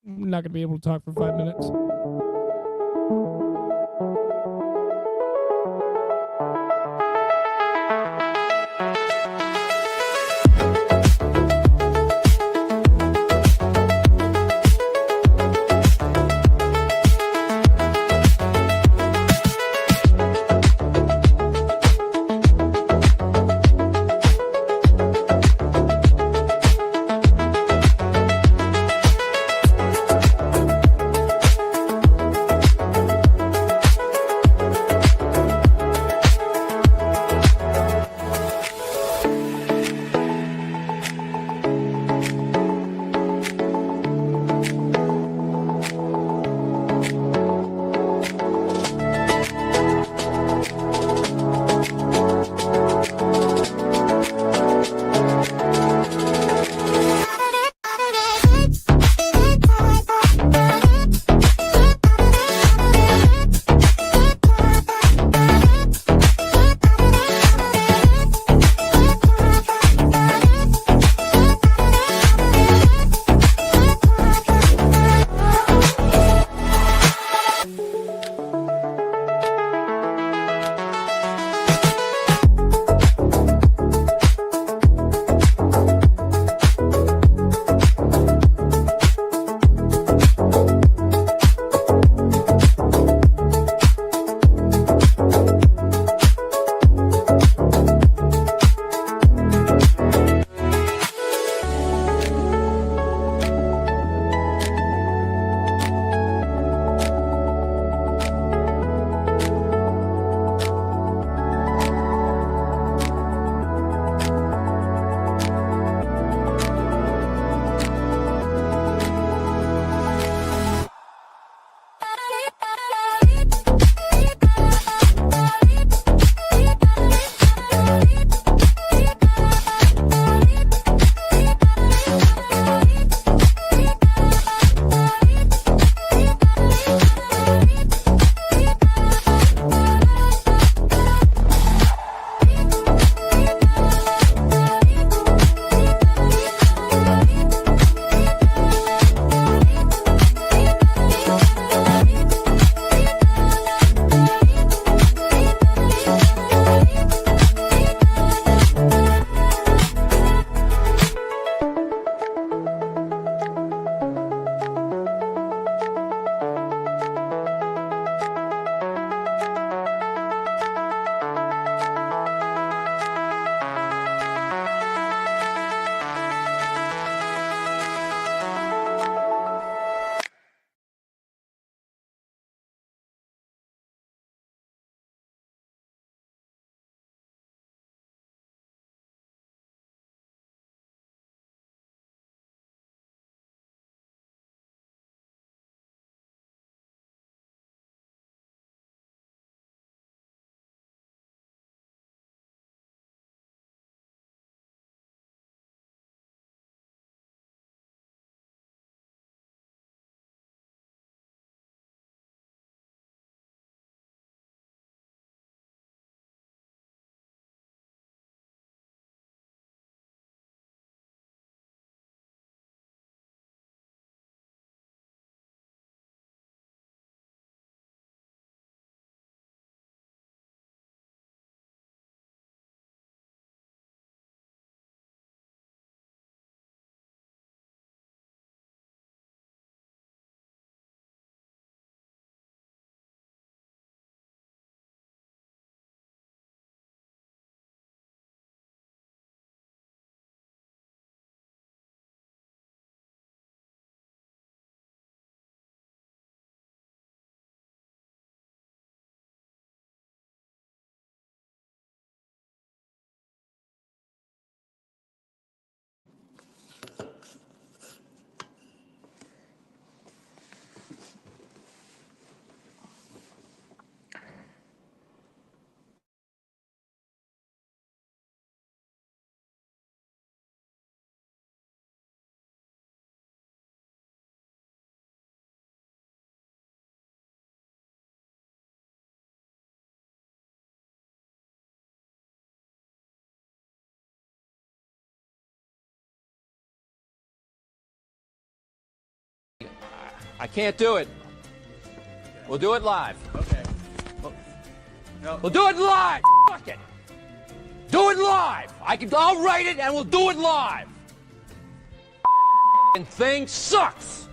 I'm not going to be able to talk for 5 minutes. I can't do it. We'll do it live. Okay. No. We'll do it live. Fuck it. Do it live. I'll write it and we'll do it live. And thing sucks.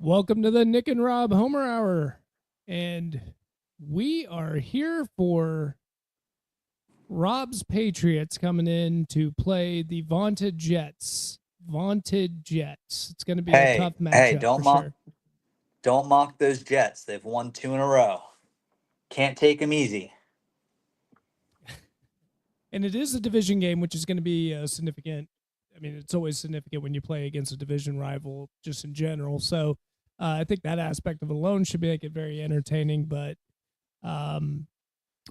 Welcome to the Nick and Rob Homer Hour. And we are here for Rob's Patriots coming in to play the vaunted Jets. Vaunted Jets. It's going to be a tough matchup. Hey, don't mock those Jets. They've won 2 in a row. Can't take them easy. And it is a division game, which is going to be significant. I mean, it's always significant when you play against a division rival, just in general. So I think that aspect of it alone should make it very entertaining. But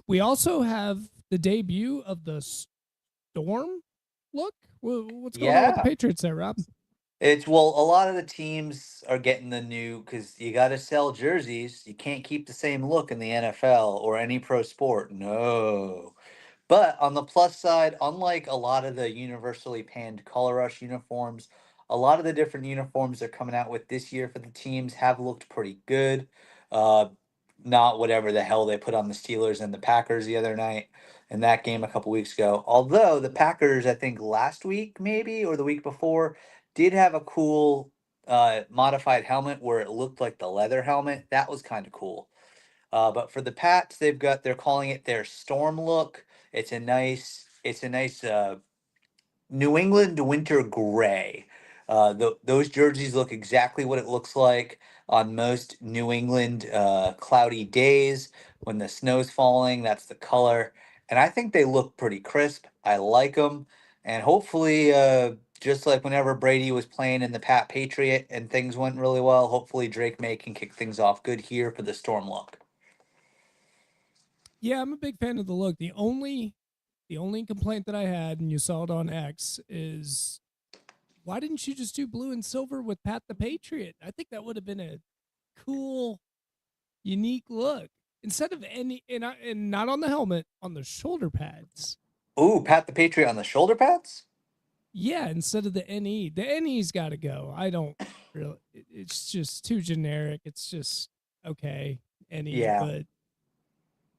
we also have the debut of the Storm look. What's going on with the Patriots there, Rob? A lot of the teams are getting the new, because you got to sell jerseys. You can't keep the same look in the NFL or any pro sport. No. But on the plus side, unlike a lot of the universally panned Color Rush uniforms, a lot of the different uniforms they're coming out with this year for the teams have looked pretty good. Not whatever the hell they put on the Steelers and the Packers the other night in that game a couple weeks ago. Although the Packers, I think last week maybe or the week before, did have a cool modified helmet where it looked like the leather helmet. That was kind of cool. But for the Pats, they're calling it their Storm look. It's a nice New England winter gray. Those jerseys look exactly what it looks like on most New England cloudy days when the snow's falling. That's the color, and I think they look pretty crisp. I like them, and hopefully, just like whenever Brady was playing in the Patriot and things went really well, hopefully Drake May can kick things off good here for the Storm look. Yeah, I'm a big fan of the look. The only complaint that I had, and you saw it on X, is why didn't you just do blue and silver with Pat the Patriot? I think that would have been a cool, unique look instead of any and not on the helmet, on the shoulder pads. Ooh, Pat the Patriot on the shoulder pads? Yeah, instead of the NE. The NE's got to go. I don't really. It's just too generic. It's just okay, NE, but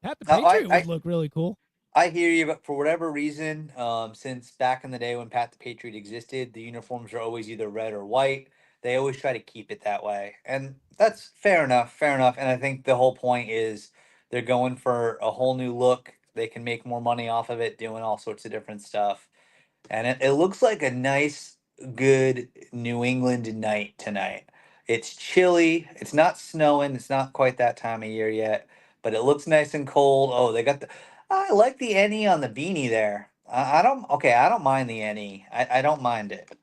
Pat the Patriot would look really cool. I hear you, but for whatever reason, since back in the day when Pat the Patriot existed, the uniforms are always either red or white. They always try to keep it that way. And that's fair enough, And I think the whole point is they're going for a whole new look. They can make more money off of it, doing all sorts of different stuff. And it looks like a nice, good New England night tonight. It's chilly. It's not snowing. It's not quite that time of year yet, but it looks nice and cold. Oh, they got I like the NE on the beanie there. I don't mind the NE. I don't mind it.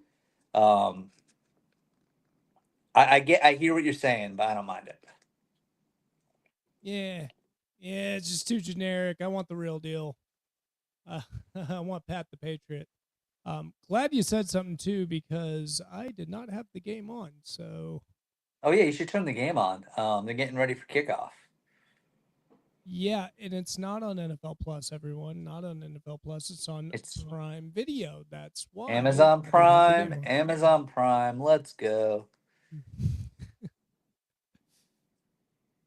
I hear what you're saying, but I don't mind it. Yeah, it's just too generic. I want the real deal. I want Pat the Patriot. Glad you said something too, because I did not have the game on. So. Oh yeah, you should turn the game on. They're getting ready for kickoff. Yeah, and it's not on NFL Plus, everyone. Not on NFL Plus. It's on Prime Video. That's why. Amazon Prime. Amazon Prime. Let's go.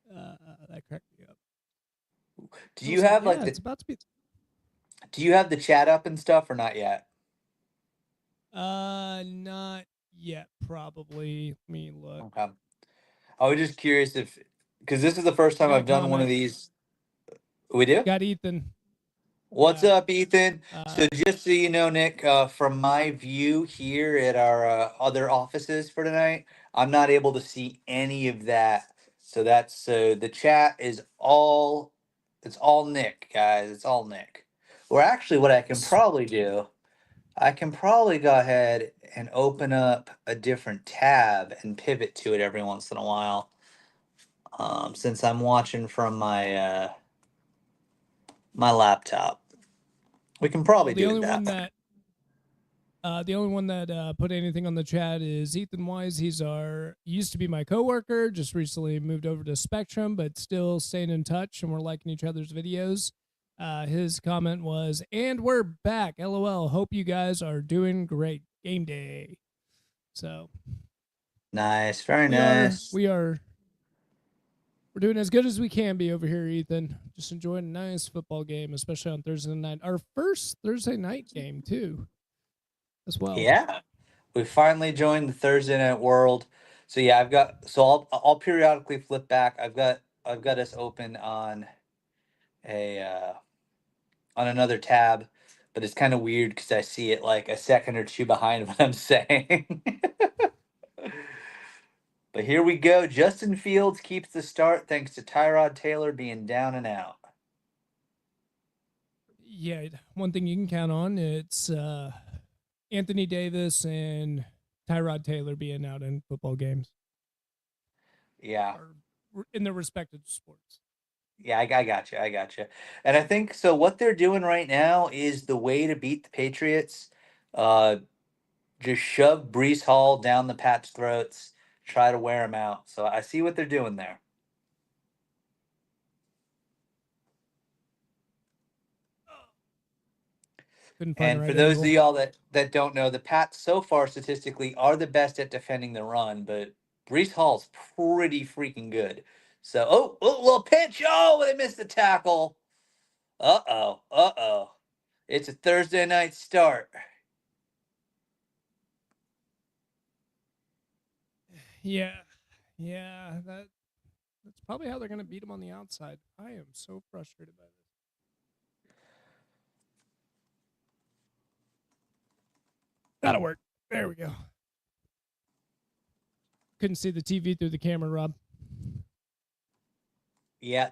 That cracked me up. Do you have it's about to be. Do you have the chat up and stuff or not yet? Not yet. Probably. Let me look. Okay. I was just curious because this is the first time I've done one of these. We do? Got Ethan. What's up, Ethan? So just so you know, Nick, from my view here at our other offices for tonight, I'm not able to see any of that. So the chat is it's all Nick, guys. It's all Nick. Or actually, what I can probably do, I can probably go ahead and open up a different tab and pivot to it every once in a while. Since I'm watching from my my laptop, we can probably do that. The only one that put anything on the chat is Ethan Wise. He used to be my coworker, just recently moved over to Spectrum, but still staying in touch, and we're liking each other's videos. His comment was, "And we're back. LOL. Hope you guys are doing great. Game day." So Nice, very we are nice. we are we're doing as good as we can be over here, Ethan. Just enjoying a nice football game, especially on Thursday night. Our first Thursday night game too, as well. Yeah, we finally joined the Thursday night world. So yeah, I'll periodically flip back. I've got us open a on another tab, but it's kind of weird because I see it like a second or two behind what I'm saying. But here we go. Justin Fields keeps the start thanks to Tyrod Taylor being down and out. Yeah, one thing you can count on, it's Anthony Davis and Tyrod Taylor being out in football games Yeah. or in their respective sports. Yeah, I got you. I got you. And I think so. What they're doing right now is the way to beat the Patriots. Uh, just shove Brees Hall down the Pats' throats, try to wear them out. So I see what they're doing there. Couldn't find the And for right those of angle. y'all that don't know, the Pats so far statistically are the best at defending the run, but Brees Hall's pretty freaking good. So little pitch. Oh, they missed the tackle. Uh oh. It's a Thursday night start. Yeah, yeah, that's probably how they're going to beat them on the outside. I am so frustrated by this. That'll work. There we go. Couldn't see the TV through the camera, Rob. Yeah,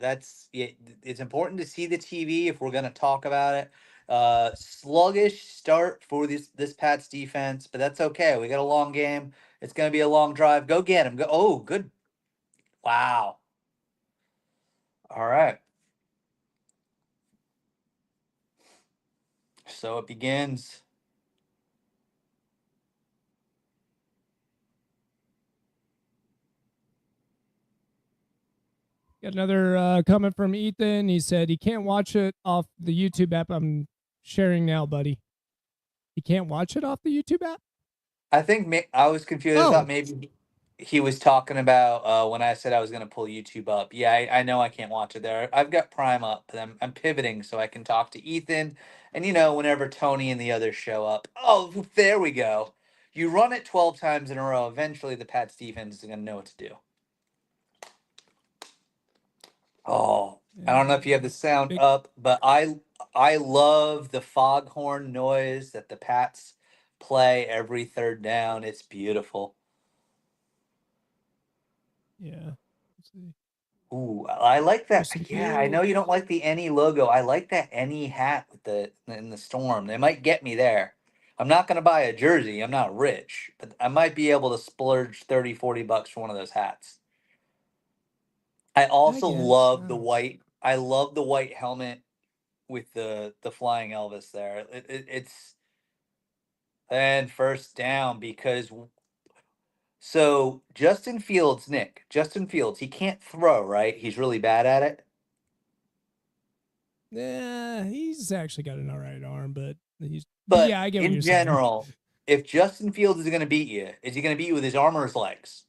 it's important to see the TV if we're going to talk about it. Sluggish start for this Pats defense, but that's okay. We got a long game. It's going to be a long drive. Go get him. Go. Oh, good. Wow. All right. So it begins. Got another comment from Ethan. He said he can't watch it off the YouTube app. I'm sharing now, buddy. He can't watch it off the YouTube app? I think I was confused. I thought Oh, maybe he was talking about when I said I was going to pull YouTube up. Yeah, I know I can't watch it there. I've got Prime up, but I'm pivoting so I can talk to Ethan. And, whenever Tony and the others show up. Oh, there we go. You run it 12 times in a row. Eventually, the Pats defense is going to know what to do. Oh, I don't know if you have the sound big. up, but I love the foghorn noise that the Pats play every third down. It's beautiful. Yeah. Let's see. Ooh, I like that. Justin Yeah, I know you don't Fields. like the any logo. I like that any hat with the in the storm. They might get me there. I'm not going to buy a jersey. I'm not rich, but I might be able to splurge 30, $40 for one of those hats. I I also guess. I love the don't know. white. I love the white helmet with the flying Elvis there. It's and first down because Justin Fields, he can't throw, right? He's really bad at it. Yeah, he's actually got an all right arm, but But yeah, I get what in you're saying. general, if Justin Fields is going to beat you, is he going to beat you with his arm or his legs?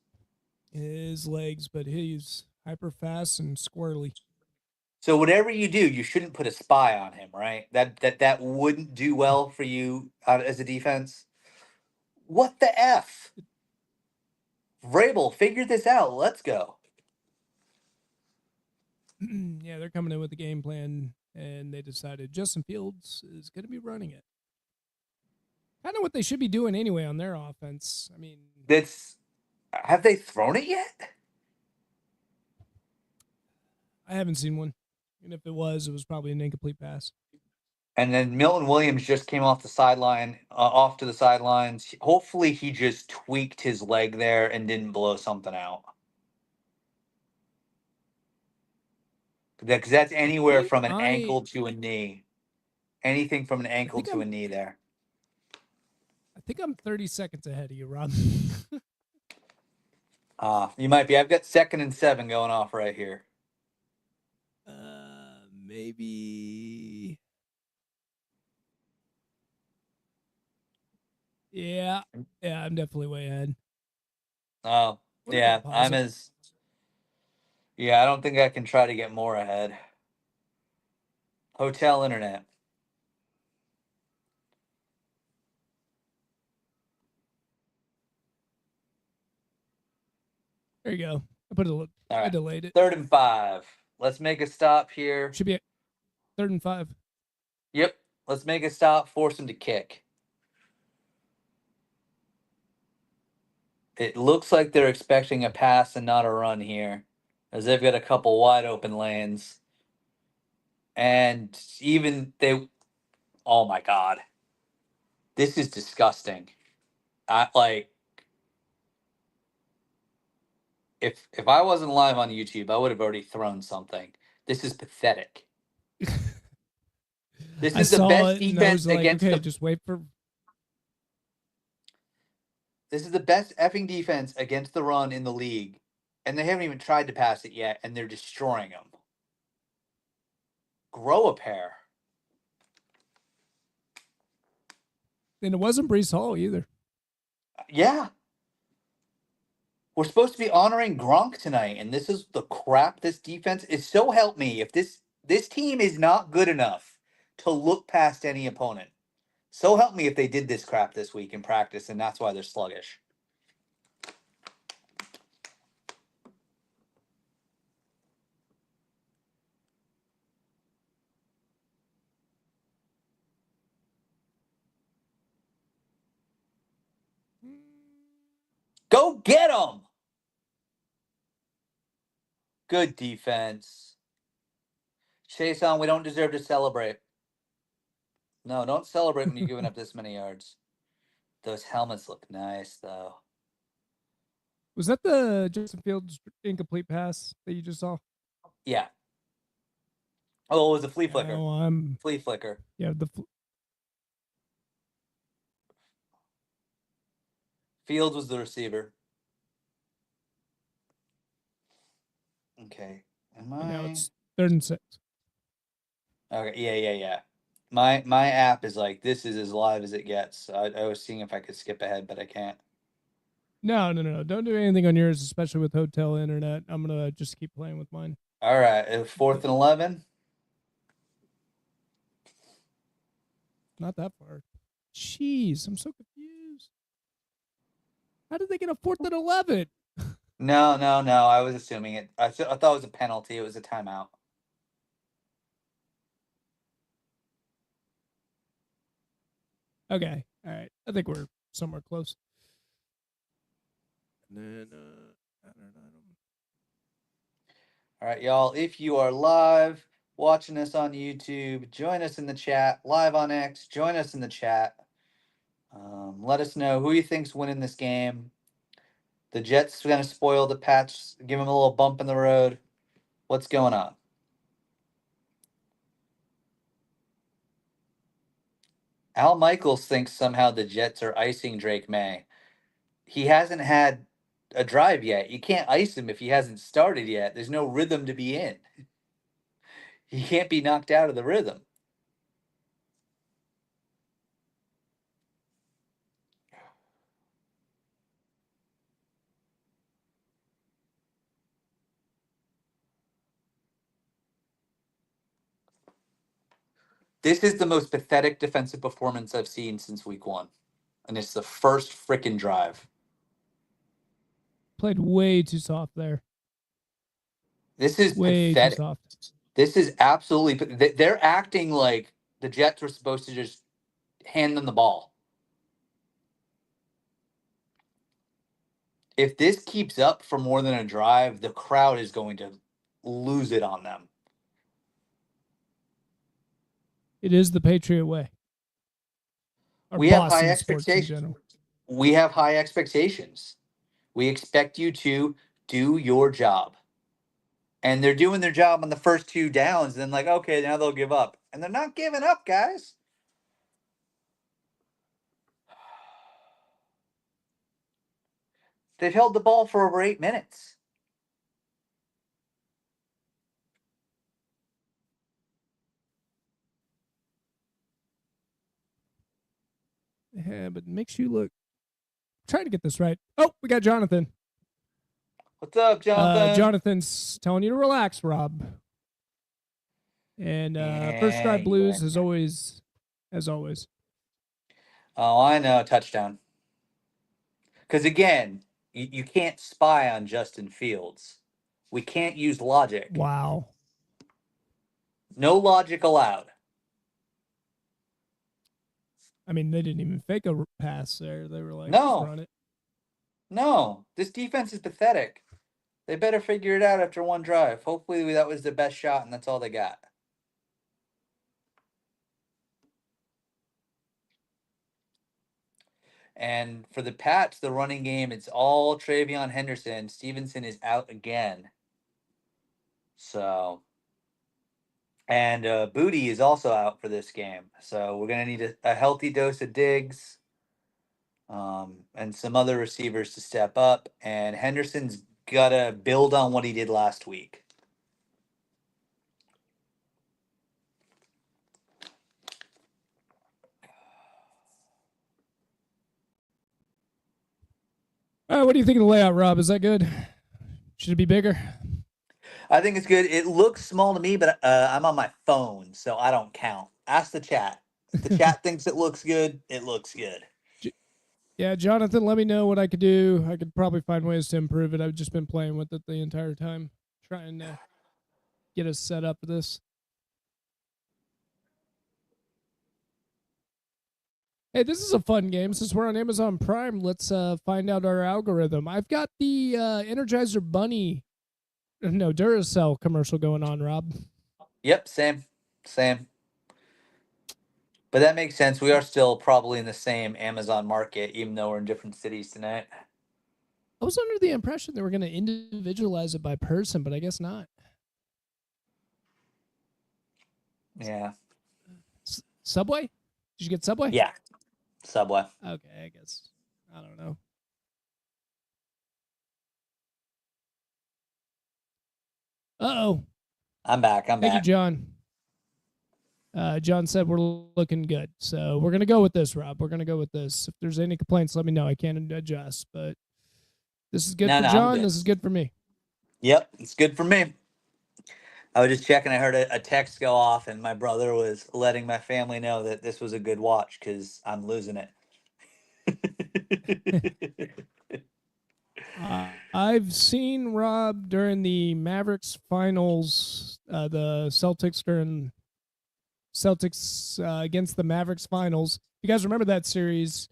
His legs, but he's hyper fast and squirrely. So whatever you do, you shouldn't put a spy on him, right? That wouldn't do well for you as a defense. What the f? Vrabel, figure this out. Let's go. Yeah, they're coming in with the game plan, and they decided Justin Fields is going to be running it. Kind of what they should be doing anyway on their offense. I mean, That's have they thrown it yet? I haven't seen one, and if it was probably an incomplete pass. And then Milton Williams just came off the sideline, off to the sidelines. Hopefully, he just tweaked his leg there and didn't blow something out. Because that's I anywhere think from an I ankle to a knee. Anything from an I ankle think to a I'm knee there. I think I'm 30 seconds ahead of you, Rob. You might be. I've got 2nd and 7 going off right here. Maybe. Yeah. Yeah, I'm definitely way ahead. Oh, What if I yeah. pause I'm it? as. Yeah, I don't think I can try to get more ahead. Hotel internet. There you go. I put it. All I right. delayed it. 3rd and 5. Let's make a stop here. Should be 3rd and 5. Yep. Let's make a stop. Force him to kick. It looks like they're expecting a pass and not a run here, as they've got a couple wide open lanes. And even they. Oh my God. This is disgusting. If I wasn't live on YouTube, I would have already thrown something. This is pathetic. This I is the saw best it and I was defense like, against okay, the. just wait for. This is the best effing defense against the run in the league, and they haven't even tried to pass it yet, and they're destroying them. Grow a pair. And it wasn't Brees Hall either. Yeah. We're supposed to be honoring Gronk tonight, and this is the crap this defense is. So help me, if this team is not good enough to look past any opponent. So help me if they did this crap this week in practice, and that's why they're sluggish. Go get them! Good defense. Chase on, we don't deserve to celebrate. No, don't celebrate when you're giving up this many yards. Those helmets look nice, though. Was that the Justin Fields incomplete pass that you just saw? Yeah. Oh, it was a flea flicker. Oh, I'm. Flea flicker. Yeah, Fields was the receiver. Okay. Am and now I? it's 3rd and 6. Okay. Yeah. My app is like, this is as live as it gets. I was seeing if I could skip ahead, but I can't. No. Don't do anything on yours, especially with hotel internet. I'm gonna just keep playing with mine. All right. 4th and 11. Not that far. Jeez, I'm so confused. How did they get a 4th and 11? No. I was assuming it. I thought it was a penalty. It was a timeout. Okay, all right. I think we're somewhere close. And then I don't know. All right, y'all. If you are live watching us on YouTube, join us in the chat. Live on X, join us in the chat. Let us know who you think's winning this game. The Jets are going to spoil the Pats, give them a little bump in the road. What's going on? Al Michaels thinks somehow the Jets are icing Drake May. He hasn't had a drive yet. You can't ice him if he hasn't started yet. There's no rhythm to be in. He can't be knocked out of the rhythm. This is the most pathetic defensive performance I've seen since week 1. And it's the first freaking drive. Played way too soft there. This is Way pathetic. too soft. This is absolutely. They're acting like the Jets were supposed to just hand them the ball. If this keeps up for more than a drive, the crowd is going to lose it on them. It is the Patriot way. Or We have high Boston sports in expectations. general. We have high expectations. We expect you to do your job. And they're doing their job on the first 2 downs. Then, like, okay, now they'll give up. And they're not giving up, guys. They've held the ball for over 8 minutes. Yeah, but it makes you look. Trying to get this right. Oh, we got Jonathan. What's up, Jonathan? Jonathan's telling you to relax, Rob. And first drive blues as always. Oh, I know, touchdown. Because again, you can't spy on Justin Fields. We can't use logic. Wow. No logic allowed. I mean, they didn't even fake a pass there. They were like, No. just run it. No. This defense is pathetic. They better figure it out after one drive. Hopefully that was the best shot and that's all they got. And for the Pats, the running game, it's all Travion Henderson. Stevenson is out again. So, and Booty is also out for this game. So we're going to need a healthy dose of Diggs and some other receivers to step up. And Henderson's got to build on what he did last week. All right, what do you think of the layout, Rob? Is that good? Should it be bigger? I think it's good. It looks small to me, but I'm on my phone, so I don't count. Ask the chat. If the chat thinks it looks good, it looks good. Yeah, Jonathan, let me know what I could do. I could probably find ways to improve it. I've just been playing with it the entire time, trying to get us set up for this. Hey, this is a fun game. Since we're on Amazon Prime, let's find out our algorithm. I've got the Energizer Bunny, no, Duracell commercial going on, Rob. Yep, same. But that makes sense. We are still probably in the same Amazon market, even though we're in different cities tonight. I was under the impression they were going to individualize it by person, but I guess not. Yeah. Subway? Did you get Subway? Yeah. Subway. Okay, I guess. I don't know. Uh-oh. I'm back. Thank you, John. John said we're looking good. So we're going to go with this, Rob. We're going to go with this. If there's any complaints, let me know. I can't adjust, but this is good for John. This is good for me. Yep, it's good for me. I was just checking. I heard a text go off, and my brother was letting my family know that this was a good watch because I'm losing it. I've seen Rob during the Mavericks finals, the Celtics during Celtics against the Mavericks finals. You guys remember that series?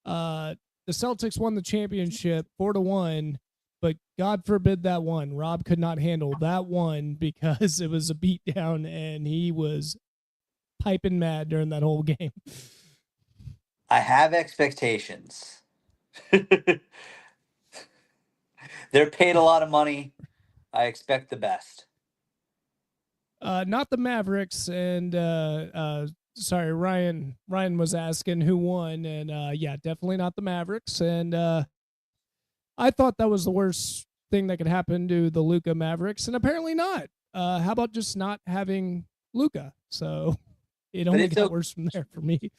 The Celtics won the championship 4-1, but God forbid that one. Rob could not handle that one because it was a beatdown, and he was piping mad during that whole game. I have expectations. They're paid a lot of money. I expect the best. Not the Mavericks, and sorry, Ryan was asking who won, and yeah, definitely not the Mavericks. And I thought that was the worst thing that could happen to the Luka Mavericks, and apparently not. How about just not having Luka? So it only got worse from there for me.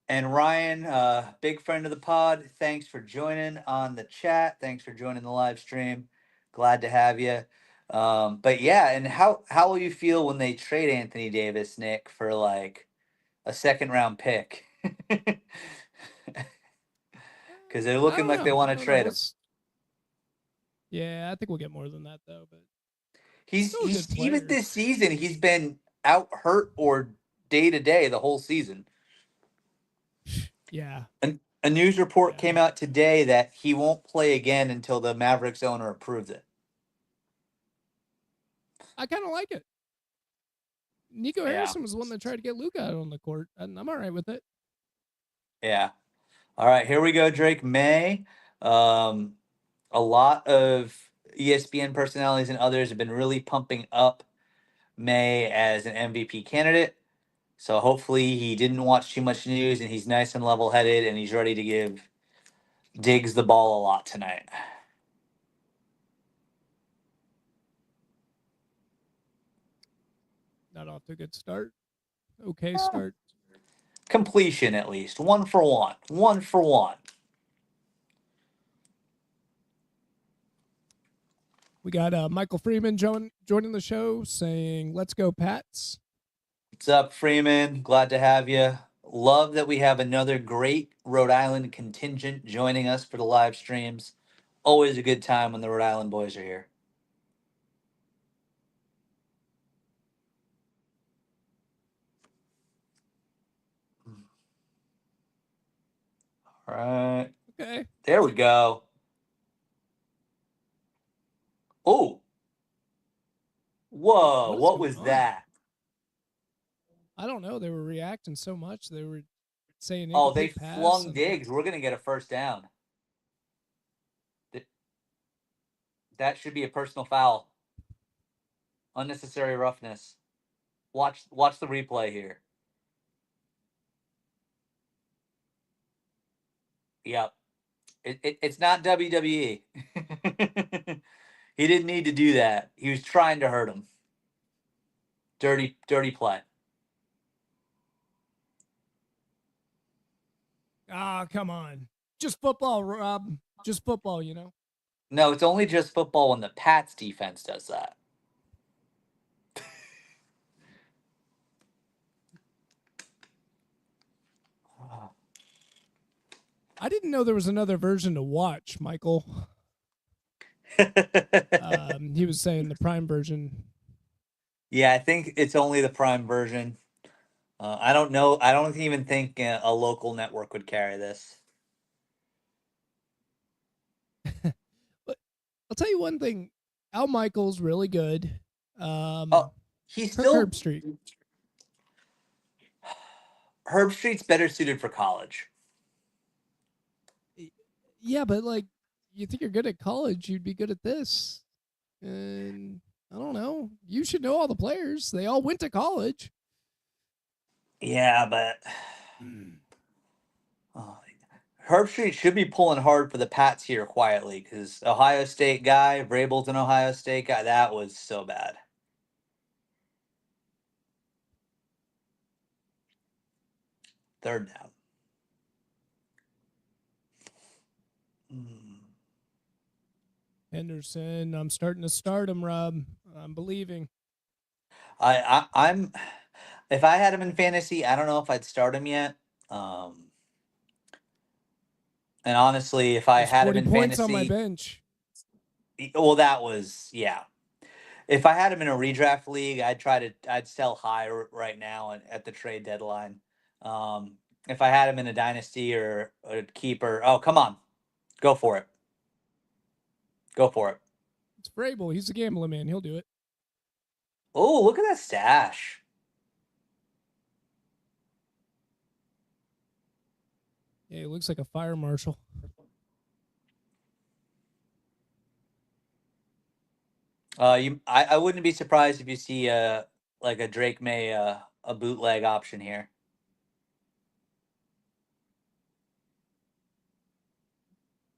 And Ryan, big friend of the pod, thanks for joining on the chat. Thanks for joining the live stream. Glad to have you. But yeah, and how will you feel when they trade Anthony Davis, Nick, for like a second round pick? Because they're looking like they want to trade him. Yeah, I think we'll get more than that though. But he's even this season he's been out hurt or day to day the whole season. Yeah. A news report came out today that he won't play again until the Mavericks owner approves it. I kind of like it. Nico Harrison was the one that tried to get Luka out on the court, and I'm all right with it. Yeah. All right, here we go, Drake May. A lot of ESPN personalities and others have been really pumping up May as an MVP candidate. So hopefully he didn't watch too much news and he's nice and level-headed and he's ready to give Diggs the ball a lot tonight. Got off to a good start. Okay start. Completion at least. 1 for 1. 1 for 1. We got Michael Freeman joining the show saying, let's go, Pats. What's up, Freeman? Glad to have you. Love that we have another great Rhode Island contingent joining us for the live streams. Always a good time when the Rhode Island boys are here. All right. Okay. There we go. Oh. Whoa. What is What going was on? that? I don't know. They were reacting so much. They were saying Oh, they incomplete pass. flung And Diggs. We're going to get a first down. That should be a personal foul. Unnecessary roughness. Watch the replay here. Yep. It's not WWE. He didn't need to do that. He was trying to hurt him. Dirty play. come on. Just football, Rob. Just football, you know? No, it's only just football when the Pats defense does that. I didn't know there was another version to watch, Michael. He was saying the Prime version. Yeah, I think it's only the Prime version. I don't know. I don't even think a local network would carry this. But I'll tell you one thing. Al Michaels really good. Oh, he's Kirk still Herbstreit. Herbstreit's better suited for college. Yeah, but like, you think you're good at college, you'd be good at this. And I don't know. You should know all the players. They all went to college. Yeah, but Herbstreit should be pulling hard for the Pats here quietly because Ohio State guy, Vrabel's an Ohio State guy. That was so bad. Third down. Henderson, I'm starting to start him, Rob. I'm believing. I'm if I had him in fantasy, I don't know if I'd start him yet. And honestly, if He I has had him 40 in points on my fantasy, bench. well, that was yeah. If I had him in a redraft league, I'd sell high right now at the trade deadline. If I had him in a dynasty or a keeper, oh come on, go for it, go for it. It's Vrabel. He's a gambling man. He'll do it. Oh, look at that stash. Yeah, he looks like a fire marshal. I wouldn't be surprised if you see like a Drake May a bootleg option here.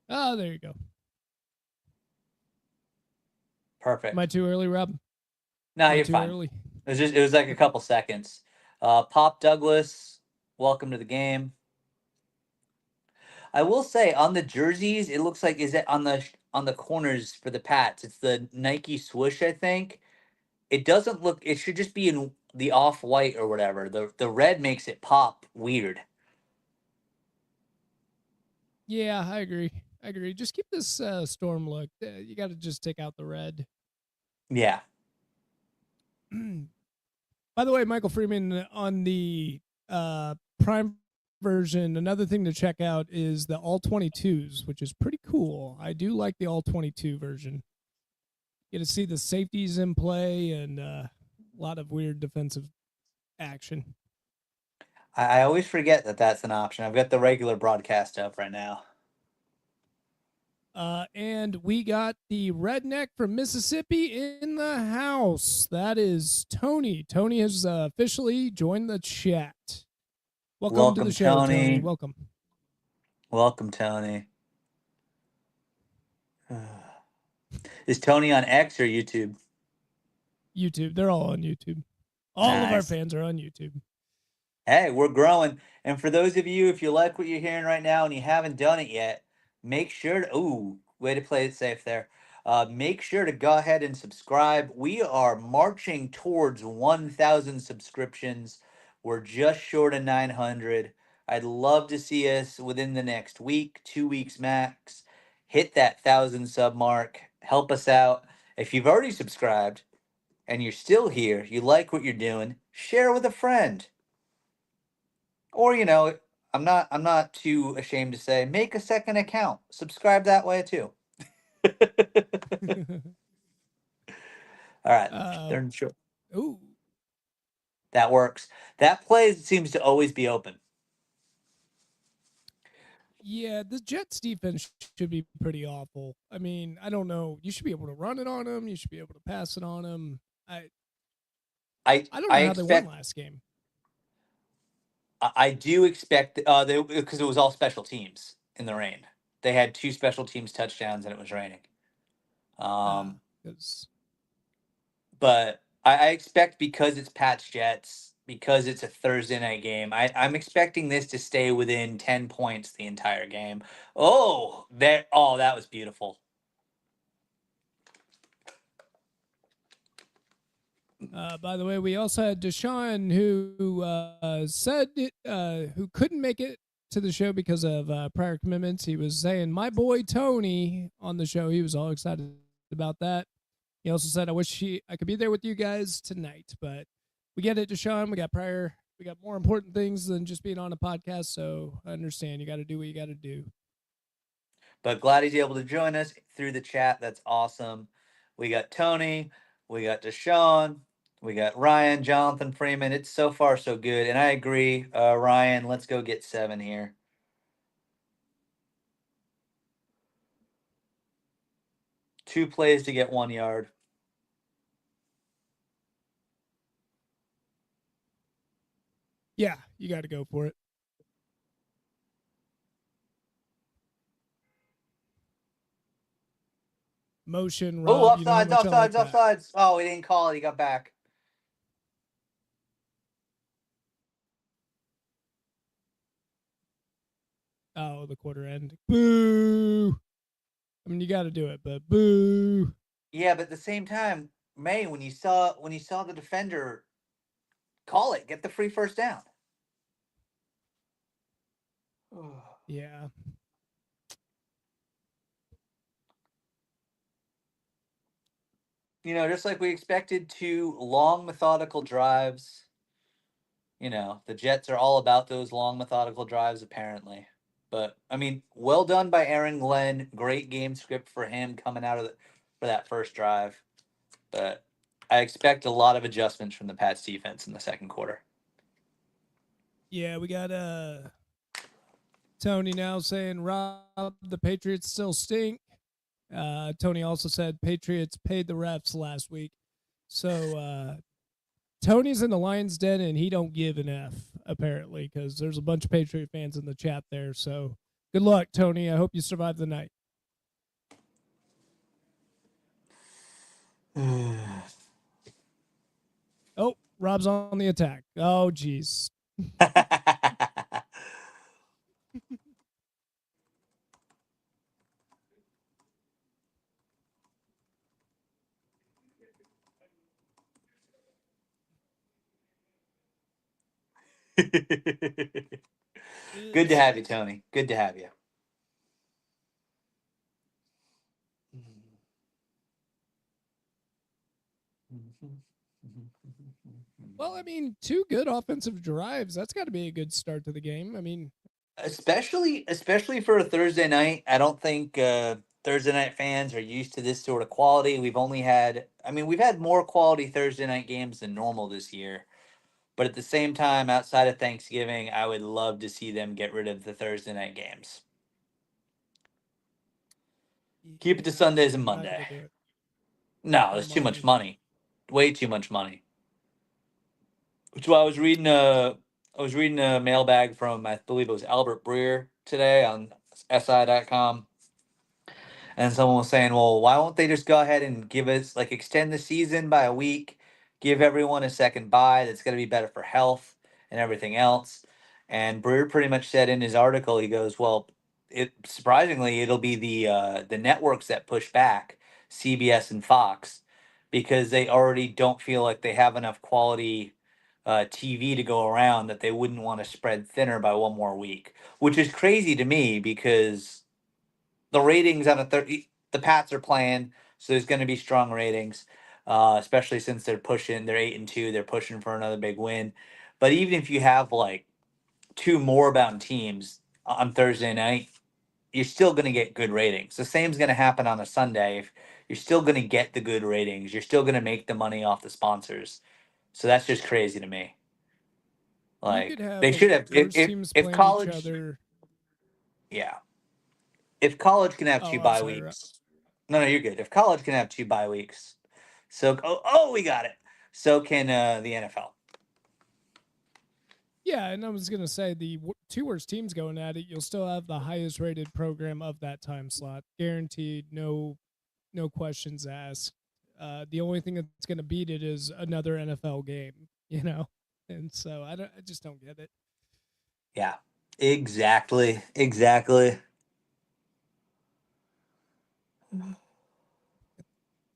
Oh, there you go. Perfect. Am I too early, Rob? No, Am I you're too fine. early? It was like a couple seconds. Pop Douglas, welcome to the game. I will say on the jerseys, it looks like is it on the corners for the Pats? It's the Nike swoosh, I think. It doesn't look. It should just be in the off white or whatever. The red makes it pop weird. Yeah, I agree. I agree. Just keep this storm look. You got to just take out the red. Yeah. By the way, Michael Freeman on the Prime version, another thing to check out is the all 22s, which is pretty cool. I do like the all 22 version. You get to see the safeties in play and a lot of weird defensive action. I always forget that that's an option. I've got the regular broadcast up right now. And we got the redneck from Mississippi in the house. That is Tony. Tony has officially joined the chat. Welcome to the show, Tony. Welcome. Welcome, Tony. Is Tony on X or YouTube? YouTube. They're all on YouTube. All of our Nice. fans are on YouTube. Hey, we're growing. And for those of you, if you like what you're hearing right now and you haven't done it yet, make sure to, ooh, way to play it safe there. Make sure to go ahead and subscribe. We are marching towards 1,000 subscriptions. We're just short of 900. I'd love to see us within the next week, 2 weeks max. Hit that 1,000 sub mark. Help us out. If you've already subscribed and you're still here, you like what you're doing, share with a friend. Or, I'm not too ashamed to say, make a second account. Subscribe that way too. All right. uh, They're sure. ooh, That works. That play seems to always be open. yeah, the Jets defense should be pretty awful. I mean, I don't know. You should be able to run it on them. You should be able to pass it on them. I I I don't know I how they won expect last game. I do expect they because it was all special teams in the rain. They had two special teams touchdowns and it was raining. Um, Because but I expect because it's Pats Jets, because it's a Thursday night game, I'm expecting this to stay within 10 points the entire game. That was beautiful. By the way, we also had Deshaun who said who couldn't make it to the show because of prior commitments. He was saying my boy Tony on the show. He was all excited about that. He also said, "I wish I could be there with you guys tonight." But we get it, Deshaun. We got more important things than just being on a podcast. So I understand. You got to do what you got to do. But glad he's able to join us through the chat. That's awesome. We got Tony, we got Deshaun, we got Ryan, Jonathan Freeman. It's so far so good. And I agree, Ryan, let's go get 7 here. Two plays to get 1 yard. Yeah, you got to go for it. Motion, Oh, Rob. You know how offsides, much I offsides, like that. offsides. Oh, he didn't call it. He got back. Oh, the quarter end. Boo. I mean, you got to do it, but boo. Yeah, but at the same time, May, when you saw the defender call it, get the free first down. Yeah. Just like we expected, two long methodical drives. The Jets are all about those long methodical drives apparently. But I mean, well done by Aaron Glenn. Great game script for him coming out of for that first drive. But I expect a lot of adjustments from the Pats defense in the second quarter. Yeah, we got Tony now saying, Rob, the Patriots still stink. Tony also said Patriots paid the refs last week. So Tony's in the Lions Den and he don't give an F, apparently, because there's a bunch of Patriot fans in the chat there. So good luck, Tony. I hope you survive the night. Oh, Rob's on the attack. Oh, geez. Good to have you, Tony. Good to have you. Well, I mean, two good offensive drives. That's got to be a good start to the game. I mean, Especially for a Thursday night. I don't think Thursday night fans are used to this sort of quality. We've had more quality Thursday night games than normal this year. But at the same time, outside of Thanksgiving, I would love to see them get rid of the Thursday night games. Keep it to yeah, Sundays and they're not going Monday. to do it. No, No there's too much money. money. Way too much money. Which is why I was reading a mailbag from, I believe it was Albert Breer today on SI.com. And someone was saying, well, why won't they just go ahead and give us, like, extend the season by a week? give everyone a second bye. That's going to be better for health and everything else. And Brewer pretty much said in his article, he goes, "Well, it surprisingly it'll be the networks that push back, CBS and Fox, because they already don't feel like they have enough quality TV to go around that they wouldn't want to spread thinner by one more week." Which is crazy to me because the ratings on the Pats are playing, so there's going to be strong ratings, especially since they're 8-2, they're pushing for another big win. But even if you have like two more bound teams on Thursday night, you're still going to get good ratings. The same's going to happen on a Sunday. If you're still going to get the good ratings, you're still going to make the money off the sponsors. So that's just crazy to me. You could Like have they the should have worst teams if playing each college, other. yeah, if college can have Oh, two I'm bye sorry. weeks. No, no, you're good. If college can have two bye weeks, so we got it. So can the NFL. Yeah, and I was gonna say two worst teams going at it. You'll still have the highest rated program of that time slot, guaranteed. No questions asked. The only thing that's gonna beat it is another NFL game. And so I just don't get it. Yeah, exactly, exactly, At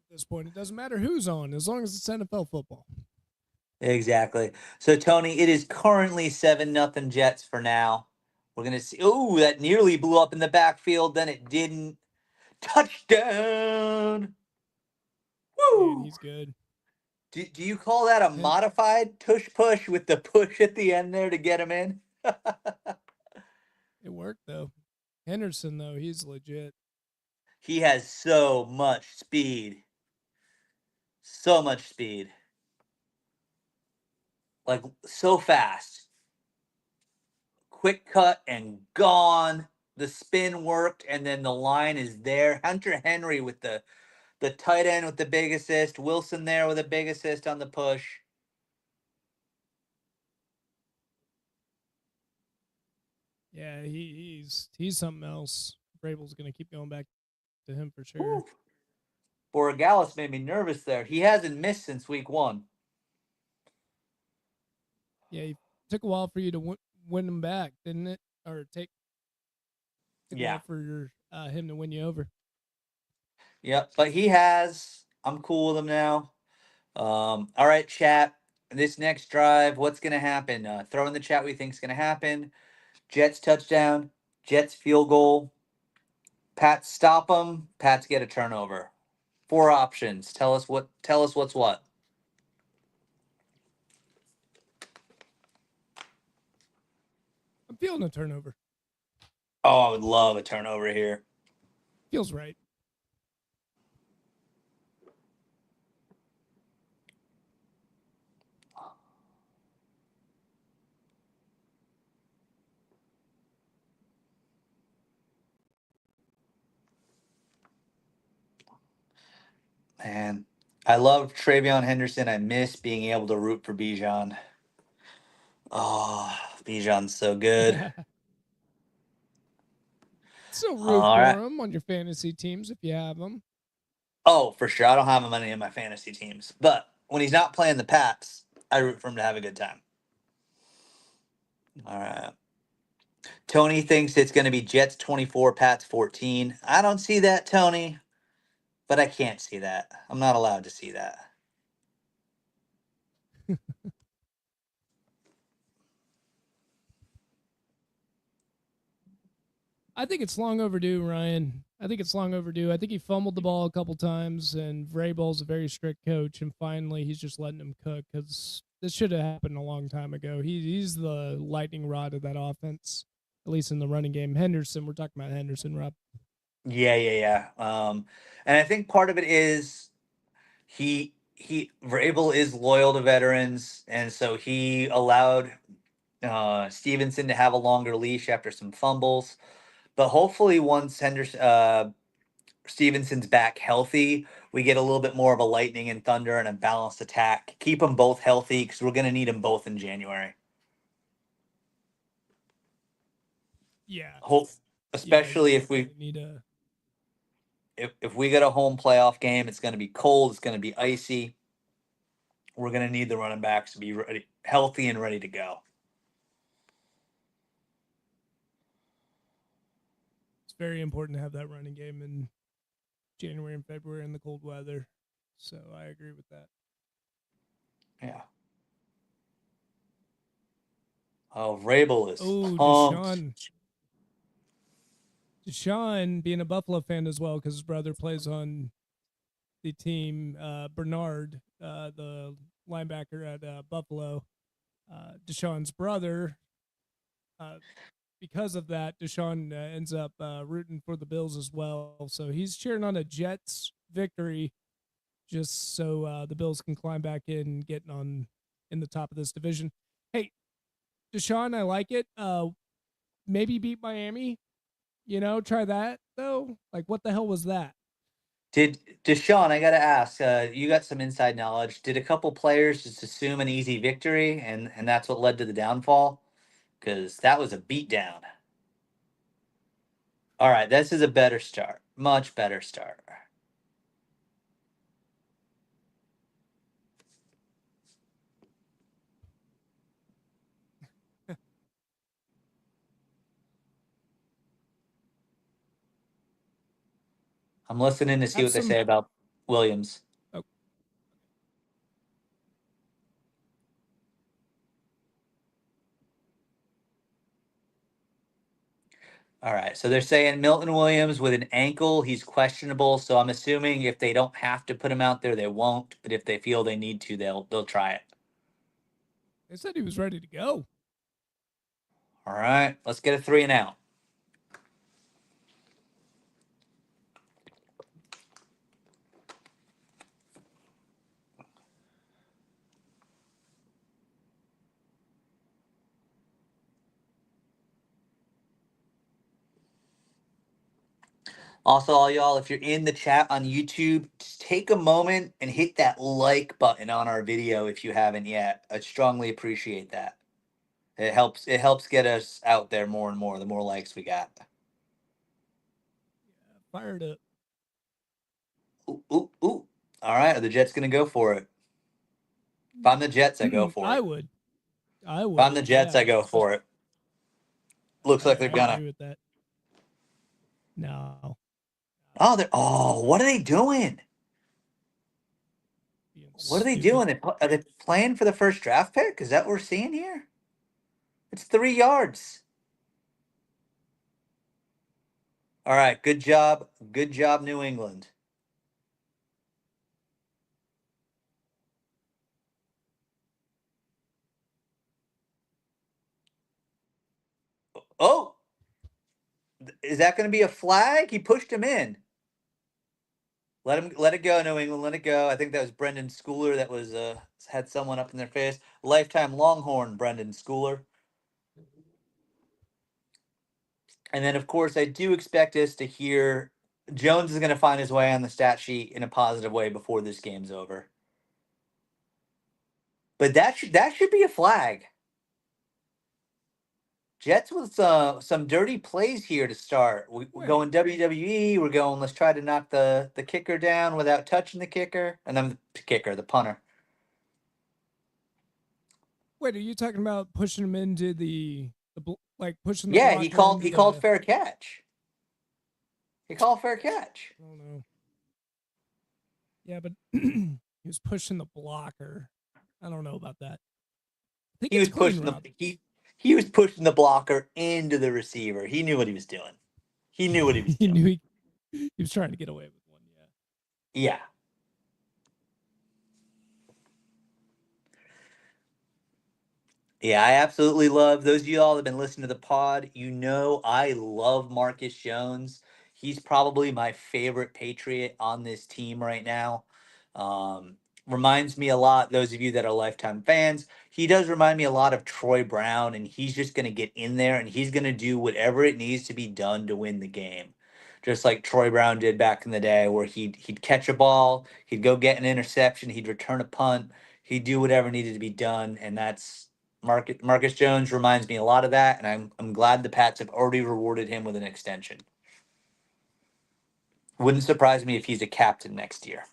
this point, it doesn't matter who's on as long as it's NFL football. exactly. So Tony, it is currently 7-0 Jets for now. We're gonna see. Oh, that nearly blew up in the backfield. Then it didn't. Touchdown! Man, Woo! he's good. Do you call that a And modified tush push with the push at the end there to get him in? it worked though. Henderson though, he's legit. He has so much speed. So much speed. Like so fast. Quick cut and gone. The spin worked and then the line is there. Hunter Henry with the tight end with the big assist. Wilson there with a big assist on the push. Yeah, he's something else. Vrabel's gonna keep going back to him for sure. Whew. Borregales made me nervous there. He hasn't missed since week 1. Yeah, he took a while for you to win him back, didn't it? Or took a Yeah. while for him to win you over. Yep. But he has. I'm cool with him now. All right, chat. This next drive, what's going to happen? Throw in the chat what you think's going to happen. Jets touchdown, Jets field goal, Pats stop them, Pats get a turnover. 4 options. Tell us what's what. I'm feeling a turnover. Oh, I would love a turnover here. Feels right. Man, I love Travion Henderson. I miss being able to root for Bijan. Oh, Bijan's so good. Still root All right. for him on your fantasy teams if you have them. Oh, for sure. I don't have him on any of my fantasy teams, but when he's not playing the Pats, I root for him to have a good time. All right. Tony thinks it's going to be Jets 24, Pats 14. I don't see that, Tony, but I can't see that. I'm not allowed to see that. I think it's long overdue, Ryan. I think it's long overdue. I think he fumbled the ball a couple times, and Vrabel's a very strict coach, and finally he's just letting him cook because this should have happened a long time ago. He's the lightning rod of that offense, at least in the running game. Henderson, we're talking about Henderson, Rob. Yeah, yeah, yeah. And I think part of it is he Vrabel is loyal to veterans, and so he allowed Stevenson to have a longer leash after some fumbles. But hopefully, once Stevenson's back healthy, we get a little bit more of a lightning and thunder and a balanced attack. Keep them both healthy because we're going to need them both in January. Yeah, Hope, yeah, you especially definitely need a. if we get a home playoff game, it's going to be cold. It's going to be icy. we're going to need the running backs to be ready, healthy and ready to go. It's very important to have that running game in January and February in the cold weather. So I agree with that. Yeah. Oh, Rabel is Oh, pumped. Deshaun being a Buffalo fan as well because his brother plays on the team. Bernard, the linebacker at Buffalo, Deshaun's brother. Uh, because of that, Deshaun ends up rooting for the Bills as well. So he's cheering on a Jets victory just so the Bills can climb back in, getting on in the top of this division. Hey, Deshaun, I like it. Maybe beat Miami. Try that though. Like, what the hell was that? Did Deshaun, I got to ask, you got some inside knowledge. Did a couple players just assume an easy victory and that's what led to the downfall? Because that was a beatdown. All right, this is a better start. Much better start. I'm listening to see Have what they some. say about Williams. Oh, All right, so they're saying Milton Williams with an ankle, he's questionable. So I'm assuming if they don't have to put him out there, they won't. But if they feel they need to, they'll try it. they said he was ready to go. All right, let's get a 3-and-out. Also, all y'all, if you're in the chat on YouTube, just take a moment and hit that like button on our video if you haven't yet. I'd strongly appreciate that. It helps get us out there more and more the more likes we got. Yeah, fired up. Ooh, ooh, ooh. All right, are the Jets gonna go for it? If I'm the Jets, I go for I it. would. I If I'm the would. Jets, I Yeah. go for it. Looks like they're I gonna. agree with that. No. Oh, they're. Oh, what are they doing? Being What are they stupid. doing? Are they playing for the first draft pick? Is that what we're seeing here? It's 3 yards. All right, good job. Good job, New England. Oh, is that going to be a flag? He pushed him in. Let it go, New England. Let it go. I think that was Brendan Schooler that was had someone up in their face. Lifetime Longhorn, Brendan Schooler. And then, of course, I do expect us to hear Jones is going to find his way on the stat sheet in a positive way before this game's over. But that should be a flag. Jets with some dirty plays here to start. We're Wait. going WWE. We're going. Let's try to knock the kicker down without touching the kicker, and then the kicker, the punter. Wait, are you talking about pushing him into like pushing the Yeah, he blocker called into he called the? fair catch. He called fair catch. I don't know. Yeah, but he was pushing the blocker. I don't know about that. I think He it's was clean, pushing the Rob. he was pushing the blocker into the receiver. He knew what he was doing. He knew what he was He doing. knew he was trying to get away with one. Yeah. Yeah. Yeah, I absolutely love those of y'all that have been listening to the pod. You know, I love Marcus Jones. He's probably my favorite Patriot on this team right now. Um, Reminds me a lot, those of you that are lifetime fans, he does remind me a lot of Troy Brown, and he's just going to get in there and he's going to do whatever it needs to be done to win the game. Just like Troy Brown did back in the day, where he'd catch a ball, he'd go get an interception, he'd return a punt, he'd do whatever needed to be done, and that's Marcus Jones reminds me a lot of that, and I'm glad the Pats have already rewarded him with an extension. Wouldn't surprise me if he's a captain next year.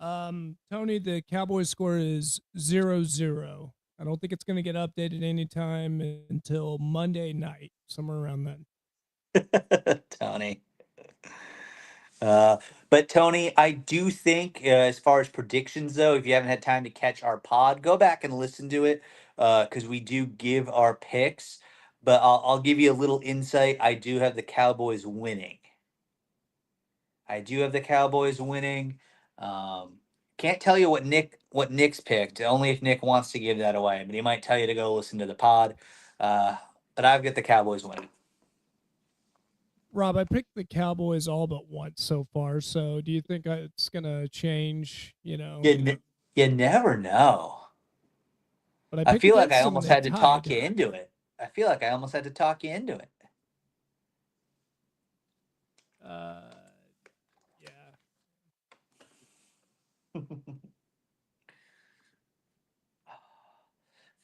Tony, the Cowboys score is 0-0. I don't think it's going to get updated anytime until Monday night, somewhere around then. Tony. But Tony, I do think as far as predictions, though, if you haven't had time to catch our pod, go back and listen to it because we do give our picks. But I'll give you a little insight. I do have the Cowboys winning. I do have the Cowboys winning. Can't tell you what Nick's picked. Only if Nick wants to give that away. But he might tell you to go listen to the pod. But I've got the Cowboys winning. Rob, I picked the Cowboys all but once so far. So do you think it's going to change, You never know. But I I picked feel like I against them and almost they had to talk tied. you into it. I feel like I almost had to talk you into it. Yeah.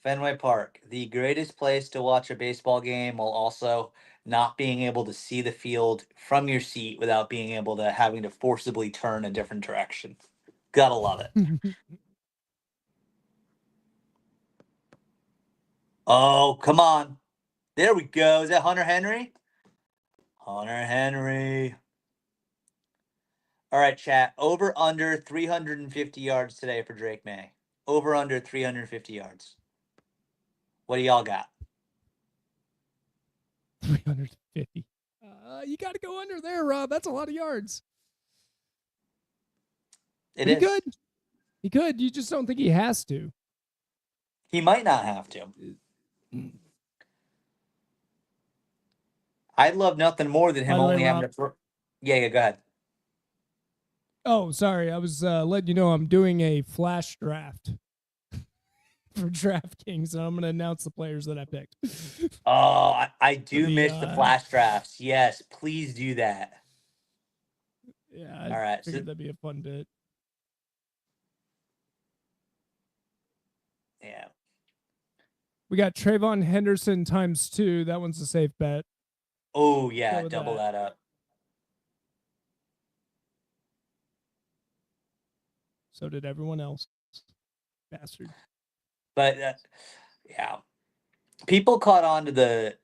Fenway Park, the greatest place to watch a baseball game while also not being able to see the field from your seat without being able to having to forcibly turn a different direction. Gotta love it. Oh, come on. There we go. Is that Hunter Henry? Hunter Henry. All right, chat. Over under 350 yards today for Drake May. Over under 350 yards. What do y'all got? 350. You got to go under there, Rob. That's a lot of yards. It But he is. could. He could. You just don't think he has to. He might not have to. I'd love nothing more than him By the way, only having Rob. to throw. Yeah, go ahead. Oh, sorry. I was letting you know I'm doing a flash draft for DraftKings, and I'm going to announce the players that I picked. Oh, I do the, miss the flash drafts. Yes, please do that. Yeah, I All right. So, figured that'd be a fun bit. yeah. We got Trayvon Henderson ×2. That one's a safe bet. Oh, yeah. Go with Double that up. So did everyone else. Bastard. But yeah, people caught on to the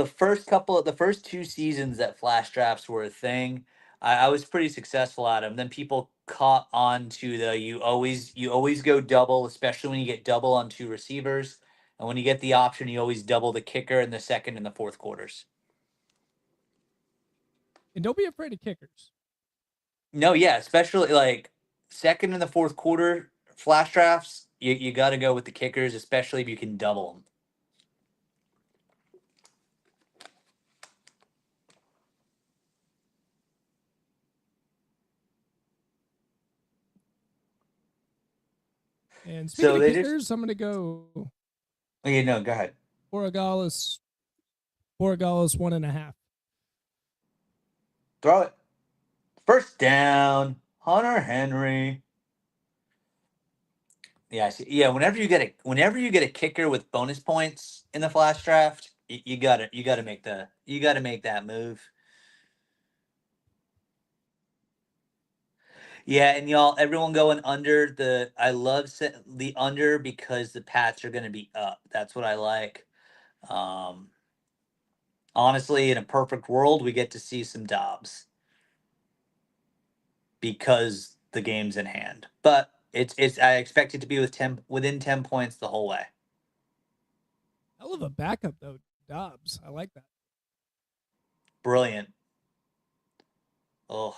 first two seasons that flash drafts were a thing. I was pretty successful at them. Then people caught on to the you always go double, especially when you get double on two receivers, and when you get the option, you always double the kicker in the second and the fourth quarters. And don't be afraid of kickers. No, yeah, especially like second and the fourth quarter flash drafts, you got to go with the kickers, especially if you can double them. And speaking So of they just, kickers, I'm going to go go ahead. Borregales 1.5. Throw it. First down, Hunter Henry. Yeah, I see. Yeah, whenever you get a kicker with bonus points in the flash draft, you gotta make that move. Yeah, and y'all, everyone going under the. I love the under because the Pats are gonna be up. That's what I like. Um, Honestly, in a perfect world, we get to see some Dobbs because the game's in hand. But it's I expect it to be within 10 points the whole way. Hell of a backup, though, Dobbs. I like that. Brilliant. Oh,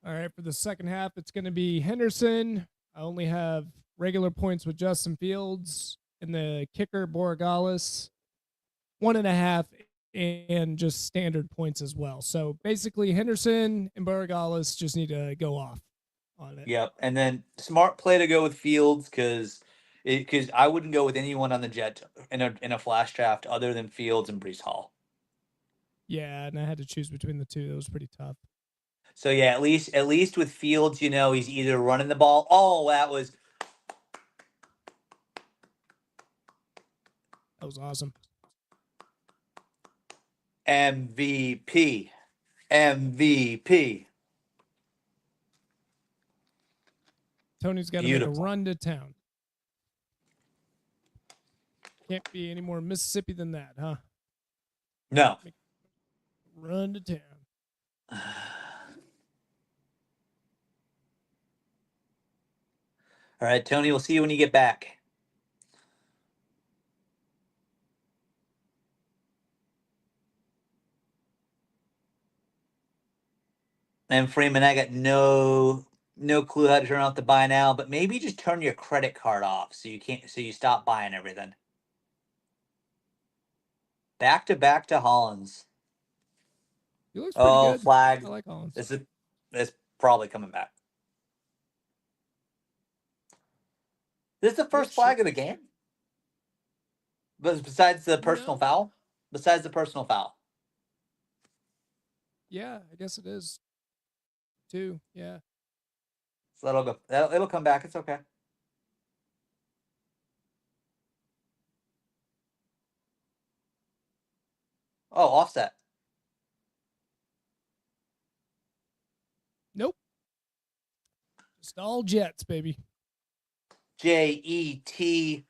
All right, for the second half, it's going to be Henderson. I only have regular points with Justin Fields and the kicker Borregales 1.5 and just standard points as well. So basically, Henderson and Borregales just need to go off on it. yep. And then smart play to go with Fields because I wouldn't go with anyone on the Jets in a flash draft other than Fields and Brees Hall. Yeah, and I had to choose between the two. That was pretty tough. So yeah, at least with Fields, he's either running the ball. Oh, That was awesome. MVP. MVP. Tony's got to make a Beautiful. run to town. Can't be any more Mississippi than that, huh? No. Run to town. All right, Tony, we'll see you when you get back. And Freeman, I got no clue how to turn off the buy now, but maybe just turn your credit card off so you stop buying everything. Back to Hollins. He looks pretty Oh, good. flag. I like Hollins. This probably coming back. This is the first flag of the game? But besides the personal No. foul? Besides the personal foul. Yeah, I guess it is. Too. Yeah. So that'll go. It'll come back. It's okay. Oh, offset. Nope. Just all Jets, baby. Jette.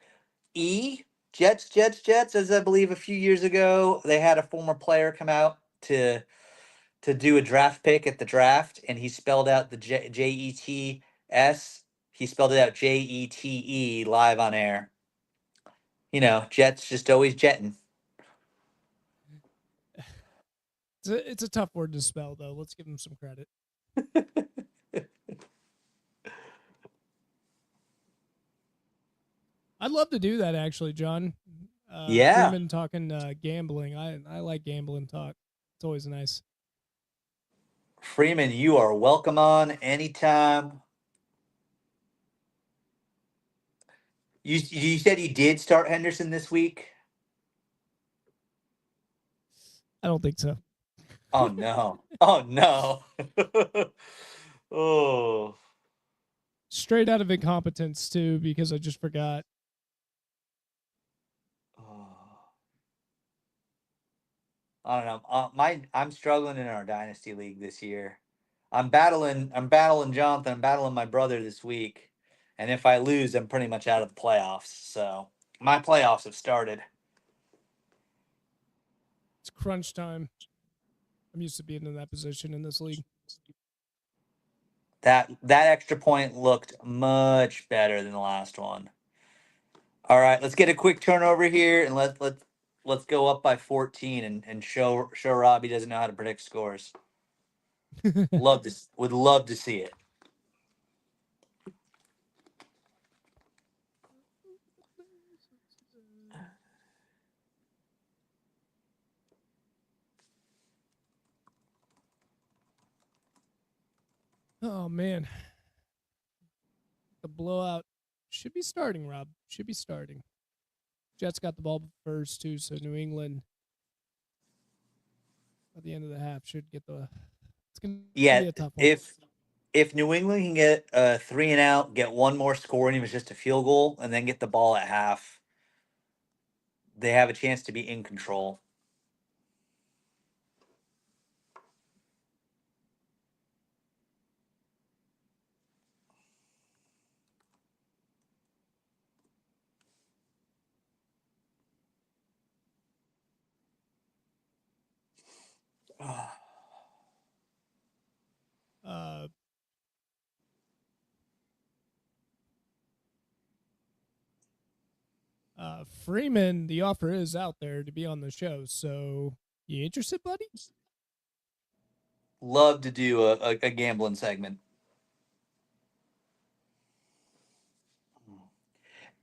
Jets. As I believe a few years ago, they had a former player come out to do a draft pick at the draft, and he spelled out the Jets. He spelled it out Jete live on air. You know, Jets just always jetting. It's a tough word to spell, though. Let's give him some credit. I'd love to do that, actually, John. Yeah. Freeman talking gambling. I like gambling talk. It's always nice. Freeman, you are welcome on anytime. You said he did start Henderson this week? I don't think so. Oh no. Oh no. Oh. Straight out of incompetence, too, because I just forgot. I don't know. I'm struggling in our dynasty league this year. I'm battling Jonathan. I'm battling my brother this week. And if I lose, I'm pretty much out of the playoffs. So my playoffs have started. It's crunch time. I'm used to being in that position in this league. That extra point looked much better than the last one. All right, let's get a quick turnover here and let's go up by 14 and show Robbie doesn't know how to predict scores. Would love to see it. Oh, man. The blowout should be starting, Rob. Should be starting. Jets got the ball first, too, so New England at the end of the half should get the. It's going to be a tough one. If New England can get a 3 and out, get one more score, and it was just a field goal, and then get the ball at half, they have a chance to be in control. Uh, Freeman, the offer is out there to be on the show. So, you interested, buddy? Love to do a gambling segment.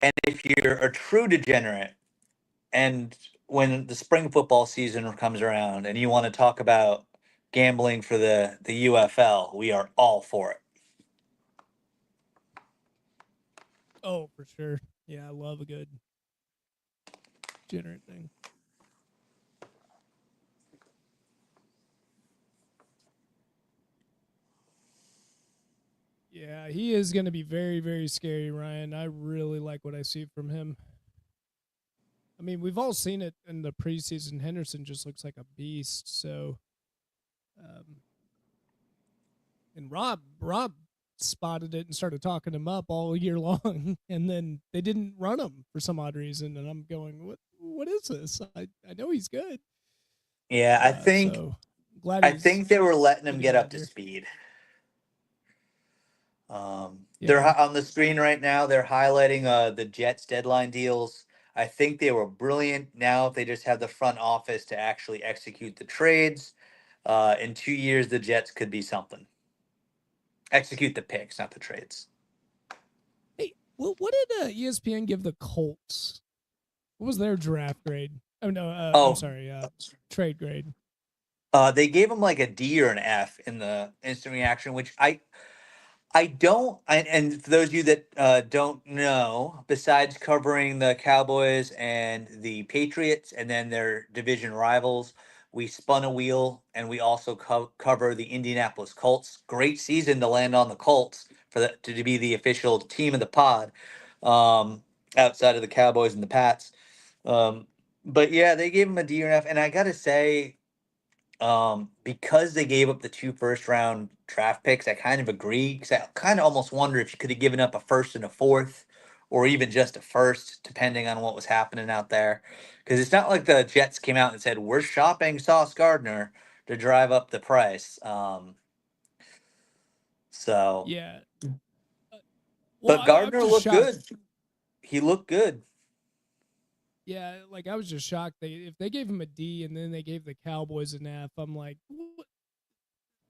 And if you're a true degenerate, and when the spring football season comes around and you want to talk about gambling for the UFL, we are all for it. Oh, for sure. Yeah, I love a good degenerate thing. Yeah, he is going to be very, very scary, Ryan. I really like what I see from him. I mean, we've all seen it in the preseason. Henderson just looks like a beast. So, um, and Rob spotted it and started talking him up all year long, and then they didn't run him for some odd reason. And I'm going, what is this? I know he's good. Yeah, So glad I he's think they were letting him getting get up back to here. speed. They're Yeah. on the screen right now. They're highlighting the Jets deadline deals. I think they were brilliant. Now, if they just have the front office to actually execute the trades, in 2 years the Jets could be something. Execute the picks, not the trades. Hey, what did ESPN give the Colts? What was their draft grade? Oh no, I'm Oh, sorry, trade grade. they gave him like a D or an F in the instant reaction, which I don't, and for those of you that don't know, besides covering the Cowboys and the Patriots and then their division rivals, we spun a wheel and we also cover the Indianapolis Colts. Great season to land on the Colts for to be the official team of the pod, outside of the Cowboys and the Pats. Um, but yeah, they gave him a D or an F, and I gotta say, because they gave up the two first round draft picks, I kind of agree. Because I kind of almost wonder if you could have given up a first and a fourth, or even just a first, depending on what was happening out there. Because it's not like the Jets came out and said, "We're shopping Sauce Gardner to drive up the price." So, Yeah. Uh, well, but I'm Gardner just looked shocked. good. He looked good. Yeah, like I was just shocked. If they gave him a D and then they gave the Cowboys an F, I'm like, what?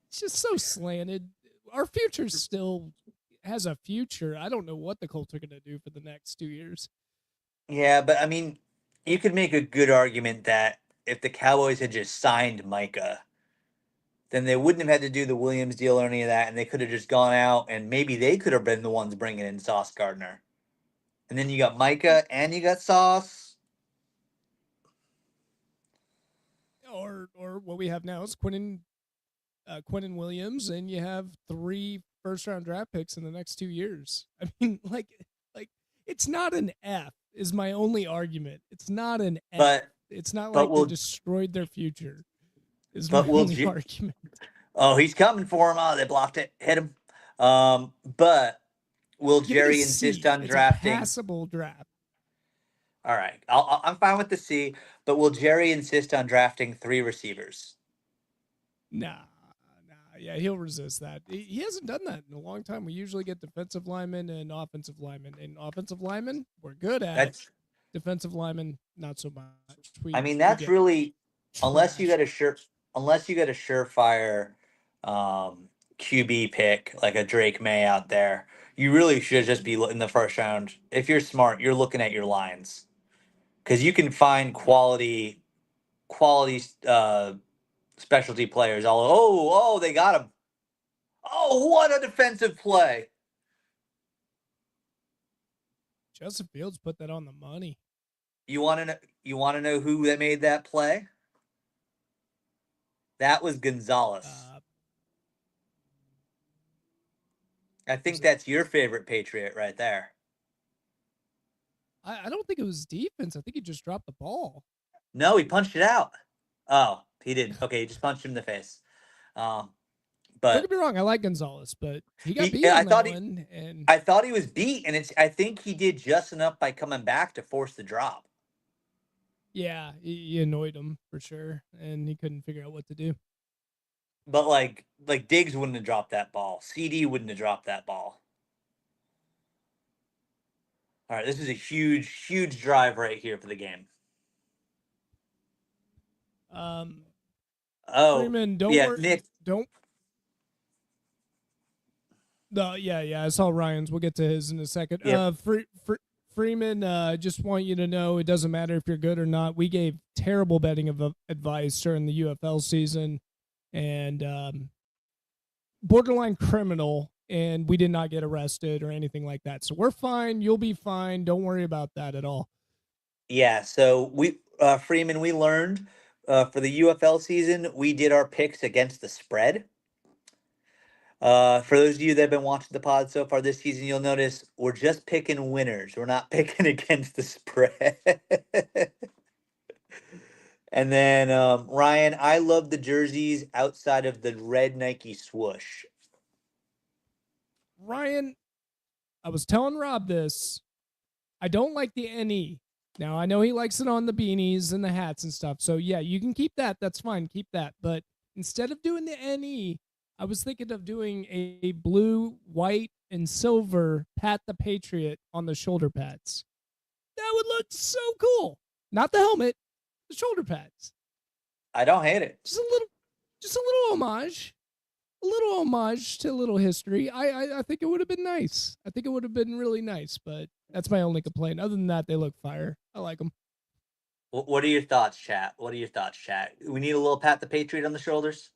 It's just so slanted. Our future still has a future. I don't know what the Colts are going to do for the next 2 years. Yeah, but I mean, you could make a good argument that if the Cowboys had just signed Micah, then they wouldn't have had to do the Williams deal or any of that, and they could have just gone out and maybe they could have been the ones bringing in Sauce Gardner. And then you got Micah and you got Sauce. Or what we have now is Quentin Williams, and you have 3 first round draft picks in the next 2 years. I mean, like it's not an F. Is my only argument. It's not an F. But It's not but like they will destroyed their future. Is but my will only J- argument. oh, he's coming for him. Oh, they blocked it. Hit him. But will Give it a Jerry insist C. on It's a drafting? passable draft. All right, I'm fine with the C, but will Jerry insist on drafting 3 receivers? Nah, yeah, he'll resist that. He hasn't done that in a long time. We usually get defensive linemen and offensive linemen. And offensive linemen, we're good at. That's Defensive linemen, not so much. I We mean, we that's get really unless you got trashed. a unless you got a surefire QB pick like a Drake May out there, you really should just be in the first round. If you're smart, you're looking at your lines because you can find quality specialty players. All oh they got him. Oh, what a defensive play! Justin Fields put that on the money. You want to know who that made that play? That was Gonzalez. Uh, I was think it? that's your favorite Patriot right there. I don't think it was defense. I think he just dropped the ball. No, he punched it out. Oh, he didn't. Okay, he just punched him in the face. Um, Don't but get me wrong, I like Gonzalez, but he got beat I on that thought one, and I thought he was beat, and I think he did just enough by coming back to force the drop. yeah, he annoyed him for sure, and he couldn't figure out what to do. But like Diggs wouldn't have dropped that ball. CD wouldn't have dropped that ball. All right, this is a huge drive right here for the game. Um, Oh Freeman, don't yeah, worry, Nick. don't. No, yeah, I saw Ryan's. We'll get to his in a second. Yep. Freeman, just want you to know it doesn't matter if you're good or not. We gave terrible betting advice during the UFL season, and borderline criminal, and we did not get arrested or anything like that. So we're fine. You'll be fine. Don't worry about that at all. Yeah. So we Freeman, we learned for the UFL season, we did our picks against the spread. For those of you that have been watching the pod so far this season, you'll notice we're just picking winners. We're not picking against the spread. And then Ryan, I love the jerseys outside of the red Nike swoosh. Ryan, I was telling Rob this. I don't like the NE. Now I know he likes it on the beanies and the hats and stuff. So yeah, you can keep that. That's fine. Keep that. But instead of doing the NE, I was thinking of doing a blue, white, and silver Pat the Patriot on the shoulder pads. That would look so cool. Not the helmet, the shoulder pads. I don't hate it. Just a little homage. A little homage to a little history. I think it would have been nice. I think it would have been really nice, but that's my only complaint. Other than that, they look fire. I like them. What are your thoughts, chat? What are your thoughts, chat? We need a little pat the Patriot on the shoulders.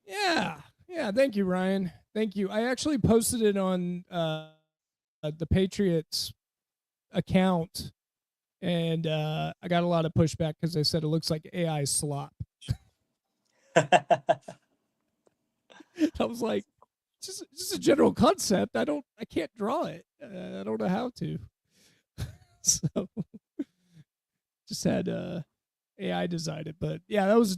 Yeah. Yeah. Thank you, Ryan. Thank you. I actually posted it on the Patriots account, and I got a lot of pushback because they said it looks like AI slop. I was like, just a general concept. I can't draw it. I don't know how to. So just had AI design it. But yeah, that was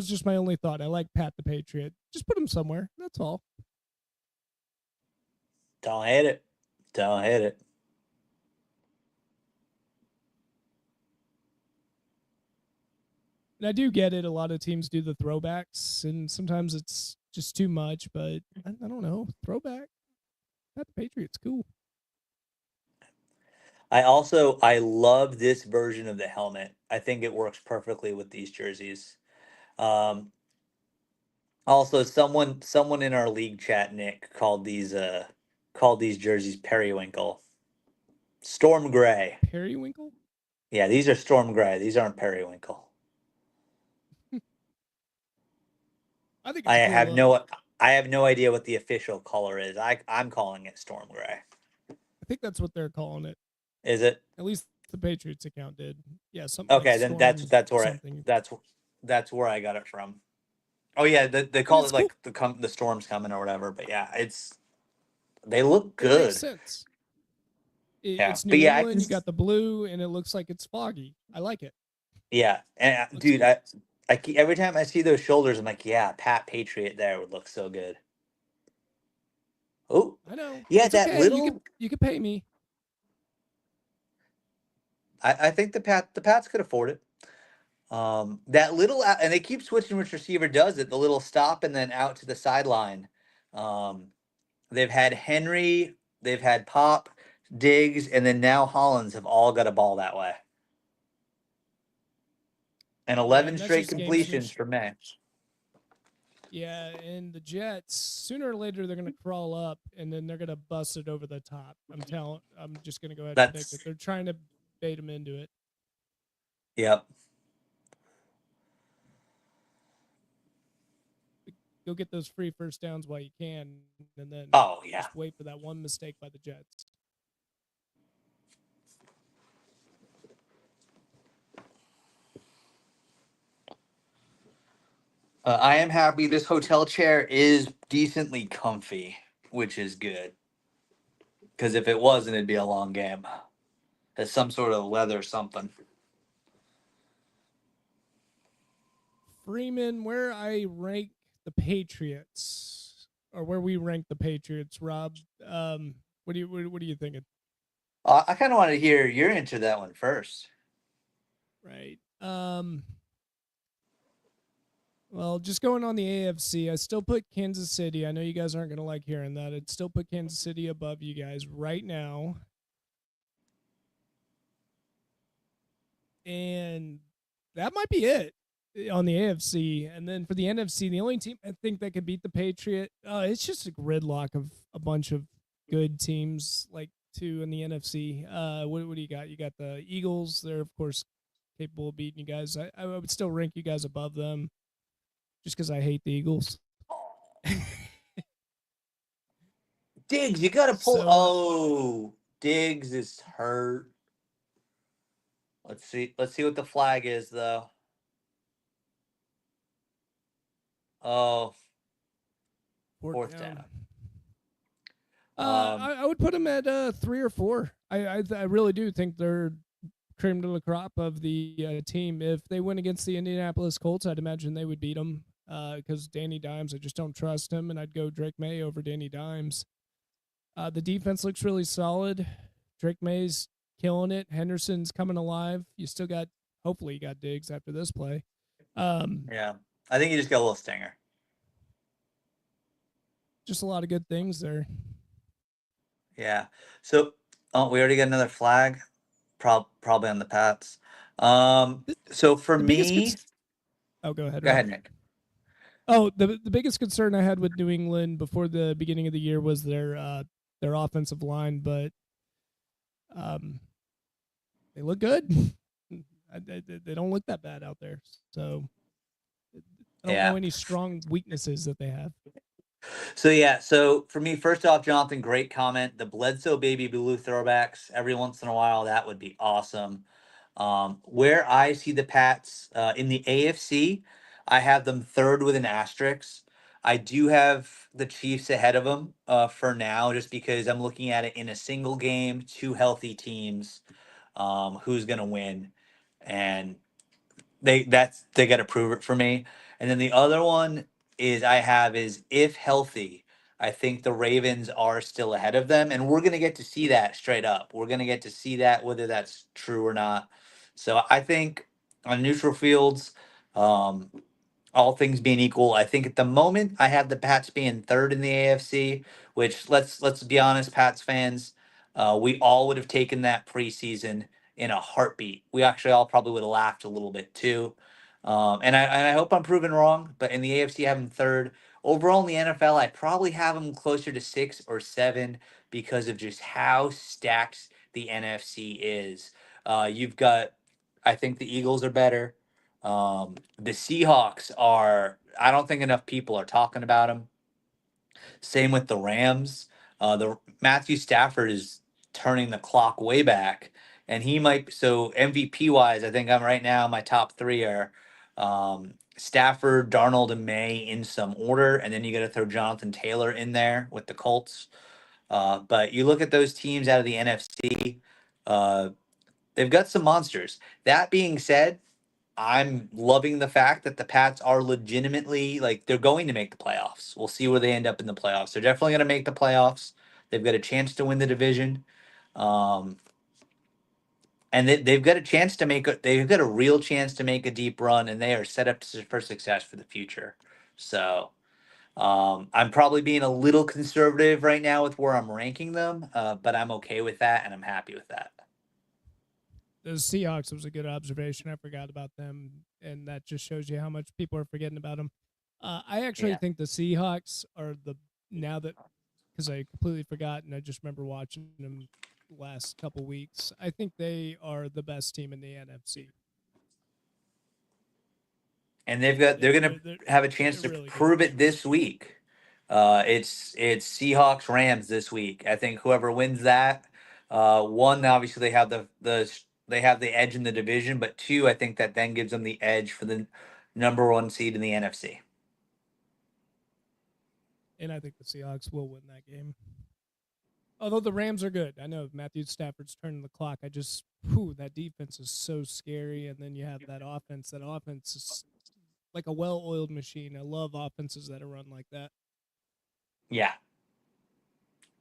just my only thought. I like Pat the Patriot. Just put him somewhere. That's all. Don't hate it. Don't hate it. And I do get it. A lot of teams do the throwbacks, and sometimes it's just too much. But I don't know. Throwback. Pat the Patriot's cool. I love this version of the helmet. I think it works perfectly with these jerseys. Um, Also, someone in our league chat, Nick, called these jerseys periwinkle. Storm gray. Periwinkle. Yeah, these are storm gray. These aren't periwinkle. I think I it's a cool have look. no I have no idea what the official color is. I'm calling it storm gray. I think that's what they're calling it. Is it? At least the Patriots account did. Yeah, something like Okay, then Storm something. that's where I got it from. Oh yeah, they I mean, call it's it cool. like the storm's coming or whatever. But yeah, they look It makes good. sense. Yeah, It's but New yeah, I England. can. You got the blue, and it looks like it's foggy. I like it. Yeah, and Looks dude, good. every time I see those shoulders, I'm like, yeah, Pat Patriot there would look so good. Oh, I know. yeah, It's that okay. little. You could pay me. I think the Pats could afford it. That little and they keep switching which receiver does it. The little stop and then out to the sideline. Um, they've had Henry, they've had Pop, Diggs, and then now Hollins have all got a ball that way. And Yeah, 11 and that's straight just completions gamesmanship. for May. Yeah, and the Jets sooner or later they're gonna crawl up, and then they're gonna bust it over the top. I'm just gonna go ahead and predict it. That's They're trying to bait them into it. yep. Go get those free first downs while you can, and then Oh yeah. just wait for that one mistake by the Jets. I am happy this hotel chair is decently comfy, which is good. Because if it wasn't, it'd be a long game. Has some sort of leather something. Freeman, where I rank the Patriots, or where we rank the Patriots, Rob. What are you thinking? I kind of want to hear your answer to that one first. Right. Well, just going on the AFC, I still put Kansas City. I know you guys aren't going to like hearing that. I'd still put Kansas City above you guys right now. And that might be it on the AFC. And then for the NFC, the only team I think that could beat the Patriot, it's just a gridlock of a bunch of good teams, like two in the NFC. What do you got? You got the Eagles. They're, of course, capable of beating you guys. I would still rank you guys above them just because I hate the Eagles. Diggs, you gotta pull. So Oh, Diggs is hurt. Let's see. Let's see what the flag is, though. Oh, fourth fourth down. down. I would put them at 3 or 4. I really do think they're cream de la crop of the team. If they win against the Indianapolis Colts, I'd imagine they would beat them because Danny Dimes, I just don't trust him, and I'd go Drake May over Danny Dimes. The defense looks really solid. Drake May's killing it. Henderson's coming alive. You still got, hopefully, you got Diggs after this play. Yeah, I think you just got a little stinger. Just a lot of good things there. Yeah. So, oh, we already got another flag. Probably on the Pats. The, So for the biggest me, oh, go ahead, go Ryan. ahead, Nick. Oh, the biggest concern I had with New England before the beginning of the year was their offensive line, but um, they look good. They don't look that bad out there. So I don't know Yeah. any strong weaknesses that they have. So yeah, so for me, first off, Jonathan, great comment. The Bledsoe baby blue throwbacks every once in a while, that would be awesome. Where I see the Pats in the AFC, I have them third with an asterisk. I do have the Chiefs ahead of them for now, just because I'm looking at it in a single game, two healthy teams, who's gonna win, and they got to prove it for me. And then the other one is I have is if healthy, I think the Ravens are still ahead of them, and we're gonna get to see that straight up. We're gonna get to see that whether that's true or not. So I think on neutral fields, um, all things being equal, I think at the moment I have the Pats being third in the AFC. Which let's be honest, Pats fans, we all would have taken that preseason in a heartbeat. We actually all probably would have laughed a little bit too. And I hope I'm proven wrong, but in the AFC, I have them third. Overall in the NFL, I probably have them closer to 6 or 7 because of just how stacked the NFC is. You've got, I think the Eagles are better. The Seahawks are, I don't think enough people are talking about them. Same with the Rams. The Matthew Stafford is turning the clock way back, and he might. So MVP wise, I think I'm right now. My top three are Stafford, Darnold, and May in some order, and then you got to throw Jonathan Taylor in there with the Colts. But you look at those teams out of the NFC, uh, they've got some monsters. That being said, I'm loving the fact that the Pats are legitimately like they're going to make the playoffs. We'll see where they end up in the playoffs. They're definitely going to make the playoffs. They've got a chance to win the division, um, and they've got a chance to make they've got a real chance to make a deep run, and they are set up for success for the future. So I'm probably being a little conservative right now with where I'm ranking them, but I'm okay with that, and I'm happy with that. The Seahawks was a good observation. I forgot about them, and that just shows you how much people are forgetting about them. I actually Yeah. think the Seahawks are the now that because I completely forgot and I just remember watching them last couple weeks. I think they are the best team in the NFC. And they're They're gonna they're they're, have a chance they're to really good. prove it this week. It's Seahawks Rams this week. I think whoever wins that, one obviously they have they have the edge in the division, but two I think that then gives them the edge for the number one seed in the NFC. And I think the Seahawks will win that game. Although the Rams are good. I know Matthew Stafford's turning the clock. I just, that defense is so scary. And then you have that offense. That offense is like a well oiled machine. I love offenses that are run like that. Yeah.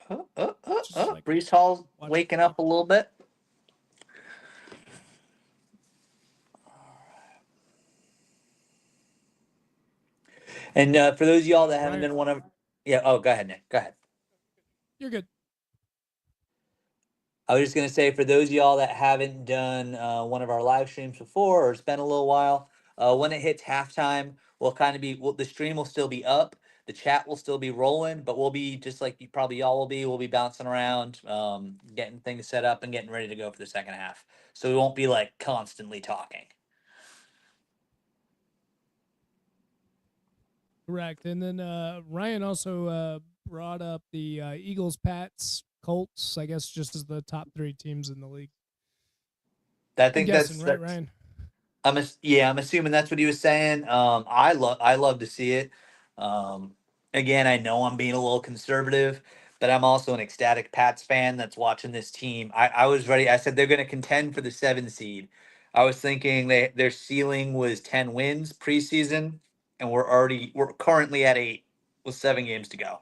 Just like Brees Hall's watching waking hockey. up a little bit. And for those of y'all that haven't Ryan, done one of, yeah. Oh, go ahead, Nick. Go ahead. you're good. I was just gonna say for those of y'all that haven't done one of our live streams before, or it's been a little while, when it hits halftime, we'll kind of be the stream will still be up, the chat will still be rolling, but we'll be just like you probably y'all will be. We'll be bouncing around, getting things set up and getting ready to go for the second half. So we won't be like constantly talking. Correct. And then Ryan also brought up the Eagles, Pats, Colts, I guess just as the top three teams in the league. I I'm think guessing, that's right, that's Ryan? yeah, I'm assuming that's what he was saying. I love to see it. Um, Again, I know I'm being a little conservative, but I'm also an ecstatic Pats fan that's watching this team. I was ready. I said they're going to contend for the 7 seed. I was thinking their ceiling was 10 wins preseason, and we're currently at 8 with 7 games to go.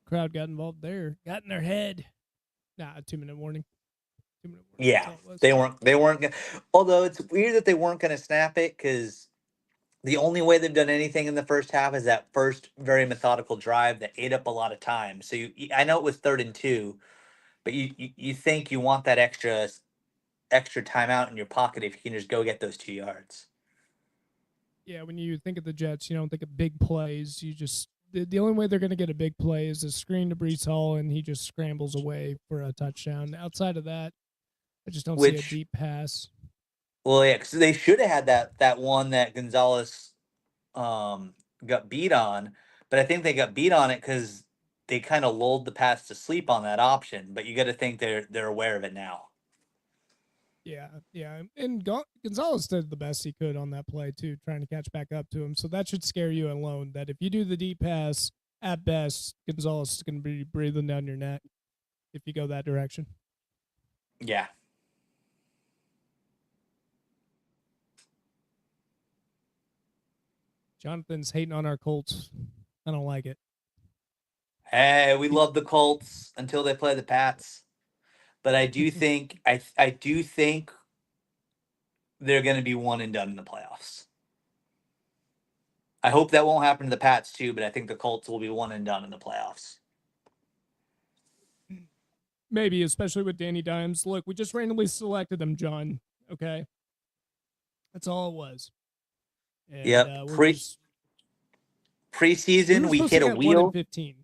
Crowd got involved there, got in their head. Nah, 2 minute warning. 2 minute warning. That's Yeah, all it was. they weren't. Although it's weird that they weren't going to snap it because the only way they've done anything in the first half is that first very methodical drive that ate up a lot of time. So I know it was 3rd and 2, but you think you want that extra timeout in your pocket if you can just go get those 2 yards. Yeah, when you think of the Jets, you don't think of big plays. You just the only way they're going to get a big play is a screen to Brees Hall, and he just scrambles away for a touchdown. Outside of that, I just don't see a Which, deep pass. well, yeah, because they should have had that one that Gonzalez um, got beat on, but I think they got beat on it because they kind of lulled the Pats to sleep on that option. But you got to think they're aware of it now. Yeah, yeah, and Gonzalez did the best he could on that play too, trying to catch back up to him. So that should scare you alone. That if you do the deep pass, at best, Gonzalez is going to be breathing down your neck if you go that direction. Yeah. Jonathan's hating on our Colts. I don't like it. Hey, we love the Colts until they play the Pats. But I do think they're going to be one and done in the playoffs. I hope that won't happen to the Pats too, but I think the Colts will be one and done in the playoffs. Maybe, especially with Danny Dimes. Look, we just randomly selected him, John. Okay, that's all it was. And Yep. we're just we Preseason were we supposed to hit a get 1 and wheel. 15.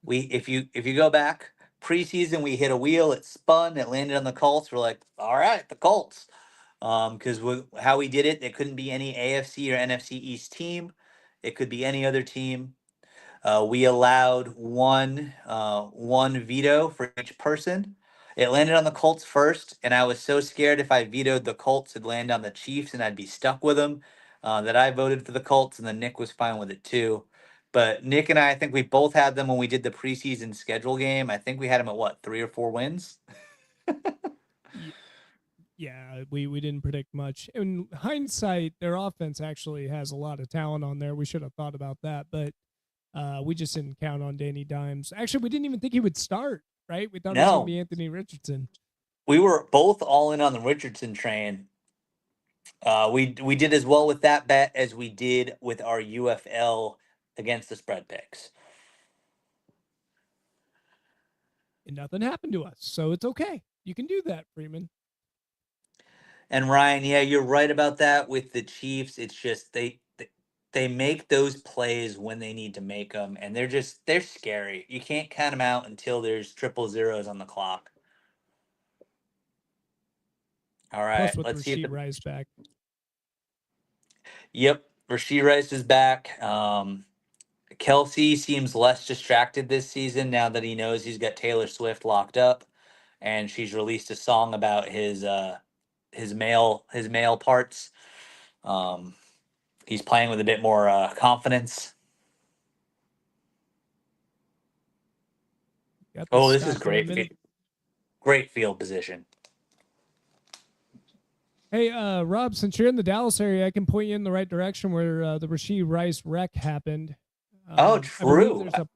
We if you go back preseason we hit a wheel. It spun. It landed on the Colts. We're like, all right, the Colts. Because how we did it, it couldn't be any AFC or NFC East team. It could be any other team. We allowed one veto for each person. It landed on the Colts first, and I was so scared if I vetoed the Colts, it'd land on the Chiefs, and I'd be stuck with them. That I voted for the Colts, and then Nick was fine with it too. But Nick and I think we both had them when we did the preseason schedule game. I think we had them at what, 3 or 4 wins? Yeah, we didn't predict much. In hindsight, their offense actually has a lot of talent on there. We should have thought about that, but we just didn't count on Danny Dimes. Actually, we didn't even think he would start. Right? We thought it was going to No, be Anthony Richardson. we were both all in on the Richardson train. We did as well with that bet as we did with our UFL against the spread picks. And nothing happened to us. So it's okay. You can do that, Freeman. And Ryan, yeah, you're right about that with the Chiefs. It's just they make those plays when they need to make them, and they're scary. You can't count them out until there's triple zeros on the clock. All right, Plus with let's see if Rasheed the Rice back. yep, Rasheed Rice is back. Kelsey seems less distracted this season now that he knows he's got Taylor Swift locked up, and she's released a song about his male parts. Um, he's playing with a bit more confidence. Got the Oh, this is stop great. women. Great field position. Hey, Rob, since you're in the Dallas area, I can point you in the right direction where the Rasheed Rice wreck happened. Oh, I believe true. there's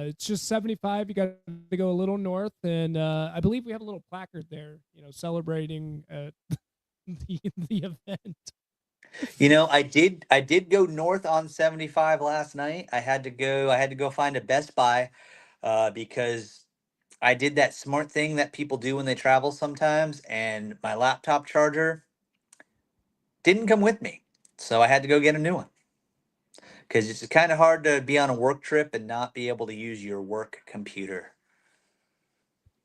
it's just 75. You got to go a little north, and I believe we have a little placard there, celebrating the event. I did go north on 75 last night. I had to go find a Best Buy because I did that smart thing that people do when they travel sometimes, and my laptop charger didn't come with me. So I had to go get a new one because it's kind of hard to be on a work trip and not be able to use your work computer.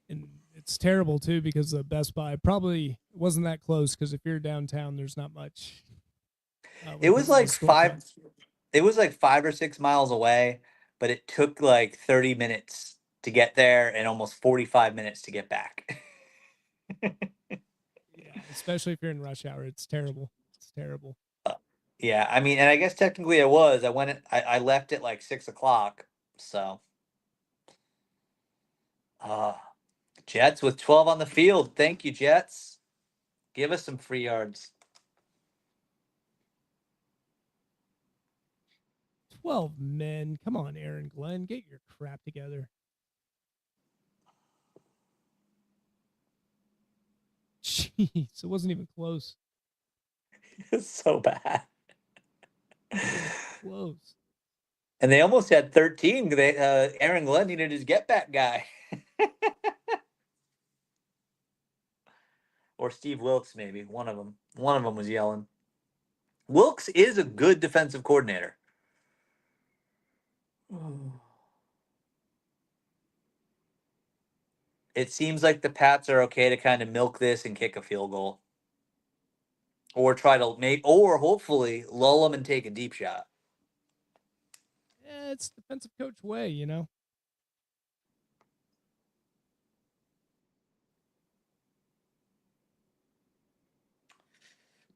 And it's terrible too because the Best Buy probably wasn't that close because if you're downtown, there's not much It with was the like five storefronts. it was like 5 or 6 miles away, but it took like 30 minutes to get there and almost 45 minutes to get back. Yeah, especially if you're in rush hour. It's terrible. It's terrible. Yeah, I mean, and I guess technically I was. I left at like 6 o'clock. So, uh, Jets with 12 on the field. Thank you, Jets. Give us some free yards. 12 men. Come on, Aaron Glenn. Get your crap together. Jeez, it wasn't even close. It's so bad. Close. And they almost had 13. Aaron Glenn needed his get back guy. Or Steve Wilkes, maybe. One of them. One of them was yelling. Wilkes is a good defensive coordinator. It seems like the Pats are okay to kind of milk this and kick a field goal. Or try to make, or hopefully lull them and take a deep shot. Yeah, it's defensive coach way, you know.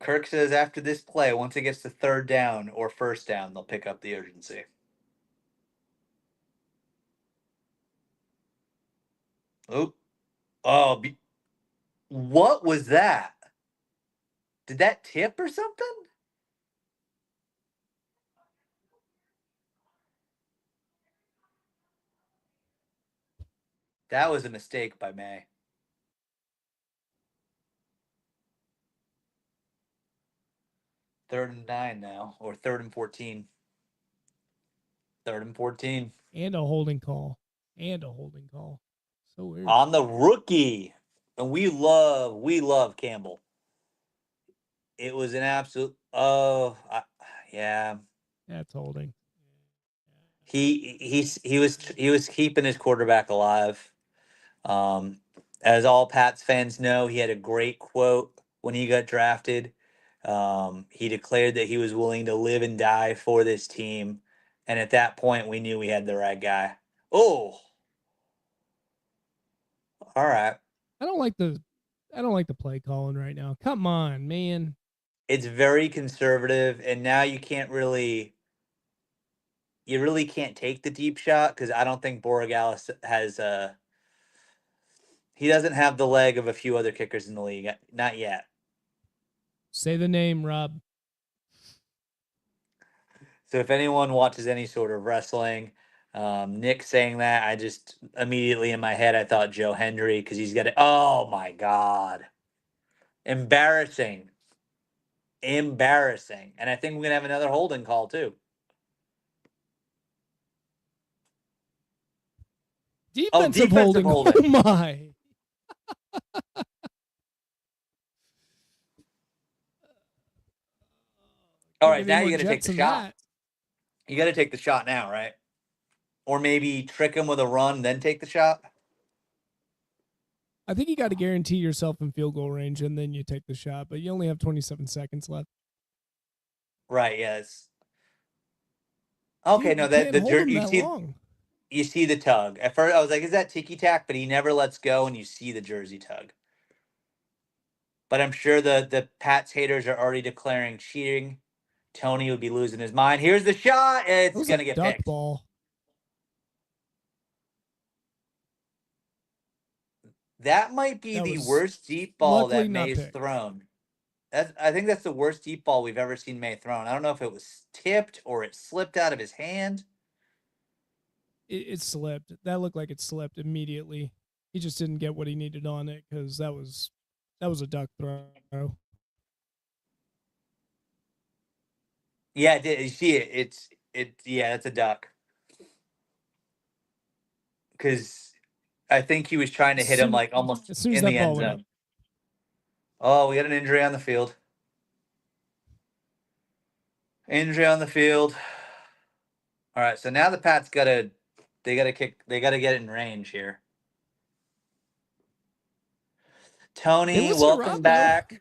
Kirk says after this play, once it gets to third down or first down, they'll pick up the urgency. Oh, oh, what was that? Did that tip or something? That was a mistake by May. Third and 9 now, or third and 14. Third and 14. And a holding call. And a holding call. So weird. On the rookie. And we love Campbell. It was an absolute, yeah. That's holding. He was keeping his quarterback alive. As all Pats fans know, he had a great quote when he got drafted. He declared that he was willing to live and die for this team, and at that point, we knew we had the right guy. Oh, all right. I don't like the play calling right now. Come on, man. It's very conservative, and now you really can't take the deep shot because I don't think Borregales has he doesn't have the leg of a few other kickers in the league. Not yet. Say the name, Rob. So if anyone watches any sort of wrestling, Nick saying that, I just immediately in my head I thought Joe Hendry because he's got it. Oh my god, embarrassing, embarrassing. And I think we're gonna have another holding call too. Defensive holding. Oh my. All right, now you got to take the shot. That. You got to take the shot now, right? Or maybe trick him with a run, then take the shot. I think you got to guarantee yourself in field goal range, and then you take the shot. But you only have 27 seconds left. Right. Yes. Okay. Dude, no, that you see long. You see the tug. At first, I was like, "Is that ticky tack?" But he never lets go, and you see the jersey tug. But I'm sure the Pats haters are already declaring cheating. Tony would be losing his mind. Here's the shot. It's gonna get duck picked. Ball. That might be the worst deep ball that May's thrown. I think that's the worst deep ball we've ever seen May thrown. I don't know if it was tipped or it slipped out of his hand. It slipped. That looked like it slipped immediately. He just didn't get what he needed on it because that was a duck throw. Yeah, it did. You see it? Yeah, it's a duck. Because I think he was trying to hit him like almost in the end zone. Oh, we got an injury on the field. Injury on the field. All right, so now the Pats gotta get it in range here. Tony, welcome back.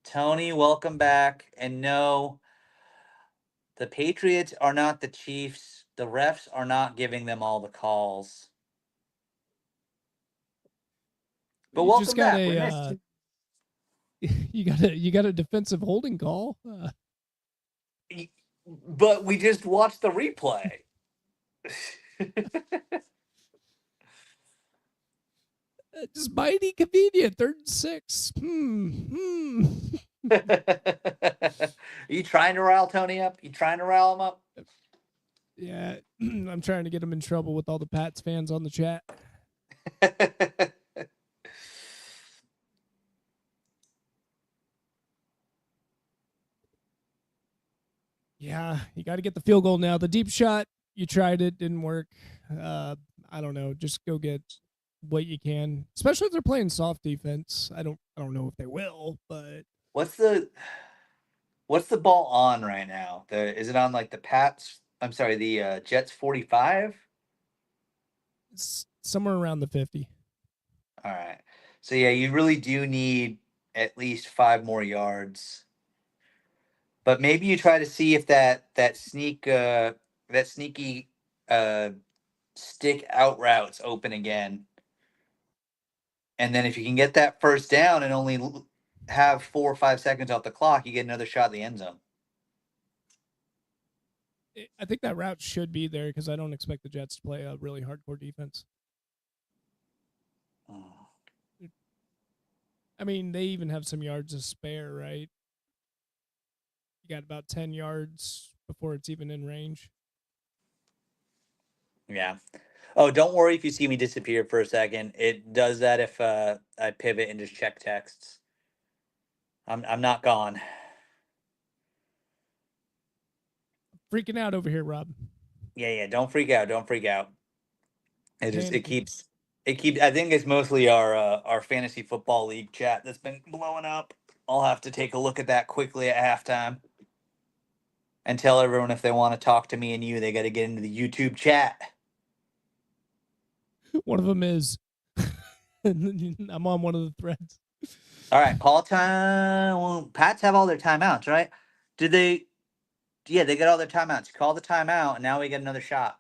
Tony, welcome back. And no, the Patriots are not the Chiefs. The refs are not giving them all the calls. But welcome back. you got a defensive holding call. But we just watched the replay. Just mighty convenient. 3rd and 6. Are you trying to rile Tony up? You trying to rile him up? Yeah, I'm trying to get him in trouble with all the Pats fans on the chat. Yeah, you got to get the field goal now. The deep shot, you tried it, didn't work. I don't know. Just go get what you can, especially if they're playing soft defense. I don't know if they will, but What's the ball on right now? Is it on like the Pats? I'm sorry, the Jets 45? it's somewhere around the 50. All right. So yeah, you really do need at least 5 more yards. But maybe you try to see if that sneaky uh stick out route's open again. And then if you can get that first down and only have 4 or 5 seconds off the clock, you get another shot at the end zone. I think that route should be there because I don't expect the Jets to play a really hardcore defense. Oh. I mean, they even have some yards to spare, right? You got about 10 yards before it's even in range. Yeah. Oh, don't worry if you see me disappear for a second. It does that if I pivot and just check texts. I'm not gone. Freaking out over here, Rob. Yeah. Don't freak out. Don't freak out. It just Panicking. it keeps. I think it's mostly our fantasy football league chat that's been blowing up. I'll have to take a look at that quickly at halftime and tell everyone if they want to talk to me and you, they got to get into the YouTube chat. One of them is I'm on one of the threads. All right, call time. Well, Pats have all their timeouts, right? Did they? Yeah, they got all their timeouts. Call the timeout, and now we get another shot.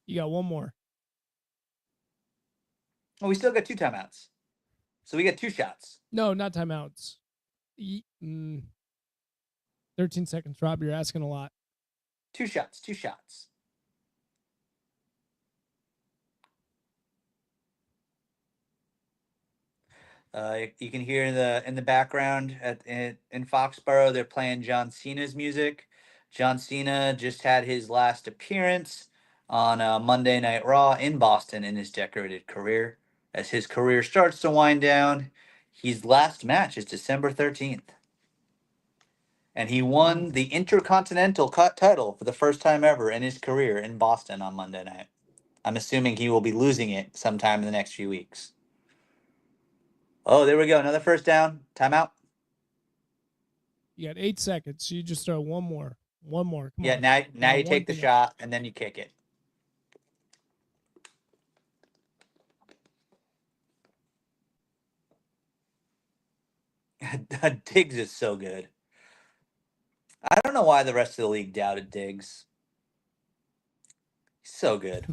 You got one more. Oh, we still got 2 timeouts. So we get 2 shots. No, not timeouts. 13 seconds, Rob. You're asking a lot. 2 shots. 2 shots. You can hear in the background in Foxborough, they're playing John Cena's music. John Cena just had his last appearance on Monday Night Raw in Boston in his decorated career. As his career starts to wind down, his last match is December 13th. And he won the Intercontinental title for the first time ever in his career in Boston on Monday night. I'm assuming he will be losing it sometime in the next few weeks. Oh, there we go. Another first down. Timeout. You got 8 seconds. You just throw one more. One more. Come Yeah, on. now you One take the thing. shot and then you kick it. Diggs is so good. I don't know why the rest of the league doubted Diggs. He's so good.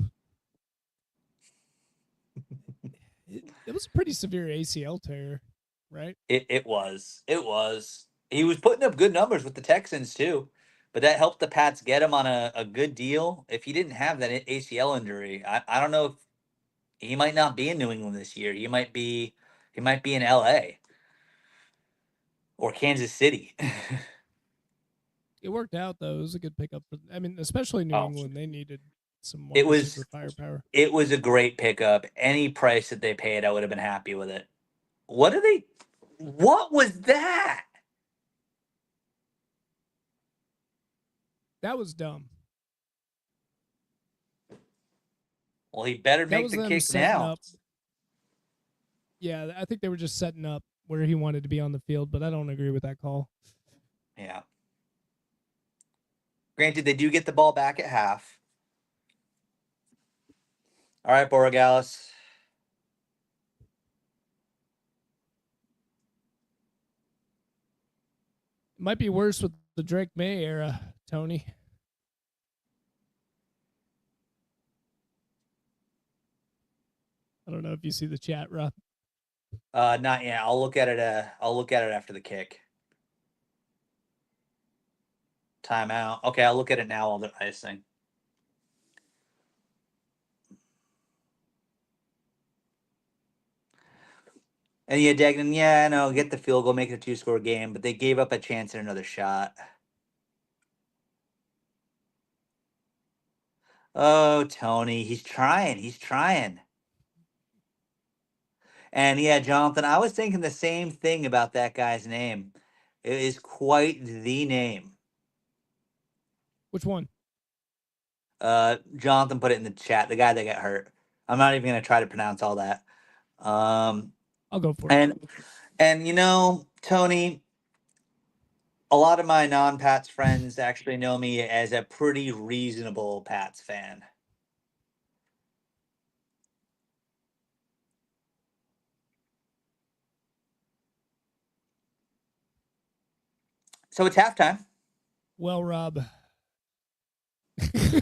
It was a pretty severe ACL tear, right? It was. It was. He was putting up good numbers with the Texans too, but that helped the Pats get him on a good deal. If he didn't have that ACL injury, I don't know if he might not be in New England this year. He might be in LA or Kansas City. It worked out though. It was a good pickup for. I mean, especially New Oh, England. They needed some it wide was receiver firepower. it was a great pickup. Any price that they paid, I would have been happy with it. What are they? What was that? That was dumb. Well, he better That make was the them kick setting now. up. Yeah, I think they were just setting up where he wanted to be on the field, but I don't agree with that call. Yeah. Granted, they do get the ball back at half. All right, Borregales. It might be worse with the Drake May era, Tony. I don't know if you see the chat, Rob. Not yet. I'll look at it. I'll look at it after the kick. Timeout. Okay, I'll look at it now while they're icing. And yeah, Degnan, yeah, I know, get the field goal, make it a two-score game, but they gave up a chance at another shot. Oh, Tony, he's trying. He's trying. And yeah, Jonathan, I was thinking the same thing about that guy's name. It is quite the name. Which one? Jonathan put it in the chat. The guy that got hurt. I'm not even gonna try to pronounce all that. I'll go for it. And you know, Tony, a lot of my non-Pats friends actually know me as a pretty reasonable Pats fan. So it's halftime. Well, Rob. I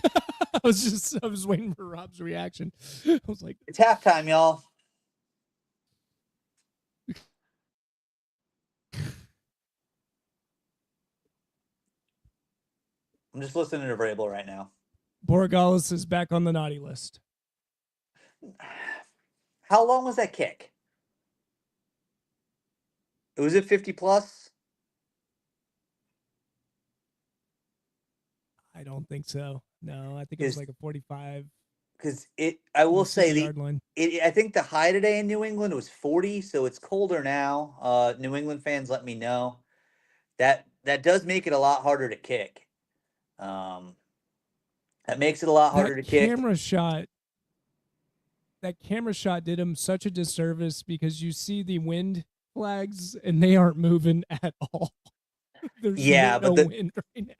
was waiting for Rob's reaction. I was like, It's halftime, y'all. I'm just listening to Vrabel right now. Borregales is back on the naughty list. How long was that kick? Was it 50 plus? I don't think so. No, I think it was like a 45. Because I will say yard line. I think the high today in New England was 40, so it's colder now. New England fans, let me know. That does make it a lot harder to kick. That makes it a lot harder to kick. That camera shot did him such a disservice because you see the wind flags and they aren't moving at all. There's no wind right now.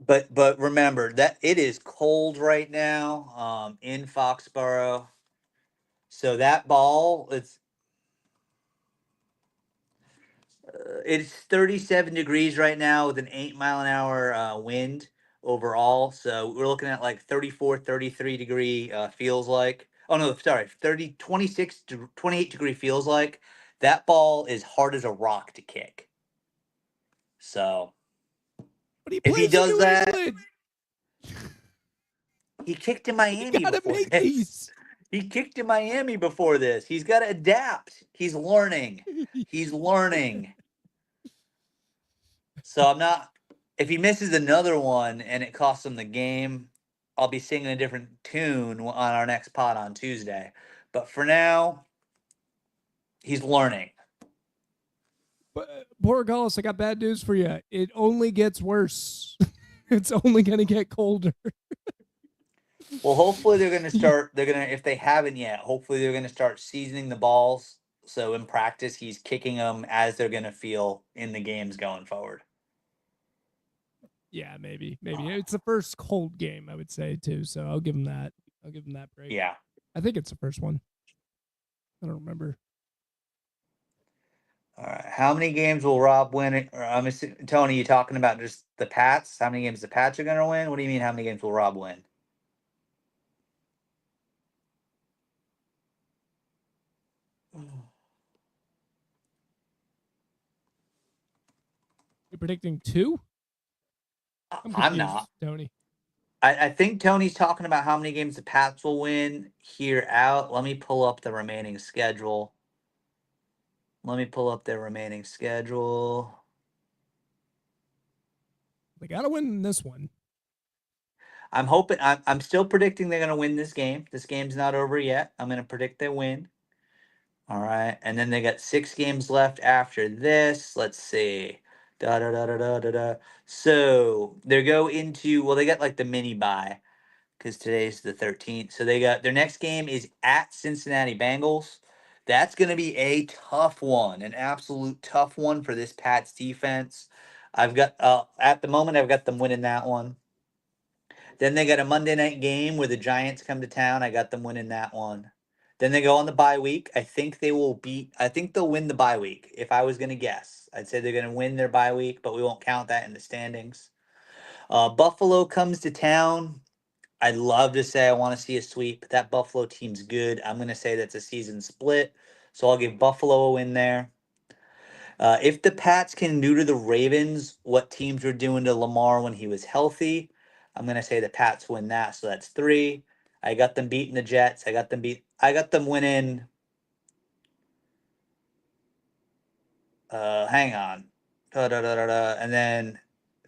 But remember that it is cold right now in Foxborough. So that ball, it's 37 degrees right now with an 8-mile-an-hour wind overall. So we're looking at like 34, 33 degree feels like. Oh no, sorry, 30, 26 to 28 degree feels like. That ball is hard as a rock to kick. So but he if he does that, England. He kicked in Miami before this. He kicked in Miami before this. He's got to adapt. He's learning. He's learning. So I'm not. If he misses another one and it costs him the game, I'll be singing a different tune on our next pod on Tuesday. But for now, he's learning. But Borregales, I got bad news for you. It only gets worse. It's only going to get colder. Well, hopefully they're going to start. They're going to, if they haven't yet, hopefully they're going to start seasoning the balls. So in practice, he's kicking them as they're going to feel in the games going forward. Yeah, maybe. It's the first cold game, I would say too. So I'll give him that. I'll give him that break. Yeah, I think it's the first one. I don't remember. All right. How many games will Rob win? Or I'm assuming, Tony, you talking about just the Pats? How many games the Pats are going to win? What do you mean? How many games will Rob win? You're predicting 2? I'm not, Tony. I think Tony's talking about how many games the Pats will win here out. Let me pull up the remaining schedule. Let me pull up their remaining schedule. They got to win this one. I'm hoping. I'm still predicting they're going to win this game. This game's not over yet. I'm going to predict they win. All right, and then they got 6 games left after this. Let's see. Da da da da da da da. So they go into, well, they got like the mini bye because today's the 13th. So they got their next game is at Cincinnati Bengals. That's going to be a tough one, an absolute tough one for this Pats defense. I've got at the moment I've got them winning that one. Then they got a Monday night game where the Giants come to town. I got them winning that one. Then they go on the bye week. I think they'll win the bye week. If I was going to guess, I'd say they're going to win their bye week, but we won't count that in the standings. Buffalo comes to town. I'd love to say I want to see a sweep, but that Buffalo team's good. I'm going to say that's a season split. So I'll give Buffalo a win there. If the Pats can do to the Ravens what teams were doing to Lamar when he was healthy, I'm gonna say the Pats win that. So that's three. I got them beating the Jets. I got them winning. Hang on. Da, da, da, da, da. And then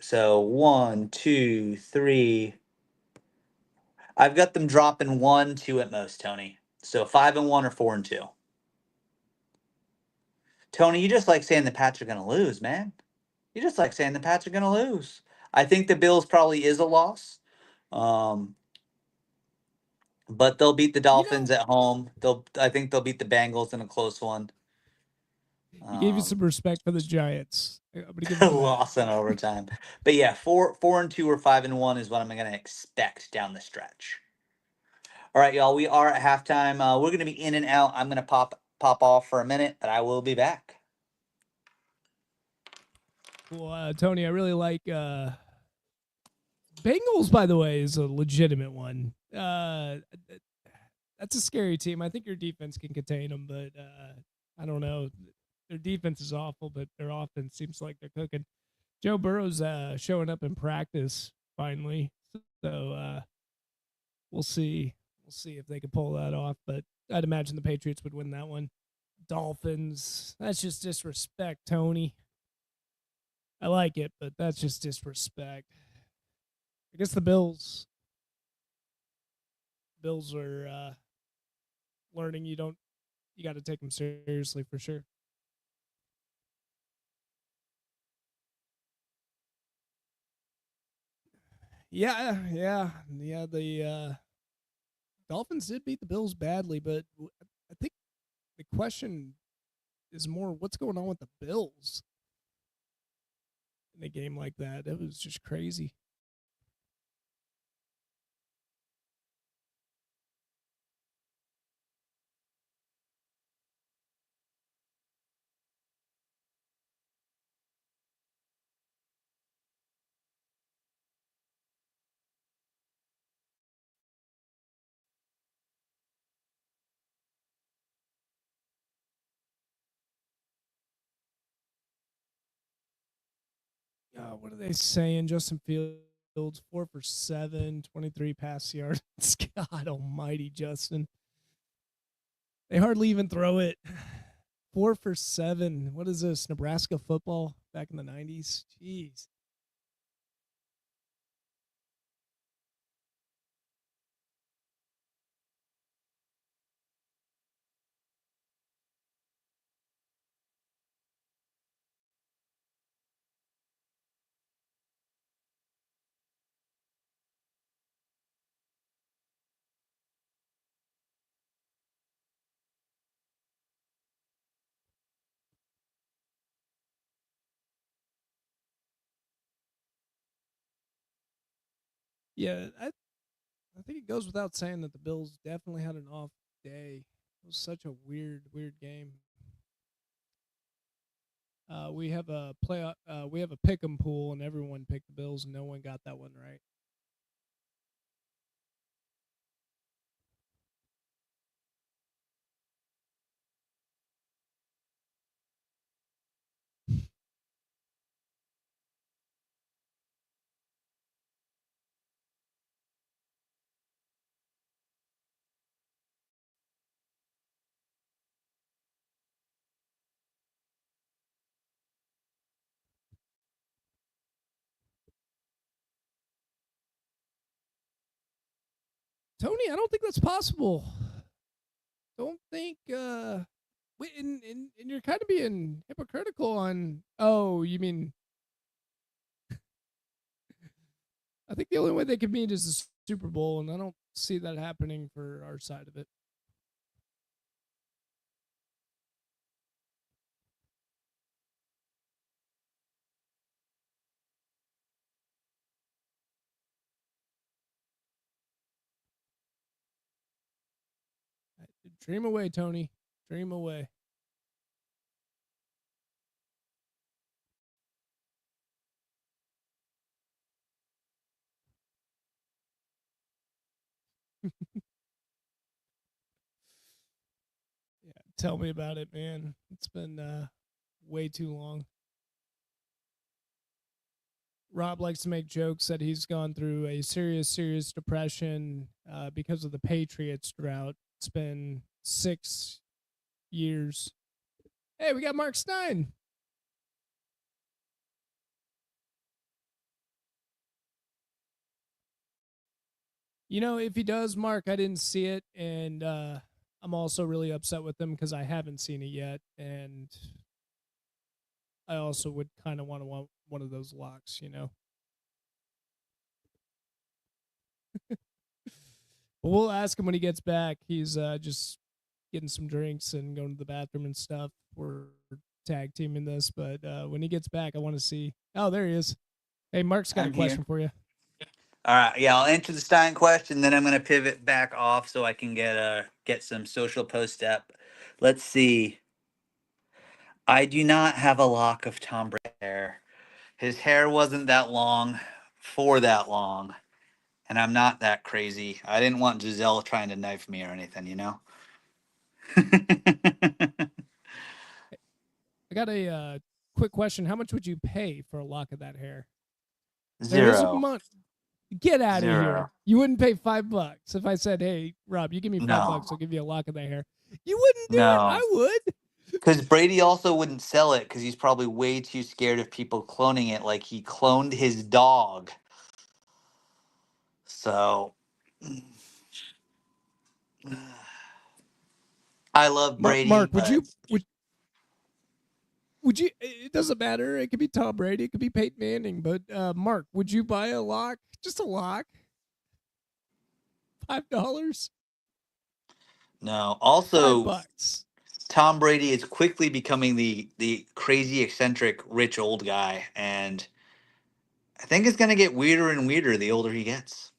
so one, two, three. I've got them dropping one, two at most, Tony. So 5-1 or 4-2. Tony, you just like saying the Pats are gonna lose, man. You just like saying the Pats are gonna lose. I think the Bills probably is a loss. Um, but they'll beat the You know, Dolphins at home. I think they'll beat the Bengals in a close one. you gave you some Um, respect for the Giants. I'm gonna give them that. loss in overtime. But yeah, 4-2 or 5-1 is what I'm gonna expect down the stretch. All right, y'all. We are at halftime. We're gonna be in and out. I'm gonna pop off for a minute, but I will be back. Well, Tony, I really like Bengals. By the way, is a legitimate one. That's a scary team. I think your defense can contain them, but I don't know. Their defense is awful, but their offense seems like they're cooking. Joe Burrow's showing up in practice finally, so we'll see. We'll see if they can pull that off. But I'd imagine the Patriots would win that one. Dolphins. That's just disrespect, Tony. I like it, but that's just disrespect. I guess the Bills. Bills are learning you got to take them seriously for sure. Yeah. The Dolphins did beat the Bills badly, but I think the question is more what's going on with the Bills in a game like that. It was just crazy. What are they saying? Justin Fields, 4 for 7, 23 pass yards. God almighty, Justin. They hardly even throw it. 4 for 7. What is this? Nebraska football back in the 90s? Jeez. Yeah, I think it goes without saying that the Bills definitely had an off day. It was such a weird game. We have a we have a pick 'em pool, and everyone picked the Bills, and no one got that one right. Tony, I don't think that's possible. Don't think. Wait, and you're kind of being hypocritical on. Oh, you mean? I think the only way they could meet is the Super Bowl, and I don't see that happening for our side of it. Dream away, Tony. Dream away. Yeah, Tell me about it, man. It's been way too long. Rob likes to make jokes that he's gone through a serious depression because of the Patriots drought. It's been 6 years. Hey, we got Mark Stein. You know, if he does, Mark, I didn't see it, and I'm also really upset with him because I haven't seen it yet, and I also would kind of want one of those locks, you know. But we'll ask him when he gets back. He's just getting some drinks and going to the bathroom and stuff. We're tag teaming this, but when he gets back, I want to see. Oh, there he is. Hey, Mark's got I'm a here. question for you. All right, yeah, I'll answer the Stein question, then I'm gonna pivot back off so I can get some social post up. Let's see. I do not have a lock of Tom Brady's hair. His hair wasn't that long for that long, and I'm not that crazy. I didn't want Giselle trying to knife me or anything, you know. I got a quick question. How much would you pay for a lock of that hair? There is a Zero. month. Get out of Zero. here. You wouldn't pay $5 if I said, "Hey, Rob, you give me $5, No. I'll give you a lock of that hair." You wouldn't do it. No. I would. Because Brady also wouldn't sell it because he's probably way too scared of people cloning it, like he cloned his dog. So I love Brady, Mark, but would you? It doesn't matter. It could be Tom Brady. It could be Peyton Manning. But Mark, would you buy a lock? Just a lock? $5? no. Five Also, bucks. Tom Brady is quickly becoming the crazy eccentric rich old guy, and I think it's gonna get weirder and weirder the older he gets.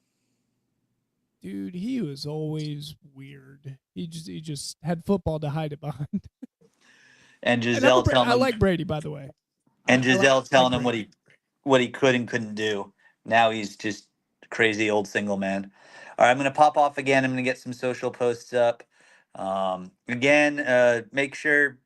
Dude, he was always weird. He just had football to hide it behind. And And I'm Giselle telling I him, like Brady, by the way. and Giselle Like telling him Brady. what he could and couldn't do. Now he's just crazy old single man. All right, I'm gonna pop off again. I'm gonna get some social posts up. Again, make sure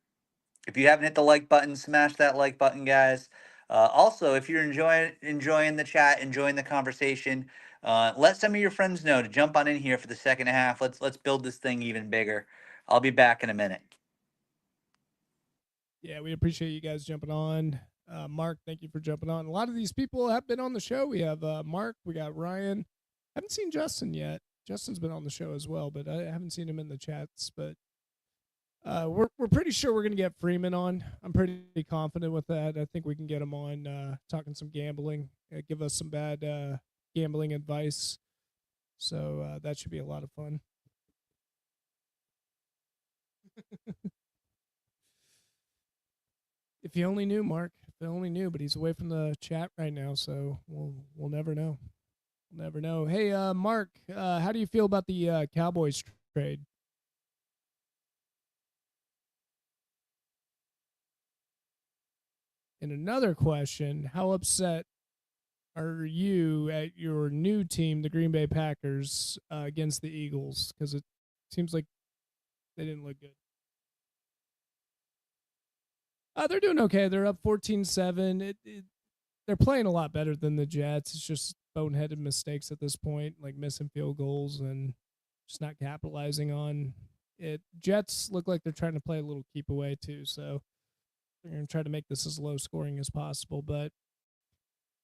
if you haven't hit the like button, smash that like button, guys. Also, if you're enjoying the chat, enjoying the conversation, let some of your friends know to jump on in here for the second half. Let's build this thing even bigger. I'll be back in a minute. Yeah, we appreciate you guys jumping on. Mark, thank you for jumping on. A lot of these people have been on the show. We have Mark, we got Ryan. Haven't seen Justin yet. Justin's been on the show as well, but I haven't seen him in the chats. But we're pretty sure we're gonna get Freeman on. I'm pretty confident with that. I think we can get him on talking some gambling, give us some bad gambling advice. So that should be a lot of fun. If you only knew, Mark. If you only knew, but he's away from the chat right now, so we'll never know. We'll never know. Hey, Mark, how do you feel about the Cowboys trade? And another question: how upset are you at your new team, the Green Bay Packers, against the Eagles? Because it seems like they didn't look good. They're doing okay. They're up 14-7. They're playing a lot better than the Jets. It's just boneheaded mistakes at this point, like missing field goals and just not capitalizing on it. Jets look like they're trying to play a little keep away too, so they're going to try to make this as low scoring as possible. But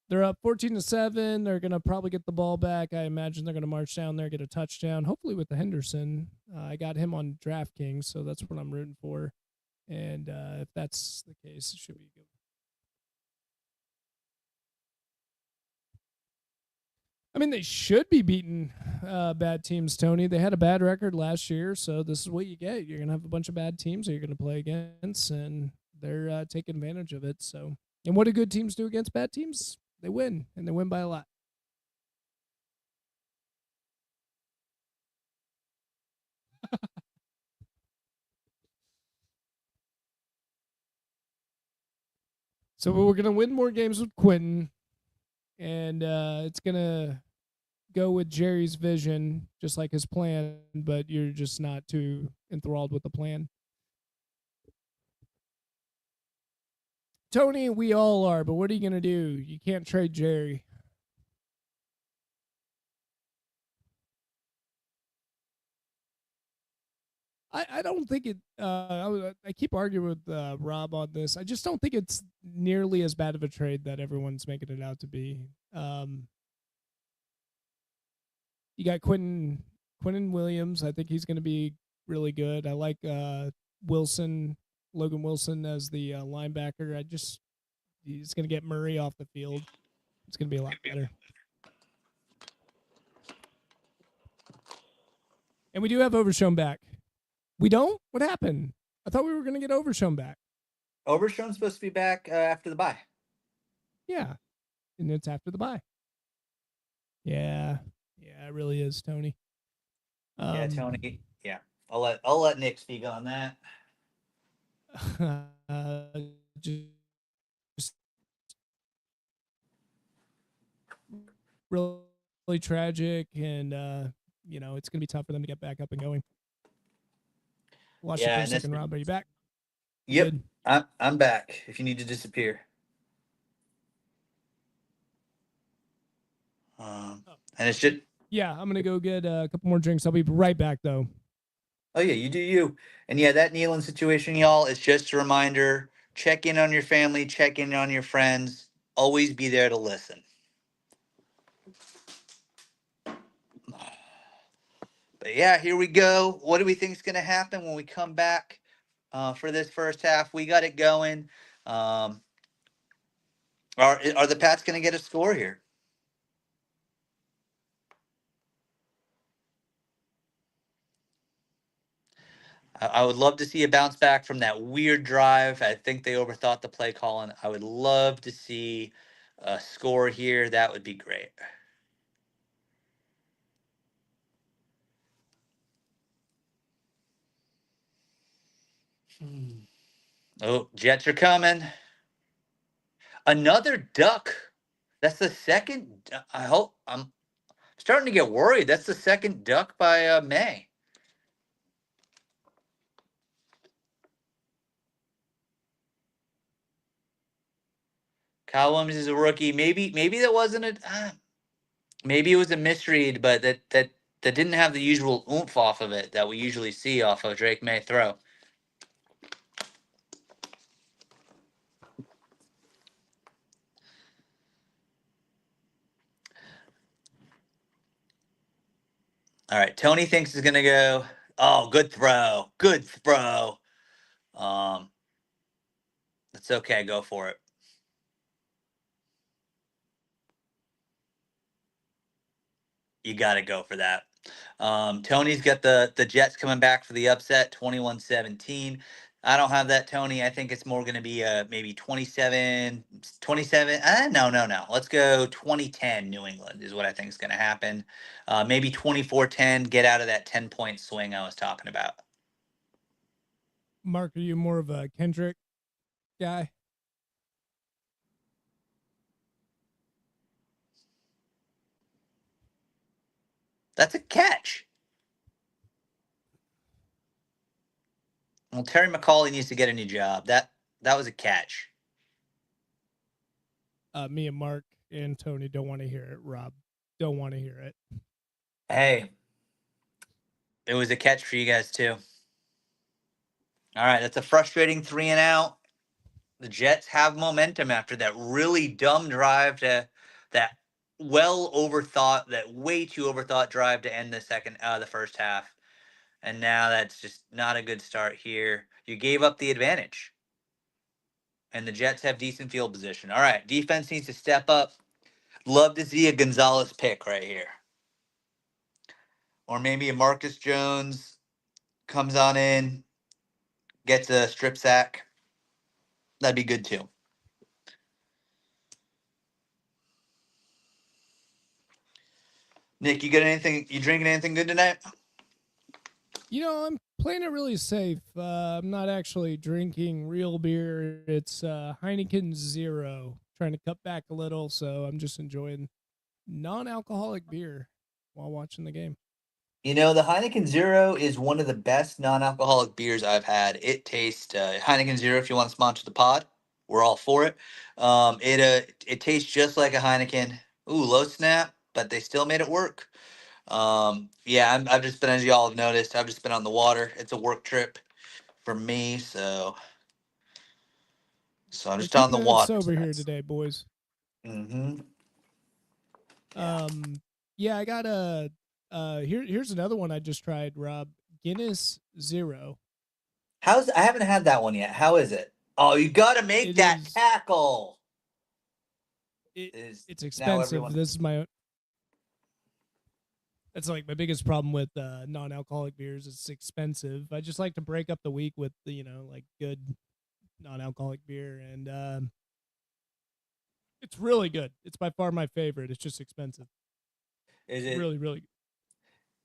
they're up 14-7. They're going to probably get the ball back. I imagine they're going to march down there, get a touchdown, hopefully with the Henderson. I got him on DraftKings, so that's what I'm rooting for. And if that's the case, it should be good. I mean, they should be beating bad teams, Tony. They had a bad record last year, so this is what you get. You're going to have a bunch of bad teams that you're going to play against, and they're taking advantage of it. So, and what do good teams do against bad teams? They win, and they win by a lot. So we're going to win more games with Quentin, and it's going to go with Jerry's vision, just like his plan, but you're just not too enthralled with the plan. Tony, we all are, but what are you gonna do? You can't trade Jerry. I don't think it. I keep arguing with Rob on this. I just don't think it's nearly as bad of a trade that everyone's making it out to be. You got Quentin Williams. I think he's going to be really good. I like Logan Wilson as the linebacker. He's going to get Murray off the field. It's going to be a lot better. And we do have Overshown back. We don't? What happened? I thought we were going to get Overshown back. Overshown's supposed to be back after the bye. Yeah. And it's after the bye. Yeah. Yeah, it really is, Tony. Yeah, Tony. Yeah. I'll let Nick speak on that. Just really tragic, and it's gonna be tough for them to get back up and going. Watch it for a second, Rob. Are you back? Yep, I'm back. If you need to disappear, and it's just I'm gonna go get a couple more drinks. I'll be right back, though. Oh yeah, you do you. And yeah, that kneeling situation, y'all, is just a reminder. Check in on your family, check in on your friends. Always be there to listen. But yeah, here we go. What do we think is going to happen when we come back for this first half? We got it going. Are the Pats going to get a score here? I would love to see a bounce back from that weird drive. I think they overthought the play calling. I would love to see a score here. That would be great. Oh, Jets are coming. Another duck. That's the second. I hope I'm starting to get worried. That's the second duck by May. Kyle Williams is a rookie. Maybe that wasn't a. Maybe it was a misread, but that didn't have the usual oomph off of it that we usually see off of Drake May throw. All right, Tony thinks is gonna go. Oh, good throw. Good throw. It's okay. Go for it. You got to go for that. Tony's got the Jets coming back for the upset, 21-17. I don't have that, Tony. I think it's more going to be maybe 27. No. Let's go 2010 New England is what I think is going to happen. Maybe 24-10, get out of that 10-point swing I was talking about. Mark, are you more of a Kendrick guy? That's a catch. Well, Terry McAulay needs to get a new job. That was a catch. Me and Mark and Tony don't want to hear it. Rob don't want to hear it. Hey, it was a catch for you guys too. All right, that's a frustrating 3 and out. The Jets have momentum after that really dumb drive to that way too overthought drive to end the first half. And now that's just not a good start here. You gave up the advantage. And the Jets have decent field position. All right, defense needs to step up. Love to see a Gonzalez pick right here. Or maybe a Marcus Jones comes on in, gets a strip sack. That'd be good too. Nick, you got anything? You drinking anything good tonight? I'm playing it really safe. I'm not actually drinking real beer. It's Heineken Zero. Trying to cut back a little, so I'm just enjoying non-alcoholic beer while watching the game. The Heineken Zero is one of the best non-alcoholic beers I've had. It tastes Heineken Zero. If you want to sponsor the pod, We're all for it. It tastes just like a Heineken. Ooh, low snap, but they still made it work. Yeah, I've just been, as y'all have noticed, I've just been on the water. It's a work trip for me, so I'm We're just on the keeping it water sober here tonight. today, boys. Mm-hmm. Yeah. Um, yeah, I got a. Here's another one I just tried, Rob. Guinness Zero. I haven't had that one yet. How is it? Oh, you got to make It that is cackle. it. Is It's now expensive. everyone This is my. That's like my biggest problem with non-alcoholic beers. It's expensive. I just like to break up the week with like good non-alcoholic beer, and it's really good. It's by far my favorite. It's just expensive. is It's it? really, really good.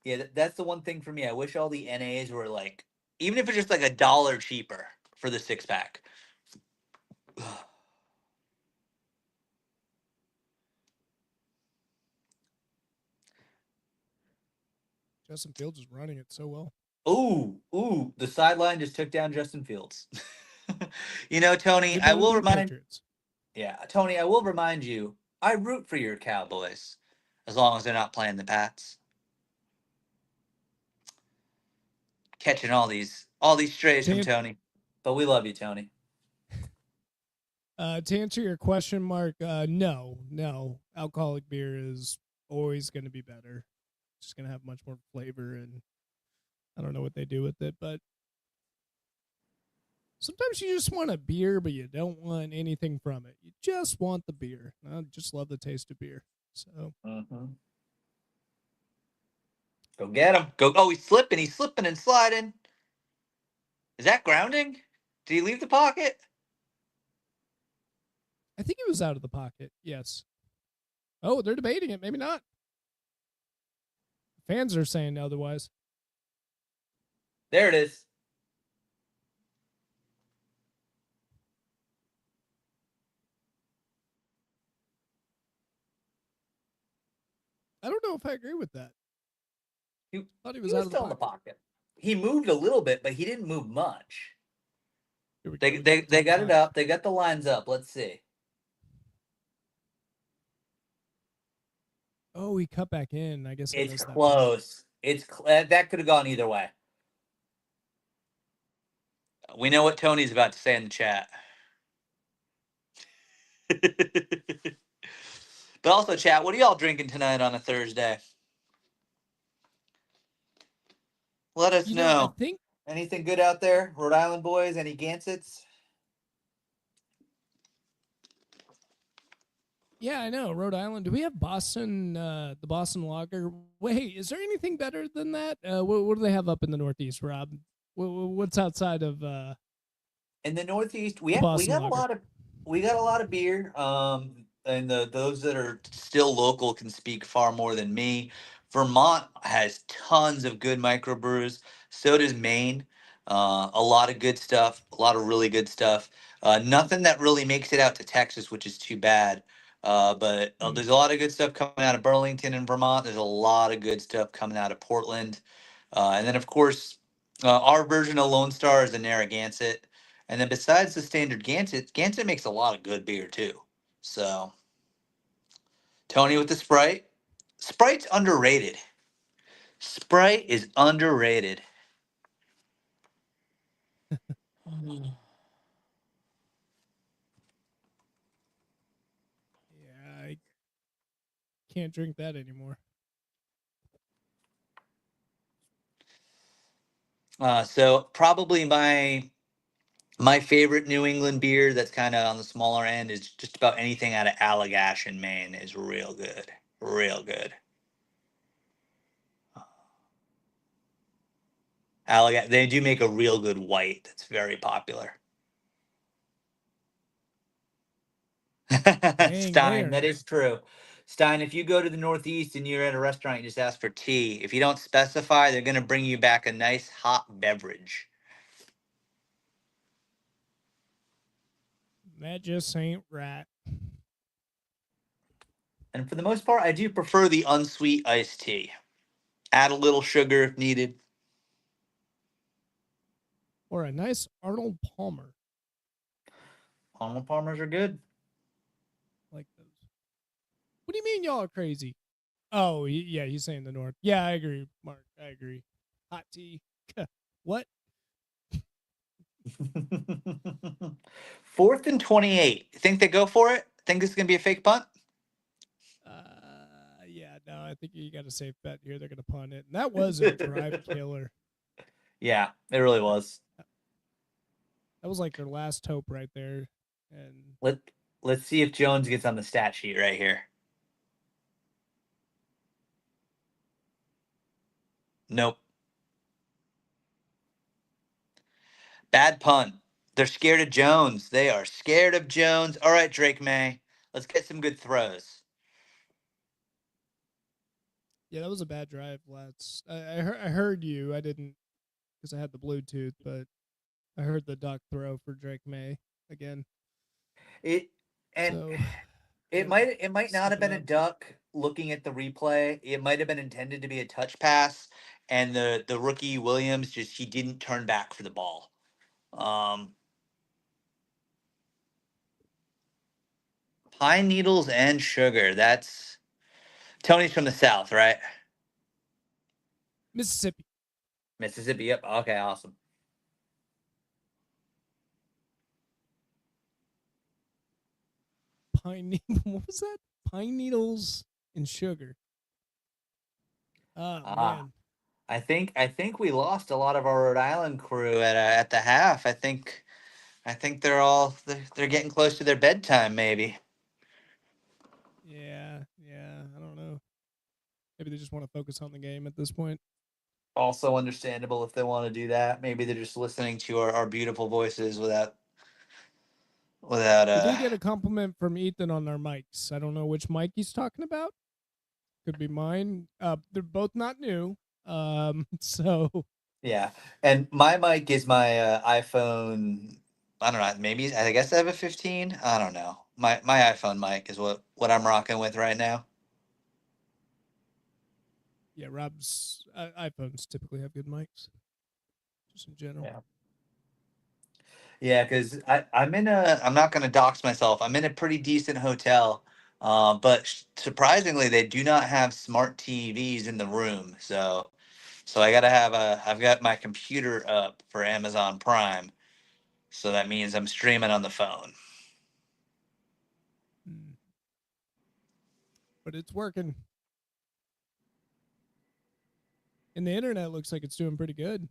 Yeah, that's the one thing for me. I wish all the NAs were like, even if it's just like $1 cheaper for the 6 pack. Justin Fields is running it so well. Ooh, the sideline just took down Justin Fields. Tony, Way I better will than the remind Patriots. yeah, Tony, I will remind you, I root for your Cowboys as long as they're not playing the Pats. Catching all these strays from To, Tony. But we love you, Tony. to answer your question, Mark, no. Alcoholic beer is always going to be better. It's just going to have much more flavor, and I don't know what they do with it, but sometimes you just want a beer, but you don't want anything from it. You just want the beer. I just love the taste of beer. So Mm-hmm. Go get him. Go. Oh, he's slipping. He's slipping and sliding. Is that grounding? Did he leave the pocket? I think it was out of the pocket. Yes. Oh, they're debating it. Maybe not. Fans are saying otherwise. There it is. I don't know if I agree with that. He, Thought he he was out was of the still in the pocket. pocket. He moved a little bit, but he didn't move much. Here we They go. they It's they out of the got it pocket. up. They got the lines up. Let's see. Oh, he cut back in. I guess I It's missed that part. close. That could have gone either way. We know what Tony's about to say in the chat. But also, chat, what are y'all drinking tonight on a Thursday? Let us I know. think Anything good out there? Rhode Island boys? Any Gansets? yeah, I know. Rhode Island. Do we have Boston the Boston Lager? Wait, is there anything better than that? What do they have up in the Northeast, Rob? What's outside of In the Northeast, we the have we Boston got a Lager? lot of we got a lot of beer. And those that are still local can speak far more than me. Vermont has tons of good microbrews. So does Maine. A lot of good stuff. A lot of really good stuff. Nothing that really makes it out to Texas, which is too bad. But Hmm. there's a lot of good stuff coming out of Burlington and Vermont. There's a lot of good stuff coming out of Portland. And then, of course, our version of Lone Star is the Narragansett. And then besides the standard Gansett makes a lot of good beer too. So Tony with the Sprite. Sprite's underrated. Sprite is underrated. Yeah, I can't drink that anymore. So probably my favorite New England beer that's kind of on the smaller end is just about anything out of Allagash in Maine is real good. Real good. Allagash, they do make a real good white that's very popular. Dang Stein, that there. is true. Stein, if you go to the Northeast and you're at a restaurant, you just ask for tea. If you don't specify, they're going to bring you back a nice hot beverage. That just ain't right. And for the most part, I do prefer the unsweet iced tea. Add a little sugar if needed. Or a nice Arnold Palmer. Arnold Palmers are good. Like those. What do you mean y'all are crazy? Oh, yeah, he's saying the North. Yeah, I agree, Mark. I agree. Hot tea. What? 4th and 28. Think they go for it? Think this is gonna be a fake punt? Yeah, no, I think you got a safe bet here. They're gonna punt it, and that was a drive killer. Yeah, it really was. That was like their last hope right there. And Let's see if Jones gets on the stat sheet right here. Nope. Bad punt. They're scared of Jones. They are scared of Jones. All right, Drake May. Let's get some good throws. yeah, that was a bad drive, Let's. I heard you. I didn't because I had the Bluetooth, but I heard the duck throw for Drake May again. It and So it gotta might not step have it been a up. duck looking at the replay. It might have been intended to be a touch pass, and the rookie Williams just he didn't turn back for the ball. Pine needles and sugar. That's Tony's from the South, right? Mississippi. Mississippi. Yep. Okay, awesome. Pine needle. What was that? Pine needles and sugar. Oh Ah, man. I think we lost a lot of our Rhode Island crew at the half. I think they're getting close to their bedtime. Maybe. Yeah, yeah. I don't know. Maybe they just want to focus on the game at this point. Also understandable if they want to do that. Maybe they're just listening to our beautiful voices without We did get a compliment from Ethan on our mics. I don't know which mic he's talking about. Could be mine. They're both not new. So Yeah. And my mic is my iPhone. I don't know. Maybe I guess I have a 15. I don't know. My iPhone mic is what I'm rocking with right now. yeah, Rob's iPhones typically have good mics, just in general. Yeah. Yeah, because I'm in a. I'm not going to dox myself. I'm in a pretty decent hotel, but surprisingly, they do not have smart TVs in the room. So I gotta have a. I've got my computer up for Amazon Prime, so that means I'm streaming on the phone. Mm. But it's working, and the internet looks like it's doing pretty good.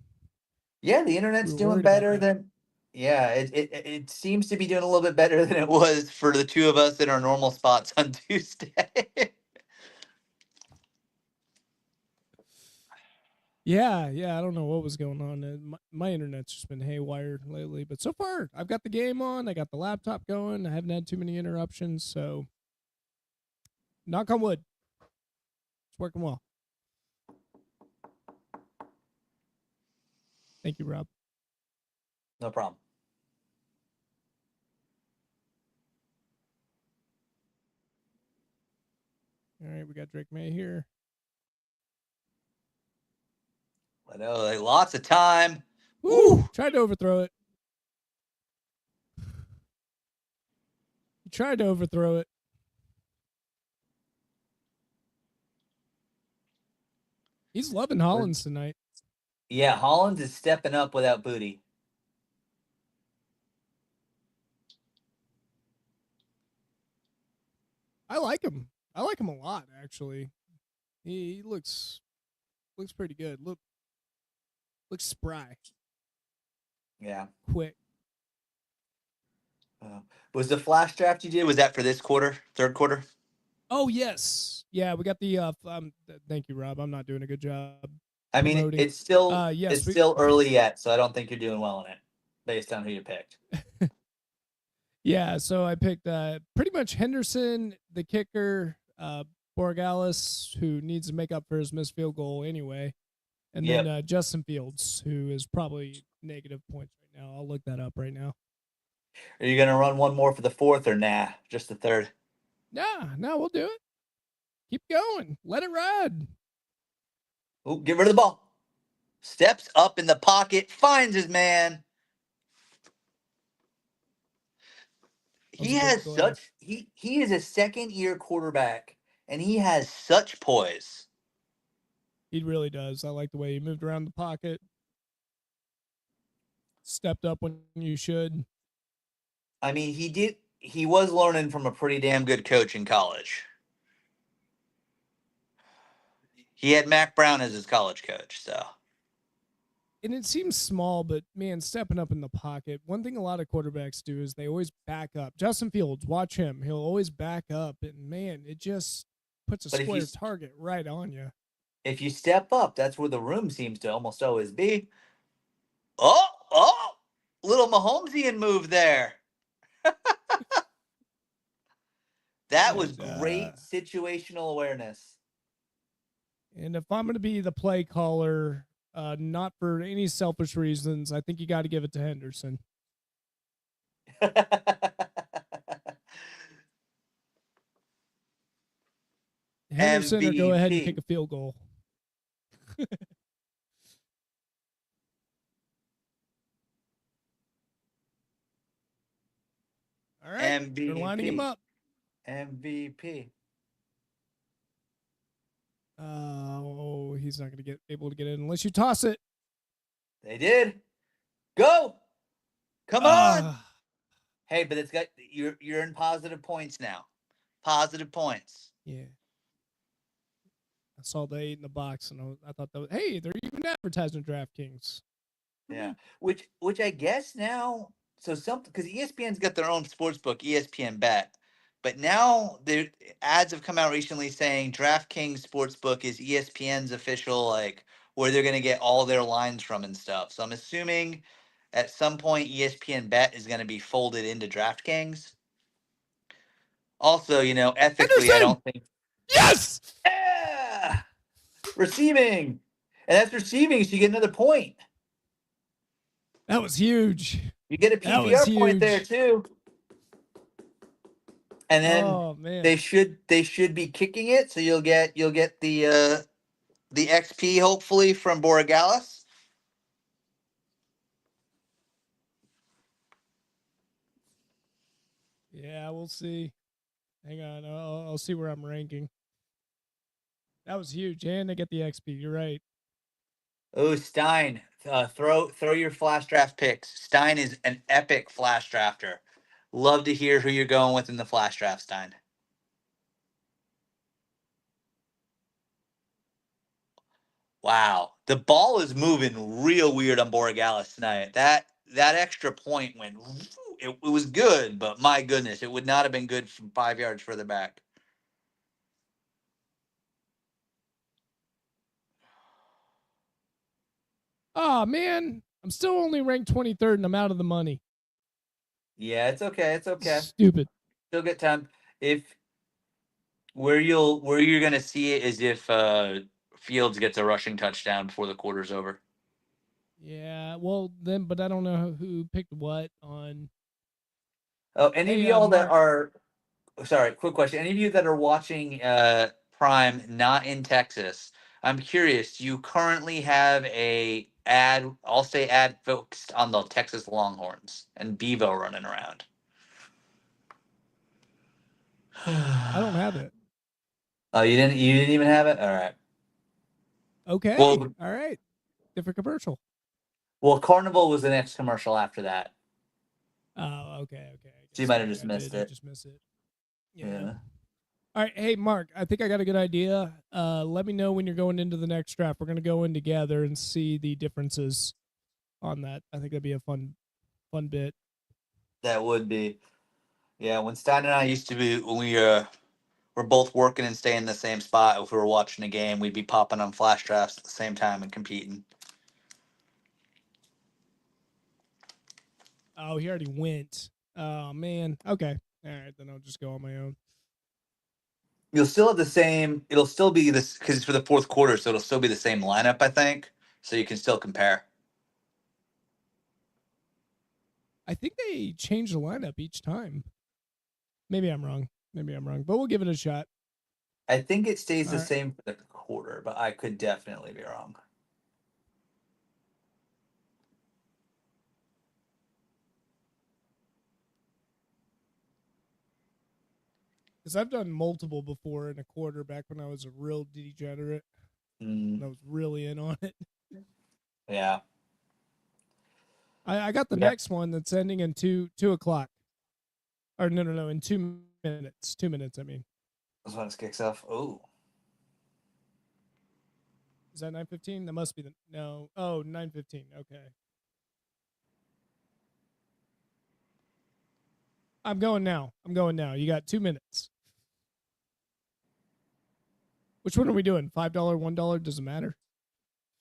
Yeah, the We internet's were doing worried about better that. than. Yeah, it seems to be doing a little bit better than it was for the two of us in our normal spots on Tuesday. Yeah, yeah. I don't know what was going on. My internet's just been haywire lately, but so far I've got the game on. I got the laptop going. I haven't had too many interruptions, so knock on wood, it's working well. Thank you, Rob. No problem. All right, we got Drake May here. I know, like lots of time. Woo! Woo! Tried to overthrow it. He tried to overthrow it. He's loving Hollins tonight. Yeah, Hollins is stepping up without Booty. I like him. I like him a lot, actually. He looks pretty good. Looks spry, Yeah. quick. Was the flash draft you did? Was that for this quarter, third quarter? Oh yes, yeah. We got the. Thank you, Rob. I'm not doing a good job I mean, promoting. it's still Yes, it's we. still early yet, so I don't think you're doing well in it, based on who you picked. Yeah, so I picked pretty much Henderson, the kicker, Borgalis, who needs to make up for his missed field goal anyway, and Yep. then Justin Fields, who is probably negative points right now. I'll look that up right now. Are you gonna run one more for the fourth or nah? Just the third? Nah, no, we'll do it. Keep going. Let it ride. Oh, get rid of the ball. Steps up in the pocket, finds his man. That was He a good has play. such he is a second year quarterback and he has such poise. He really does. I like the way he moved around the pocket, stepped up when you should. I mean, he was learning from a pretty damn good coach in college. He had Mac Brown as his college coach, so And it seems small, but man, stepping up in the pocket. One thing a lot of quarterbacks do is they always back up. Justin Fields, watch him. He'll always back up, and man, it just puts a but square target right on you. if you step up, that's where the room seems to almost always be. Oh, little Mahomesian move there. That was And great situational awareness. and if I'm going to be the play caller, not for any selfish reasons, I think you got to give it to Henderson. Henderson, or go ahead and kick MVP. a field goal. All right, they're lining him MVP. up. MVP. Oh, he's not going to get able to get in unless you toss it. They did. Go. Come on. Ah, Hey, but it's got you're in positive points now. Positive points. yeah. I saw the 8 in the box, and I thought that was, hey, they're even advertising DraftKings. Yeah. Which I guess now so some because ESPN's got their own sports book, ESPN Bet. But now the ads have come out recently saying DraftKings Sportsbook is ESPN's official like where they're gonna get all their lines from and stuff. So I'm assuming at some point ESPN Bet is gonna be folded into DraftKings. Also, ethically I Henderson! don't think Yes! yeah! Receiving. And that's receiving, so you get another point. That was huge. You get a That was PPR point there huge. too. And then Oh man. they should be kicking it, so you'll get the XP hopefully from Borregales. Yeah, we'll see. Hang on, I'll see where I'm ranking. That was huge, and they get the XP. You're right. Oh, Stein, throw your flash draft picks. Stein is an epic flash drafter. Love to hear who you're going with in the flash draft, Stein. Wow, the ball is moving real weird on Borregales tonight. That extra point went. It was good, but my goodness, it would not have been good from 5 yards further back. Oh man, I'm still only ranked 23rd, and I'm out of the money. Yeah, it's okay. It's okay. Stupid. Still get time. If where you're gonna see it is if Fields gets a rushing touchdown before the quarter's over. Yeah, well then, but I don't know who picked what on. Oh, any of Hey, y'all that Mark. are sorry, quick question. Any of you that are watching Prime not in Texas, I'm curious, do you currently have a ad, I'll say ad focused on the Texas Longhorns and Bevo running around? I don't have it. Oh, you didn't even have it? All right. Okay. Well, All right. Different commercial. Carnival was the next commercial after that. Oh, okay. I So you guess might have maybe just I missed did. I it. just missed it. Yeah. Yeah. All right. Hey, Mark, I think I got a good idea. Let me know when you're going into the next draft. We're going to go in together and see the differences on that. I think that'd be a fun bit. That would be. Yeah, when Stein and I used to be when we were both working and staying in the same spot, if we were watching a game, we'd be popping on flash drafts at the same time and competing. Oh, he already went. Oh, man. Okay. All right. Then I'll just go on my own. You'll still have the same. It'll still be this because it's for the fourth quarter, so it'll still be the same lineup, I think. So you can still compare. I think they change the lineup each time. Maybe I'm wrong. But we'll give it a shot. I think it stays All the right. same for the quarter, but I could definitely be wrong. Because I've done multiple before in a quarter back when I was a real degenerate and I was really in on it. Yeah. I got the Yeah. next one that's ending in 2 o'clock. Or no, in 2 minutes. 2 minutes, I mean. This one kicks off. Oh. Is that 9:15? That must be the no. Oh, 9:15. Okay. I'm going now. You got 2 minutes. Which one are we doing? $5, $1? Doesn't matter.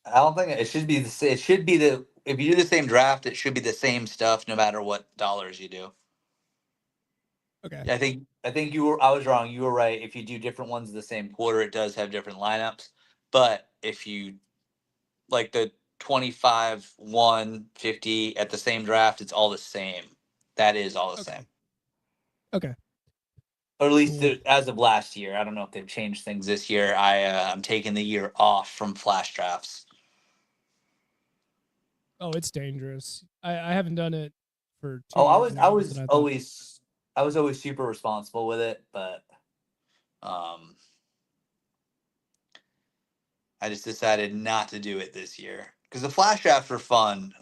I don't think it should be the. It should be the. If you do the same draft, it should be the same stuff no matter what dollars you do. Okay. I think you were. I was wrong. You were right. If you do different ones in the same quarter, it does have different lineups. But if you like the 25, 1, 50 at the same draft, it's all the same. That is all the Okay. same. Okay. Or at least Cool. as of last year. I don't know if they've changed things this year. I'm taking the year off from flash drafts. Oh, it's dangerous. I haven't done it for two Oh, years now, but then I thought I was always super responsible with it, but um, I just decided not to do it this year because the flash drafts were fun.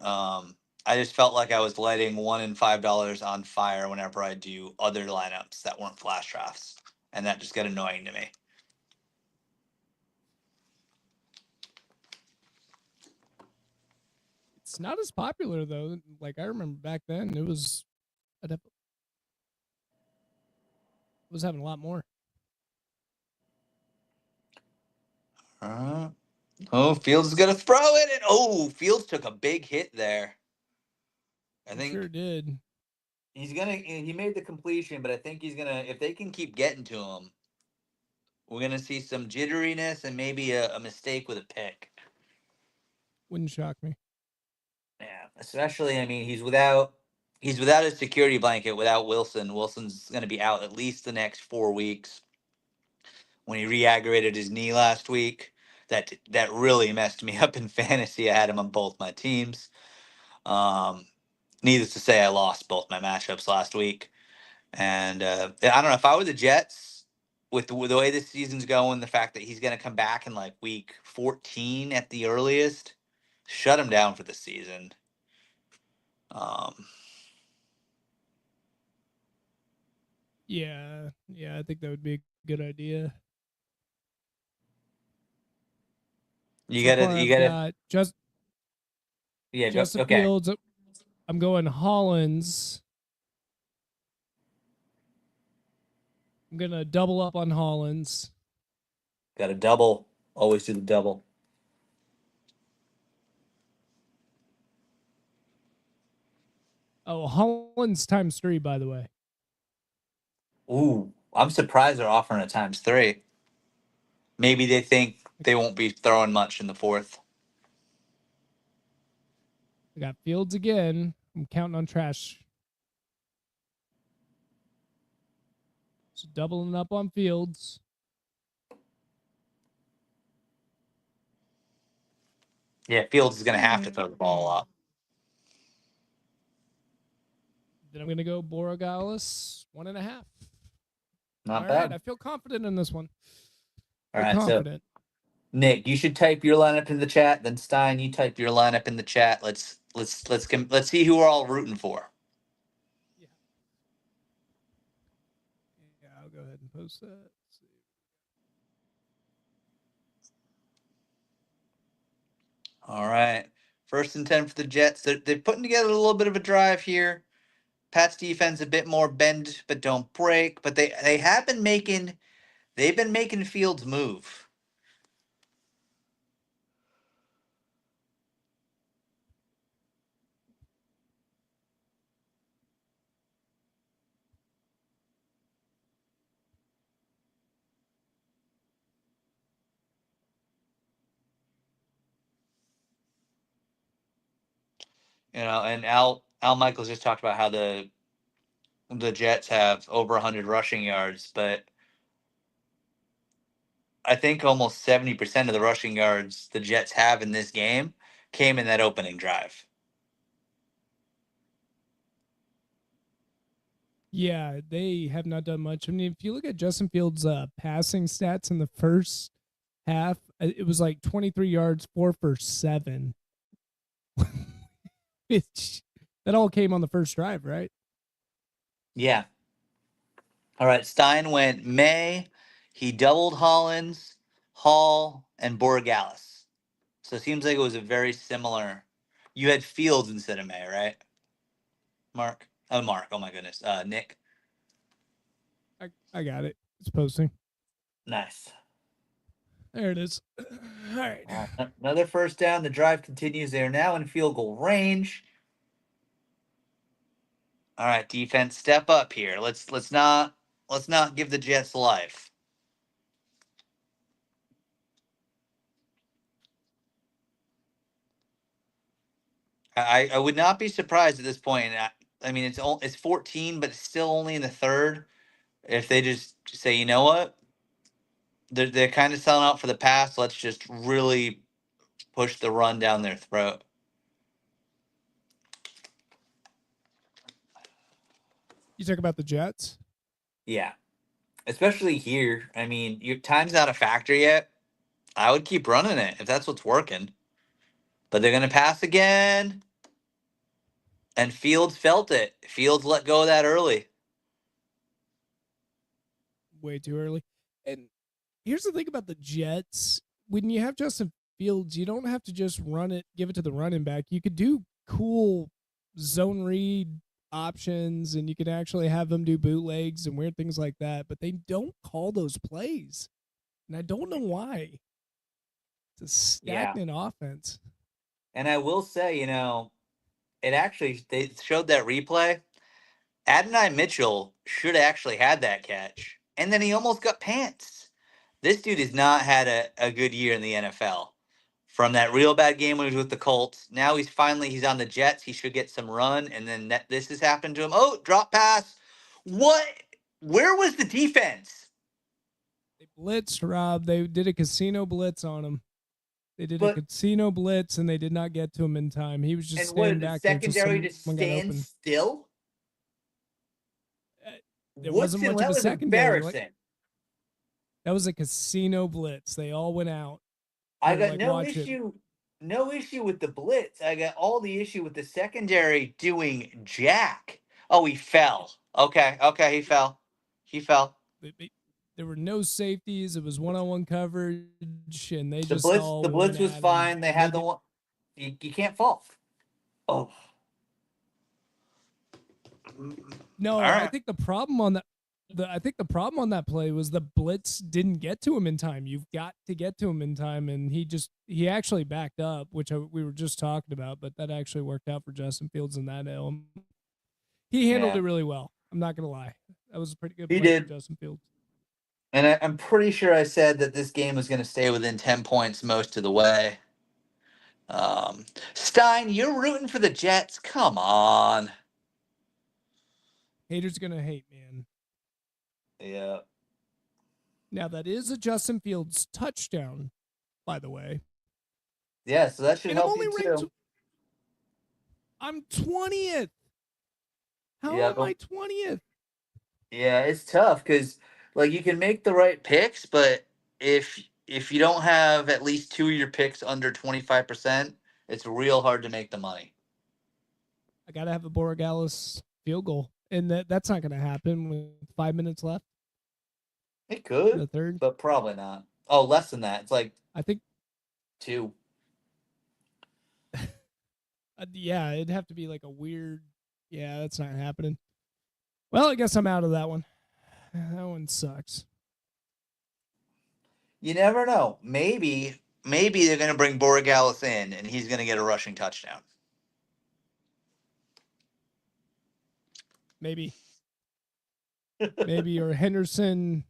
I just felt like I was lighting $1 and $5 on fire whenever I do other lineups that weren't flash drafts, and that just got annoying to me. it's not as popular though. Like I remember back then, it was having a lot more. Uh, oh, Fields is gonna throw it, and oh, Fields took a big hit there. I He sure think did. he made the completion, but I think he's gonna if they can keep getting to him, we're gonna see some jitteriness and maybe a mistake with a pick. Wouldn't shock me. Yeah, especially I mean he's without a security blanket without Wilson. Wilson's gonna be out at least the next 4 weeks. When he re-aggravated his knee last week, that really messed me up in fantasy. I had him on both my teams. Um, Needless to say, I lost both my matchups last week. And I don't know if I were the Jets with the way this season's going, the fact that he's going to come back in like week 14 at the earliest, shut him down for the season. Um, Yeah, I think that would be a good idea. you So gotta, far, you I've gotta, got yeah, go, Justin okay, Fields. I'm going Hollins. I'm gonna double up on Hollins. got to double. Always do the double. Oh, Hollins times 3, by the way. Ooh, I'm surprised they're offering a times three. Maybe they think they won't be throwing much in the fourth. I got Fields again. I'm counting on trash. So doubling up on Fields. Yeah, Fields is going to have to throw the ball Then up. I'm gonna go Borogalis 1.5. Not All right, bad. I feel confident in this one. All Feel right, so confident. Nick, you should type your lineup in the chat. Then Stein, you type your lineup in the chat. Let's see who we're all rooting for. Yeah, yeah. I'll go ahead and post that. Let's see. All right, 1st and 10 for the Jets. They're putting together a little bit of a drive here. Pat's defense a bit more bend but don't break, but they've been making Fields move. And Al Michaels just talked about how the Jets have over 100 rushing yards, but I think almost 70% of the rushing yards the Jets have in this game came in that opening drive. Yeah, they have not done much. I mean, if you look at Justin Fields' passing stats in the first half, it was like 23 yards, 4 for 7. Which that all came on the first drive, right? Yeah. All right. Stein went May. He doubled Hollins, Hall, and Borregales. So it seems like it was a very similar. You had Fields instead of May, right? Mark. Oh, Mark. Oh my goodness. Nick. I got it. It's posting. Nice. There it is. All right. Another first down. The drive continues. They are now in field goal range. All right, defense, step up here. Let's not give the Jets life. I would not be surprised at this point. I mean, it's 14, but it's still only in the third. If they just say, you know what, they're kind of selling out for the pass. Let's just really push the run down their throat. You talk about the Jets? Yeah, especially here. I mean, your time's not a factor yet. I would keep running it if that's what's working. But they're gonna pass again, and Fields felt it. Fields let go of that early. Way too early. And here's the thing about the Jets. When you have Justin Fields, you don't have to just run it, give it to the running back. You could do cool zone read options, and you could actually have them do bootlegs and weird things like that, but they don't call those plays. And I don't know why. It's a Yeah. stagnant offense. And I will say, it actually they showed that replay. Adonai Mitchell should have actually had that catch. And then he almost got pants. This dude has not had a good year in the NFL. From that real bad game when he was with the Colts. Now he's on the Jets. He should get some run. And then this has happened to him. Oh, drop pass. What? Where was the defense? They blitzed Rob. They did a casino blitz on him. They did a But casino blitz and they did not get to him in time. He was just and what standing did the back there till secondary just someone got stand open. still? There wasn't much of that a was secondary. embarrassing. That was a casino blitz. They all went out. I They were got like, no watch it. issue with the blitz. I got all the issue with the secondary doing jack. Oh, he fell. Okay, he fell. He fell. There were no safeties. It was one-on-one coverage, and they The just blitz, all the blitz went was at him. fine. They And they had the did. one. You can't fall. Oh, all No, I right. think the problem on that. I think the problem on that play was the blitz didn't get to him in time. You've got to get to him in time, and he actually backed up, which we were just talking about. But that actually worked out for Justin Fields in that element. He handled Yeah, it really well. I'm not gonna lie. That was a pretty good he play for did. Justin Fields. And I'm pretty sure I said that this game was going to stay within 10 points most of the way. Stein, you're rooting for the Jets. Come on. Haters gonna hate, man. Yeah. Now that is a Justin Fields touchdown, by the way. Yeah, so that should And I'm help only you ranked. too. I'm 20th. How Yeah, am I 20th? yeah, it's tough because like you can make the right picks, but if you don't have at least two of your picks under 25%, it's real hard to make the money. I gotta have a Borregales field goal, and that's not gonna happen with 5 minutes left It in the could, third. but probably not. Oh, less than that. It's like I think, two. yeah, it'd have to be like a weird. Yeah, that's not happening. Well, I guess I'm out of that one. That one sucks. You never know. Maybe they're gonna bring Borregales in and he's gonna get a rushing touchdown. Maybe, maybe, or Henderson.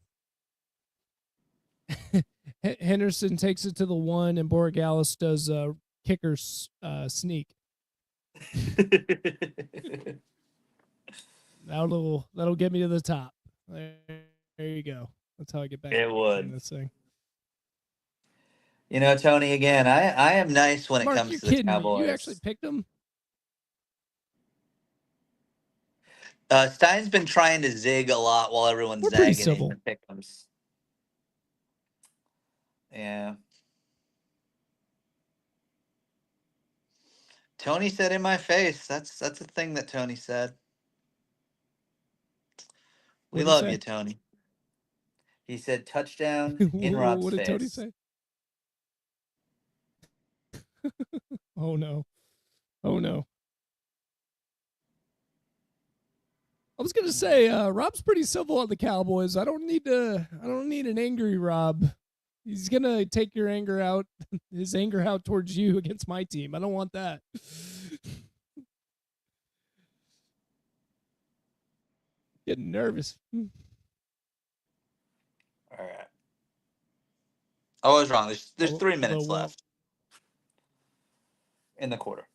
Henderson takes it to the one, and Borregales does a kicker sneak. That'll get me to the top. There you go. That's how I get back It would. in this thing. Tony, again, I am nice when it Mark, comes you're to the kidding me. You Cowboys. actually picked them? Stein's been trying to zig a lot while everyone's We're pretty zagging in the civil. pick'ems. Yeah. Tony said in my face. That's a thing that Tony said. We What'd he love you, say? Tony. He said touchdown in Rob's What did Tony face. say? Oh no. Oh no. I was gonna say, Rob's pretty civil on the Cowboys. I don't need an angry Rob. He's gonna take your anger out, his anger out towards you against my team. I don't want that. Getting nervous. All right. I was wrong. There's Although, 3 minutes well, left in the quarter.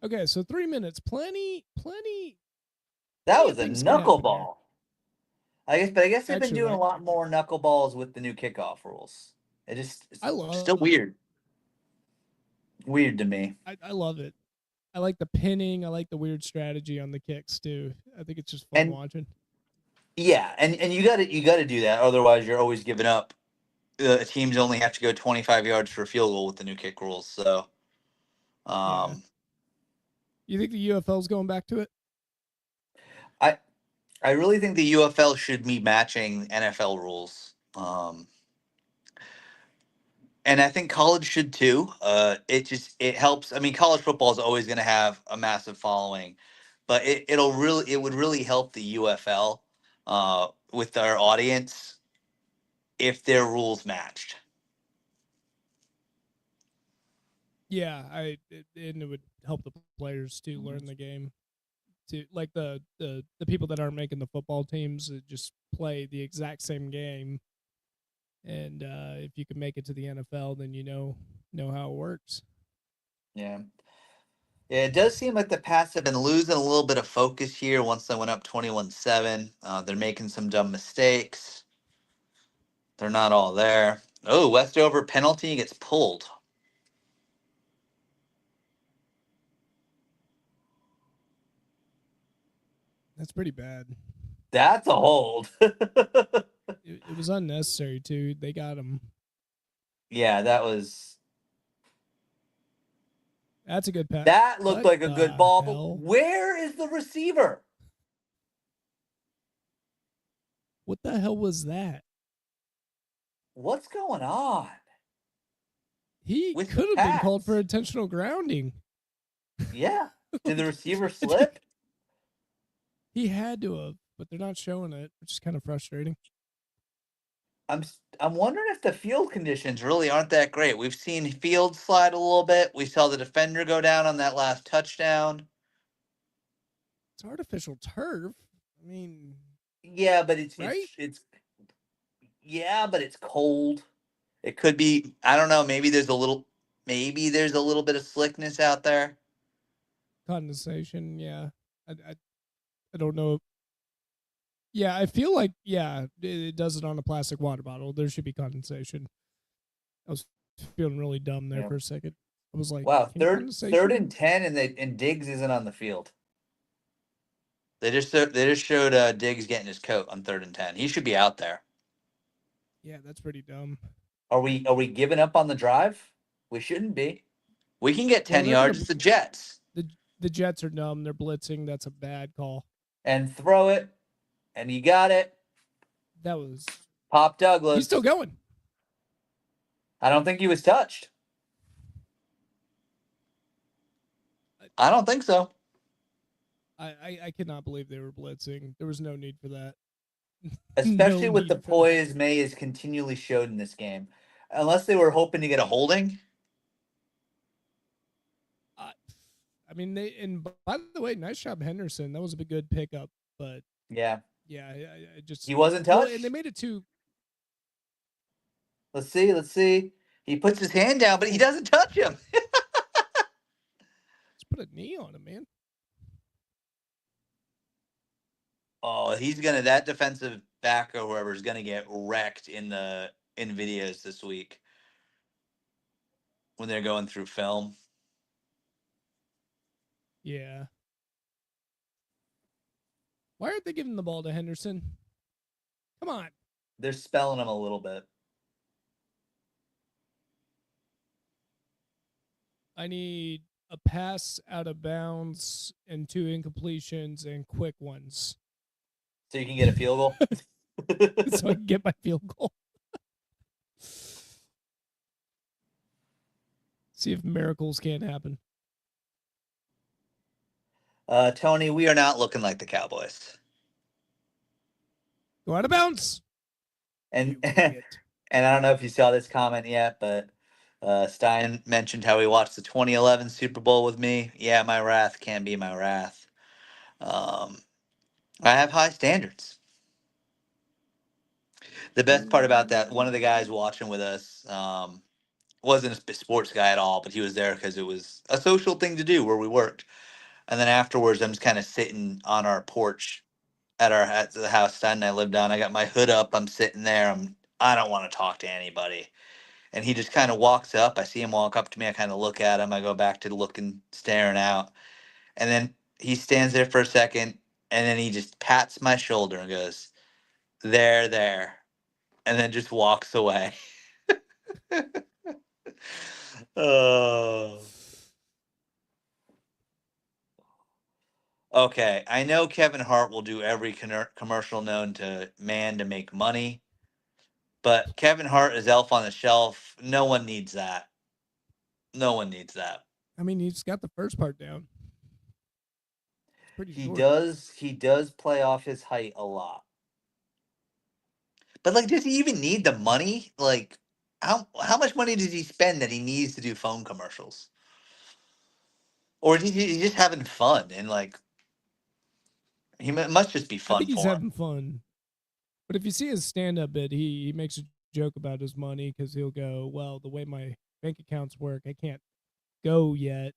okay, so 3 minutes, plenty That of was a things can happen here. knuckleball. I guess they've been doing a Actually, lot more knuckleballs with the new kickoff rules. It's I still love it. weird. Weird to me. I love it. I like the pinning. I like the weird strategy on the kicks too. I think it's just fun And watching. yeah, and you got to do that. Otherwise, you're always giving up. Teams only have to go 25 yards for a field goal with the new kick rules. So, Yeah. um, You think the UFL's going back to it? I I really think the UFL should be matching NFL rules. And I think college should too. It helps. I mean, college football is always going to have a massive following, but it would really help the UFL with their audience if their rules matched. Yeah, and it would help the players to learn the game. To like the people that aren't making the football teams just play the exact same game. And if you can make it to the NFL, then you know how it works. Yeah. Yeah, it does seem like the Pats have been losing a little bit of focus here once they went up 21-7. They're making some dumb mistakes. They're not all there. Oh, Westover penalty gets pulled. That's pretty bad. That's a hold. It was unnecessary too. They got him. Yeah, That's a good pass. that looked What like a good the ball, but hell? where is the receiver? What the hell was that? What's going on He with the could have been called for Pats? intentional grounding. Yeah. Did the receiver slip? He had to have, but they're not showing it, which is kind of frustrating. I'm wondering if the field conditions really aren't that great. We've seen field slide a little bit. We saw the defender go down on that last touchdown. It's artificial turf. I mean, Yeah, but right? it's yeah, but it's cold. It could be. I don't know. Maybe there's a little bit of slickness out there. Condensation. Yeah, I don't know. Yeah, I feel like it does it on a plastic water bottle. There should be condensation. I was feeling really dumb there Yeah. for a second. I was like, Wow, can third condensation? and 10, and Diggs isn't on the field. They just showed Diggs getting his coat on 3rd and 10. He should be out there. Yeah, that's pretty dumb. Are we giving up on the drive? We shouldn't be. We can get Well, 10 they're yards. gonna It's the Jets. the the Jets are dumb. They're blitzing. That's a bad call. And throw it, and you got it. That was. Pop He's still Douglas. going. I don't think he was touched. I I don't think so. I cannot believe they were blitzing. There was no need for that. No Especially with the need for that. poise May has continually showed in this game. Unless they were hoping to get a holding. I, I mean, and by the way, nice job, Henderson. That was a good pickup. But Yeah. yeah, I just He wasn't well, and they touched. made it too. Let's see. He puts his hand down, but he Oh, doesn't touch him. let's put a knee on him, man. Oh, that defensive back or whoever is gonna get wrecked in videos this week when they're going through film. Yeah. Why aren't they giving the ball to Henderson? Come on. They're spelling him a little bit. I need a pass out of bounds and 2 incompletions and quick ones. So you can get a field goal? So I can get my field goal. See if miracles can't happen. Tony, we are not looking like the Cowboys. Go out of bounds. And You idiot. and I don't know if you saw this comment yet, but Stein mentioned how he watched the 2011 Super Bowl with me. Yeah, my wrath can be my wrath. Um, I have high standards. The best part about that, one of the guys watching with us wasn't a sports guy at all, but he was there because it was a social thing to do where we worked. And then afterwards, I'm just kind of sitting on our porch at the house Stein and I lived on. I got my hood up. I'm sitting there. I don't want to talk to anybody. And he just kind of walks up. I see him walk up to me. I kind of look at him. I go back to looking, staring out. And then he stands there for a second. And then he just pats my shoulder and goes, "There, there." And then just walks away. Oh. Okay. I know Kevin Hart will do every commercial known to man to make money. But Kevin Hart is Elf on the Shelf. No one needs that. No one needs that. I mean, he's got the first part down. It's pretty He short. does. He does play off his height a lot. But like, does he even need the money? Like, how much money does he spend that he needs to do phone commercials? Or is he just having fun and like must just be I fun think he's for him? having fun. But if you see his stand-up bit, he makes a joke about his money because he'll go, "Well, the way my bank accounts work, I can't go yet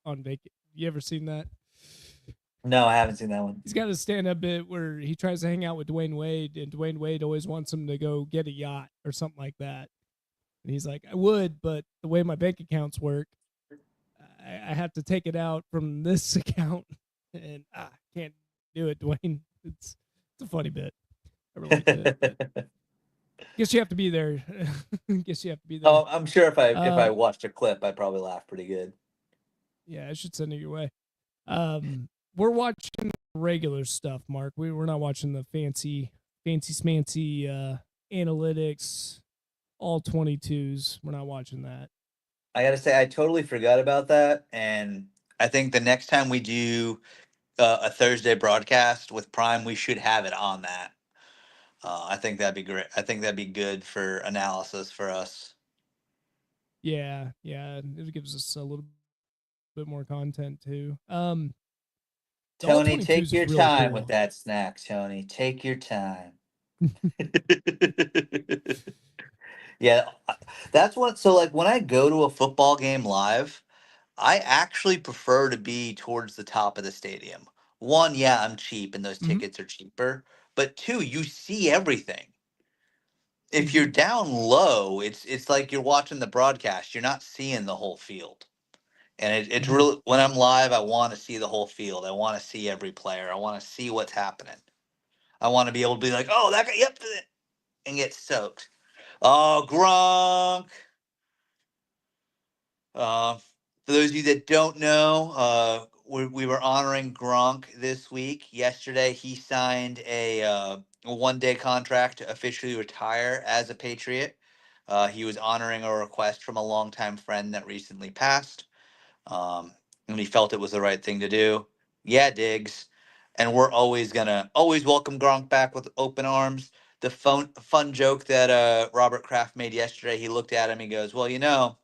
on vacation." You ever seen that? No, I haven't seen that one. He's got a stand-up bit where he tries to hang out with Dwayne Wade, and Dwayne Wade always wants him to go get a yacht or something like that. And he's like, "I would, but the way my bank accounts work, I have to take it out from this account, and I can't do it, Dwayne." It's a funny bit. I relate to it, but guess you have to be there. Guess you have to be there. Oh, I'm sure if I Uh, watched a clip, I'd probably laugh pretty good. yeah, I should send it your way. We're watching regular stuff, Mark. We're not watching the fancy smancy analytics, all 22s. We're not watching that. I gotta say, I totally forgot about that, and I think the next time we do a Thursday broadcast with Prime, we should have it on that. I think that'd be great. I think that'd be good for analysis for us. Yeah, it gives us a little bit more content too. The all Tony, 22s take is your really time with cool. that snack, Tony. Take your time. Yeah, that's what. So, like, when I go to a football game live, I actually prefer to be towards the top of the stadium. One, yeah, I'm cheap and those Mm-hmm. tickets are cheaper. But two, you see everything. If Mm-hmm. you're down low, it's like you're watching the broadcast. You're not seeing the whole field. And it's Mm-hmm. really when I'm live, I want to see the whole field. I want to see every player. I want to see what's happening. I want to be able to be like, oh, that guy, yep, and get soaked. Oh, Gronk. Uh, for those of you that don't know, we were honoring Gronk this week. Yesterday, he signed a 1 day contract to officially retire as a Patriot. He was honoring a request from a longtime friend that recently passed, um, and he felt it was the right thing to do. Yeah, Diggs, and we're always welcome Gronk back with open arms. The fun joke that Robert Kraft made yesterday, he looked at him. He goes, "Well,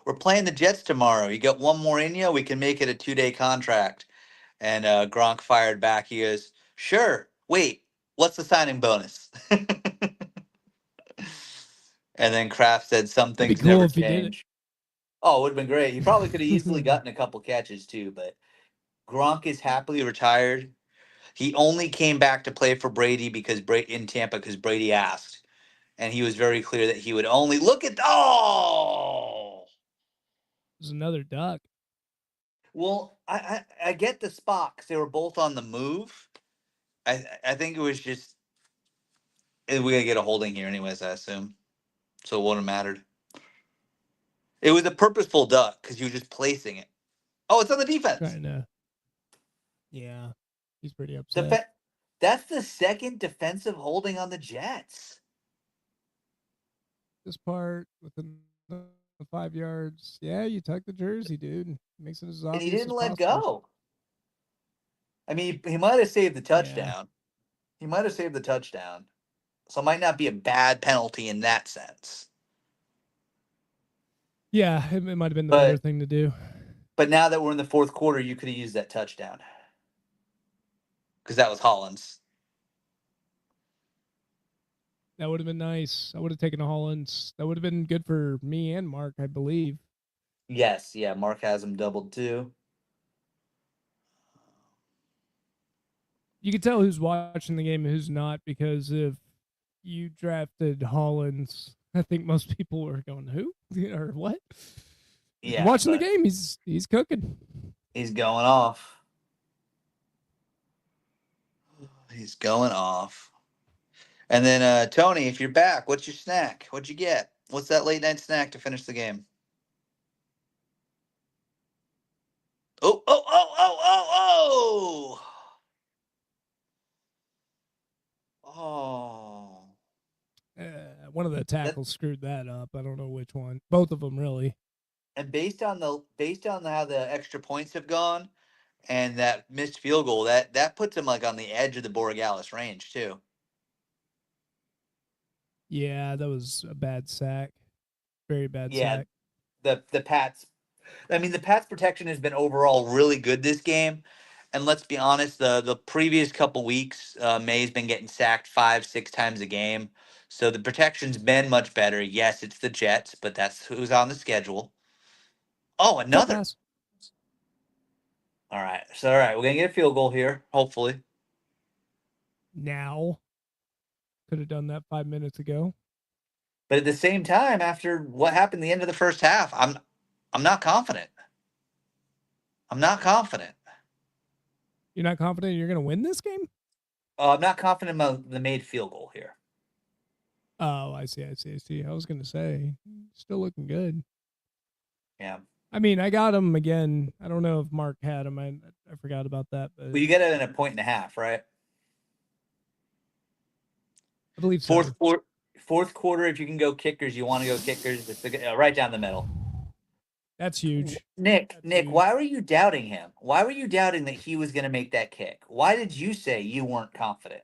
we're playing the Jets tomorrow. You got one more in you. We can make it a 2 day contract." And Gronk fired back. He goes, "Sure. Wait, what's the signing bonus?" And then Kraft said, "Some That'd be things cool never if he did change." Oh, it would have been great. He probably could have easily it. gotten a couple catches too, but Gronk is happily retired. He only came back to play for Brady because in Tampa because Brady asked, and he was very clear that he would only look at. Oh, There's another duck. Well, I get the spot because they were both on the move. I think it was just we're gonna get a holding here anyways. I assume so. It wouldn't have mattered. It was a purposeful duck because you were just placing it. Oh, it's on the defense. Trying to. Yeah, he's pretty upset. Defe- that's the second defensive holding on the Jets. This part within the 5 yards. Yeah, you tuck the jersey, dude. Makes it as And he obvious didn't as let possible. go. I mean, he might have saved the Yeah. touchdown. He might have saved the touchdown. So it might not be a bad penalty in that sense. Yeah, it might have been the better But thing to do. but now that we're in the fourth quarter, you could have used that touchdown. Because that was Hollins. That would have been nice. I would have taken a Hollins. That would have been good for me and Mark, I believe. Yes, yeah, Mark has him doubled too. You could tell who's watching the game and who's not because if you drafted Hollins, I think most people were going, "Who or what?" If you're Yeah, watching the but game, he's cooking. he's going off. He's going off. And then Tony, if you're back, what's your snack? What'd you get? What's that late night snack to finish the game? Oh, oh, oh, oh, oh, oh. Oh. One of the That tackles screwed that up. I don't know which one. Both of them, really. and based on how the extra points have gone and that missed field goal, that puts him like on the edge of the Borealis range too. Yeah, that was a bad sack. Very bad Yeah, sack. the Pats. I mean, the Pats protection has been overall really good this game. And let's be honest, the previous couple weeks, May's been getting sacked 5, 6 times a game. So the protection's been much better. Yes, it's the Jets, but that's who's on the schedule. Oh, Short another. pass. All right. So all right, we're gonna get a field goal here, hopefully. Now could have done that 5 minutes ago. But at the same time, after what happened at the end of the first half, I'm not confident. I'm not confident. You're not confident you're going to win this game? I'm not confident about the made field goal here. Oh, I see. I was going to say, still looking good. Yeah. I mean, I got him again. I don't know if Mark had him. I forgot about that, but Well, you get it in a point and a half, right? I believe Fourth so. quarter. Fourth quarter, if you can go kickers, you want to go kickers. It's right down the middle. That's huge. Nick, That's Nick, huge. why were you doubting him? Why were you doubting that he was going to make that kick? Why did you say you weren't confident?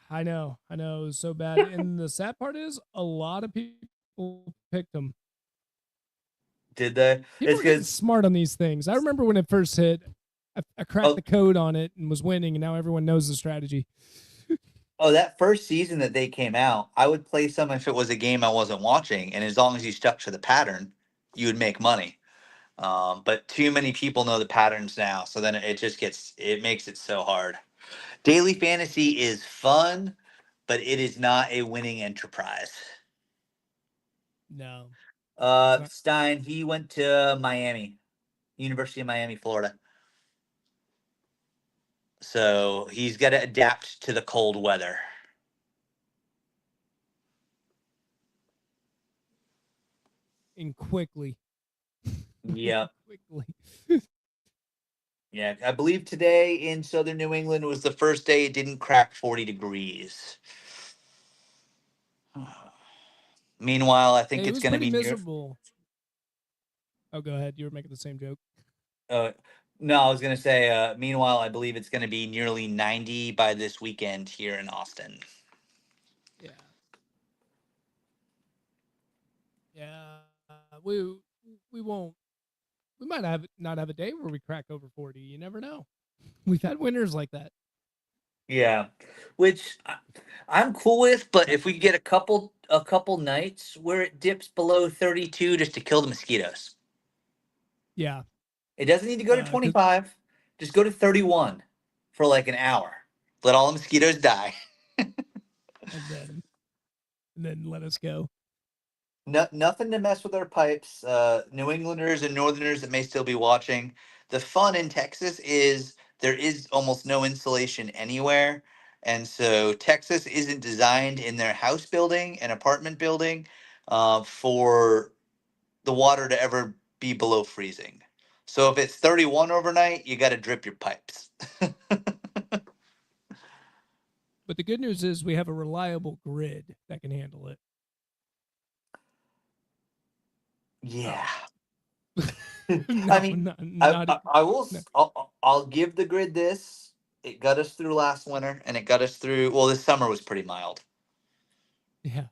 I know. It was so bad. And the sad part is, a lot of people picked him. Did they? People It's are getting because smart on these things. I remember when it first hit, I cracked oh the code on it and was winning, and now everyone knows the strategy. oh that first season that they came out, I would play some if it was a game I wasn't watching, and as long as you stuck to the pattern, you would make money. But too many people know the patterns now, so then it makes it so hard. Daily fantasy is fun, but it is not a winning enterprise. No, it's not. Stein, he went to Miami, University of Miami, Florida. So he's got to adapt to the cold weather. And quickly. Yeah. Quickly. Yeah. I believe today in southern New England was the first day it didn't crack 40 degrees. Meanwhile, I think Hey, it it's was going to pretty be near. miserable. Oh, go ahead. You were making the same joke. Uh, no, I was going to say, meanwhile, I believe it's going to be nearly 90 by this weekend here in Austin. Yeah. Yeah. We won't. We might have not have a day where we crack over 40. You never know. We've had winners like that. Yeah, which I'm cool with, but if we get a couple nights where it dips below 32 just to kill the mosquitoes. Yeah. It doesn't need to go to 'Cause 25. Just go to 31 for like an hour. Let all the mosquitoes die. and then let us go. No, nothing to mess with our pipes. New Englanders and Northerners that may still be watching. The fun in Texas is there is almost no insulation anywhere. And so Texas isn't designed in their house building and apartment building for the water to ever be below freezing. So if it's 31 overnight, you got to drip your pipes. But the good news is we have a reliable grid that can handle it. Yeah. Oh, I no, mean, not, not I will. no. I'll give the grid this. It got us through last winter, and it got us through. Well, this summer was pretty mild. Yeah,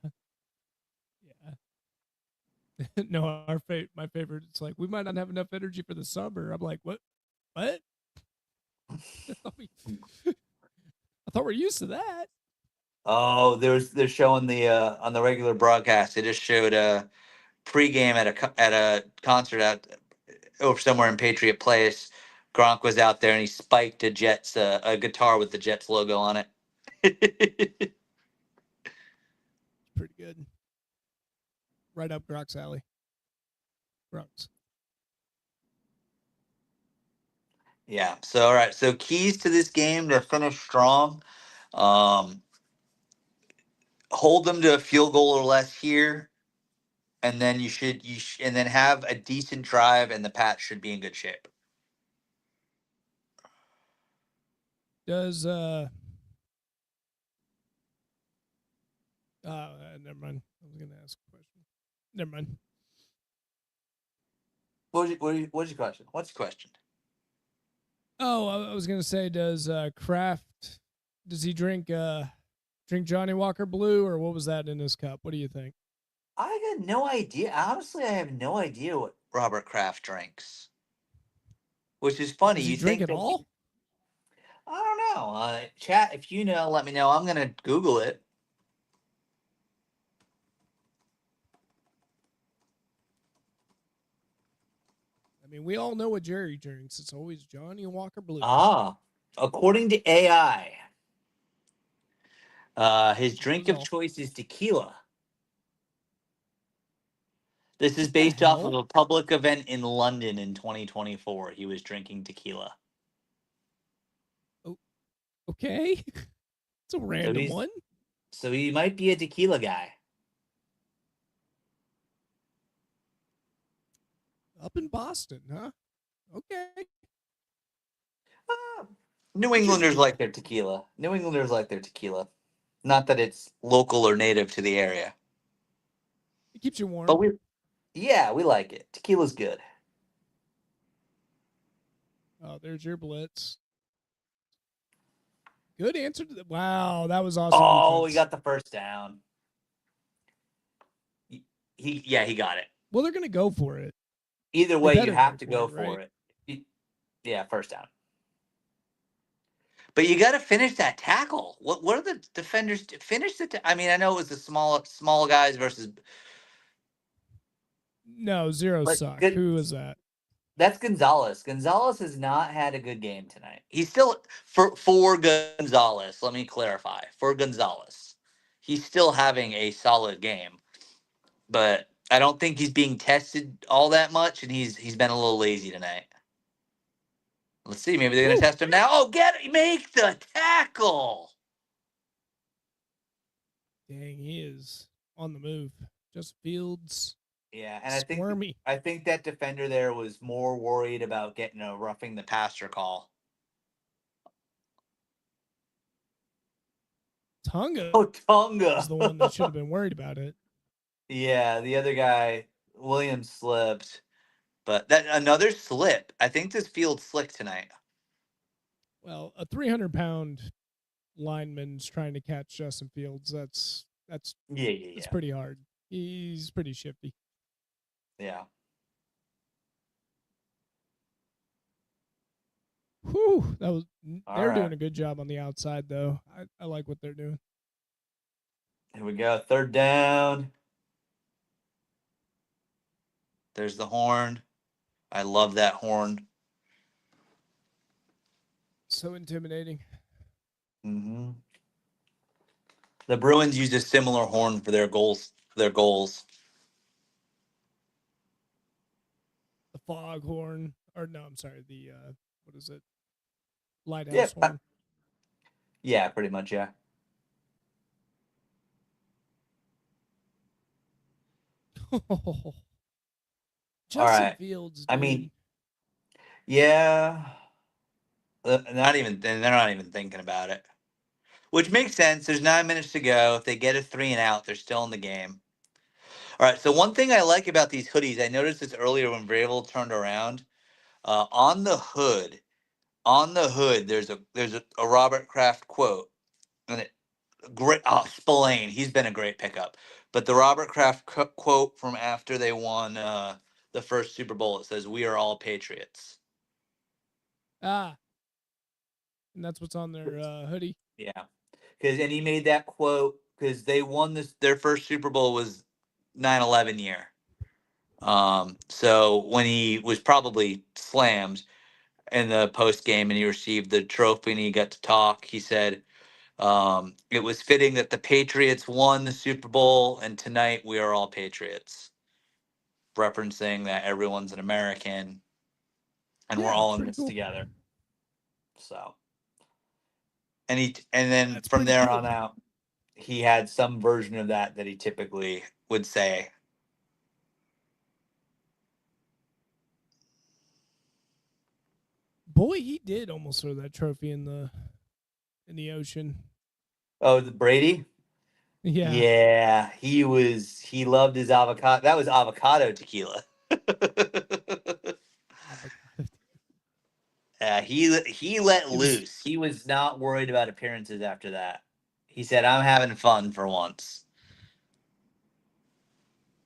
yeah. No, my favorite. It's like we might not have enough energy for the summer. I'm like, what? What? I thought I thought we're used to that. Oh, they're showing the on the regular broadcast. They just showed a pregame at a concert out over somewhere in Patriot Place. Gronk was out there and he spiked a guitar with the Jets logo on it. It's pretty good. Right up Gronk's alley. Gronk's. Yeah. So all right. So keys to this game to finish strong. Um, Hold them to a field goal or less here, and then and then have a decent drive, and the Pats should be in good shape. Does never mind. I was gonna ask a question. Never mind. What's your question? What's your question? Oh, I was gonna say, does Kraft does he drink Johnny Walker Blue, or what was that in his cup? What do you think? I got no idea. Honestly, I have no idea what Robert Kraft drinks. Which is funny. Does he You drink think it that all? I don't know. Chat, if you know, let me know. I'm gonna Google it. I mean, we all know what Jerry drinks. It's always Johnny Walker Blue. According to AI, his He drink knows of all. choice is tequila. This is What the based off of hell? a public event in London in 2024. He was drinking tequila. Oh, okay, it's a So random he's one. so he might be a tequila guy. Up in Boston, huh? Okay. Uh, New Englanders Interesting. like their tequila. New Englanders like their tequila. Not that it's local or native to the area, It keeps you but warm. we like it. Tequila's good. Oh, there's your blitz. Good answer to that. Wow, that was awesome Oh, he defense. got the first down. He got it. Well, they're gonna go for it. Either They way, you better have go to for go it, for right? it. Yeah, first down. But you got to finish that tackle. What are the defenders finish the? I mean, I know it was the small guys versus, No, zero but suck. good. Who is that? That's Gonzalez. Gonzalez has not had a good game tonight. He's still for Gonzalez. Let me clarify. For Gonzalez, he's still having a solid game, but I don't think he's being tested all that much, and he's been a little lazy tonight. Let's see. Maybe they're gonna Whew. test him now. Oh, make the tackle. Dang, he is on the move. Just Fields Yeah, and squirmy. I think that defender there was more worried about getting a roughing the passer call. Tunga Oh, Tonga. is the one that should have been worried about it. Yeah, the other guy, Williams slipped, but that another slip. I think this field's slick tonight. Well, a 300-pound lineman's trying to catch Justin Fields. Yeah, yeah, That's yeah, pretty hard. He's pretty shifty. yeah. Whew, All they're right, doing a good job on the outside though. I like what they're doing. here we go. Third down. There's the horn. I love that horn. So intimidating. Hmm. The Bruins used a similar horn for their goals. Their goals. foghorn, or no, I'm sorry, the what is it? Yeah, Lighthouse horn. yeah, pretty much, yeah. All Justin right. Fields, I dude. mean, yeah, they're not even thinking about it, which makes sense. There's 9 minutes to go. If they get a three and out, they're still in the game. All right. So one thing I like about these hoodies, I noticed this earlier when Vrabel turned around. On the hood, there's a Robert Kraft quote, and it great. Spillane, he's been a great pickup. But the Robert Kraft quote from after they won the first Super Bowl, it says, "We are all Patriots." Ah, and that's what's on their hoodie. Yeah, because and he made that quote because they won this. Their first Super Bowl was 9/11 year. So when he was probably slammed in the post game and he received the trophy and he got to talk, he said, it was fitting that the Patriots won the Super Bowl and tonight we are all Patriots, referencing that everyone's an American and we're Yeah, that's all in pretty this cool. together. So, and then That's from pretty there cool. on out, he had some version of that he typically would say. Boy, he did almost throw that trophy in the ocean. Oh, the Brady? Yeah. Yeah, he loved his avocado. That was avocado tequila. Avocado. He let It was, loose. He was not worried about appearances after that. He said, "I'm having fun for once."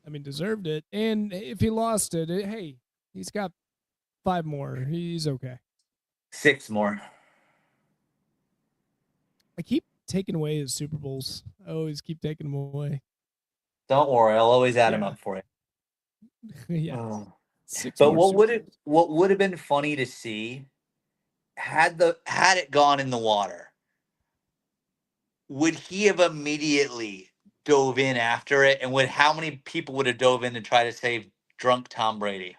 I mean, deserved it. And if he lost it, hey, he's got 5 more. He's okay. 6 more. I keep taking away his Super Bowls. I always keep taking them away. Don't worry, I'll always add him Yeah. up for you. Yeah. Oh. 6 But more Super Bowls. what would have been funny to see had it gone in the water? Would he have immediately dove in after it? And would how many people would have dove in to try to save drunk Tom Brady?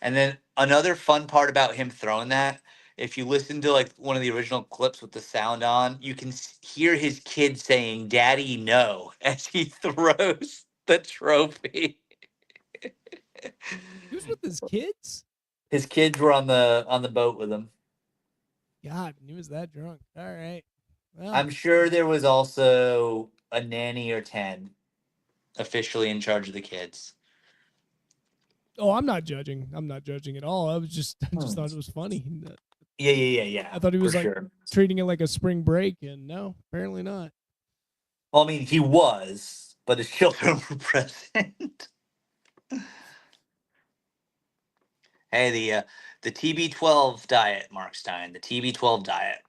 And then another fun part about him throwing that, if you listen to like one of the original clips with the sound on, you can hear his kid saying "Daddy, no" as he throws the trophy. He was with his kids? His kids were on the boat with him. God, he was that drunk. All right. Well, I'm sure there was also a nanny or 10 officially in charge of the kids. oh, I'm not judging. I'm not judging at all. I just Hmm. thought it was funny. Yeah, I thought he for was like sure. treating it like a spring break, and no, apparently not. Well, I mean, he was, but his children were present. Hey, the TB12 diet, Mark Stein, the TB12 diet.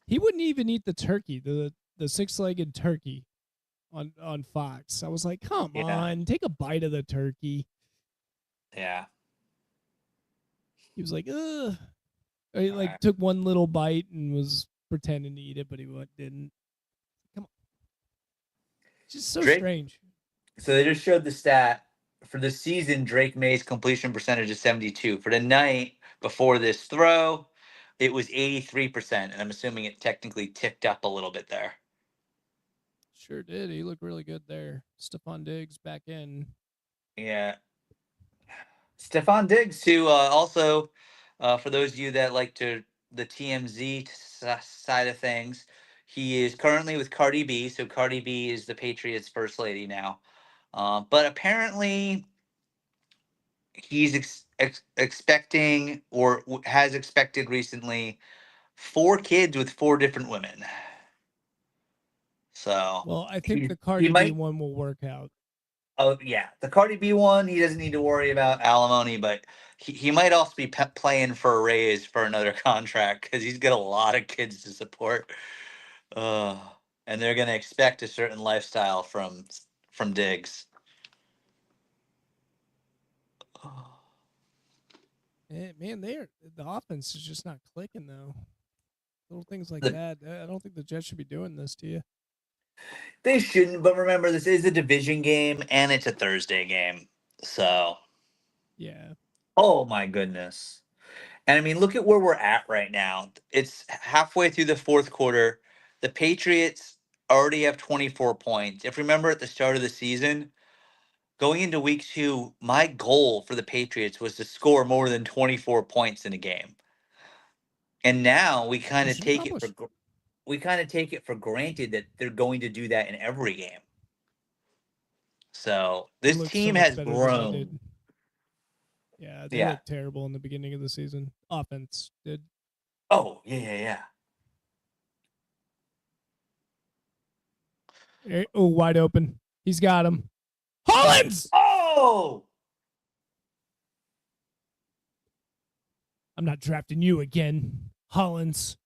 He wouldn't even eat the turkey, the 6-legged turkey on Fox. I was like, come Yeah, on, take a bite of the turkey. yeah. He was like, ugh. He All like right. took one little bite and was pretending to eat it, but he didn't. Come on, it's just so Drake. strange. So they just showed the stat for the season. Drake May's completion percentage is 72. For the night before this throw, it was 83%, and I'm assuming it technically ticked up a little bit there. Sure did. He looked really good there. Stephon Diggs back in. Yeah, Stefan Diggs too. Also, for those of you that like to the TMZ side of things, he is currently with Cardi B. So Cardi B is the Patriots' first lady now. But apparently, he's expecting or has expected recently 4 kids with 4 different women. So Well, I think the he Cardi B might. one will work out. Oh yeah, the Cardi B one. He doesn't need to worry about alimony, but he might also be playing for a raise for another contract because he's got a lot of kids to support. Uh, and they're gonna expect a certain lifestyle from Diggs. Man, the offense is just not clicking though. Little things like The- that. I don't think the Jets should be doing this to you. They shouldn't, but remember, this is a division game and it's a Thursday game. So, Yeah. oh my goodness. And I mean, look at where we're at right now. It's halfway through the fourth quarter. The Patriots already have 24 points. If you remember at the start of the season, going into week 2, my goal for the Patriots was to score more than 24 points in a game. And now Mission accomplished. we kind of take it for granted that they're going to do that in every game. So, They this look so team much has better than they did. grown. Yeah, they Yeah. looked terrible in the beginning of the season. Offense did. Oh, yeah. Oh, wide open. He's got him. Hollins! Oh! I'm not drafting you again, Hollins.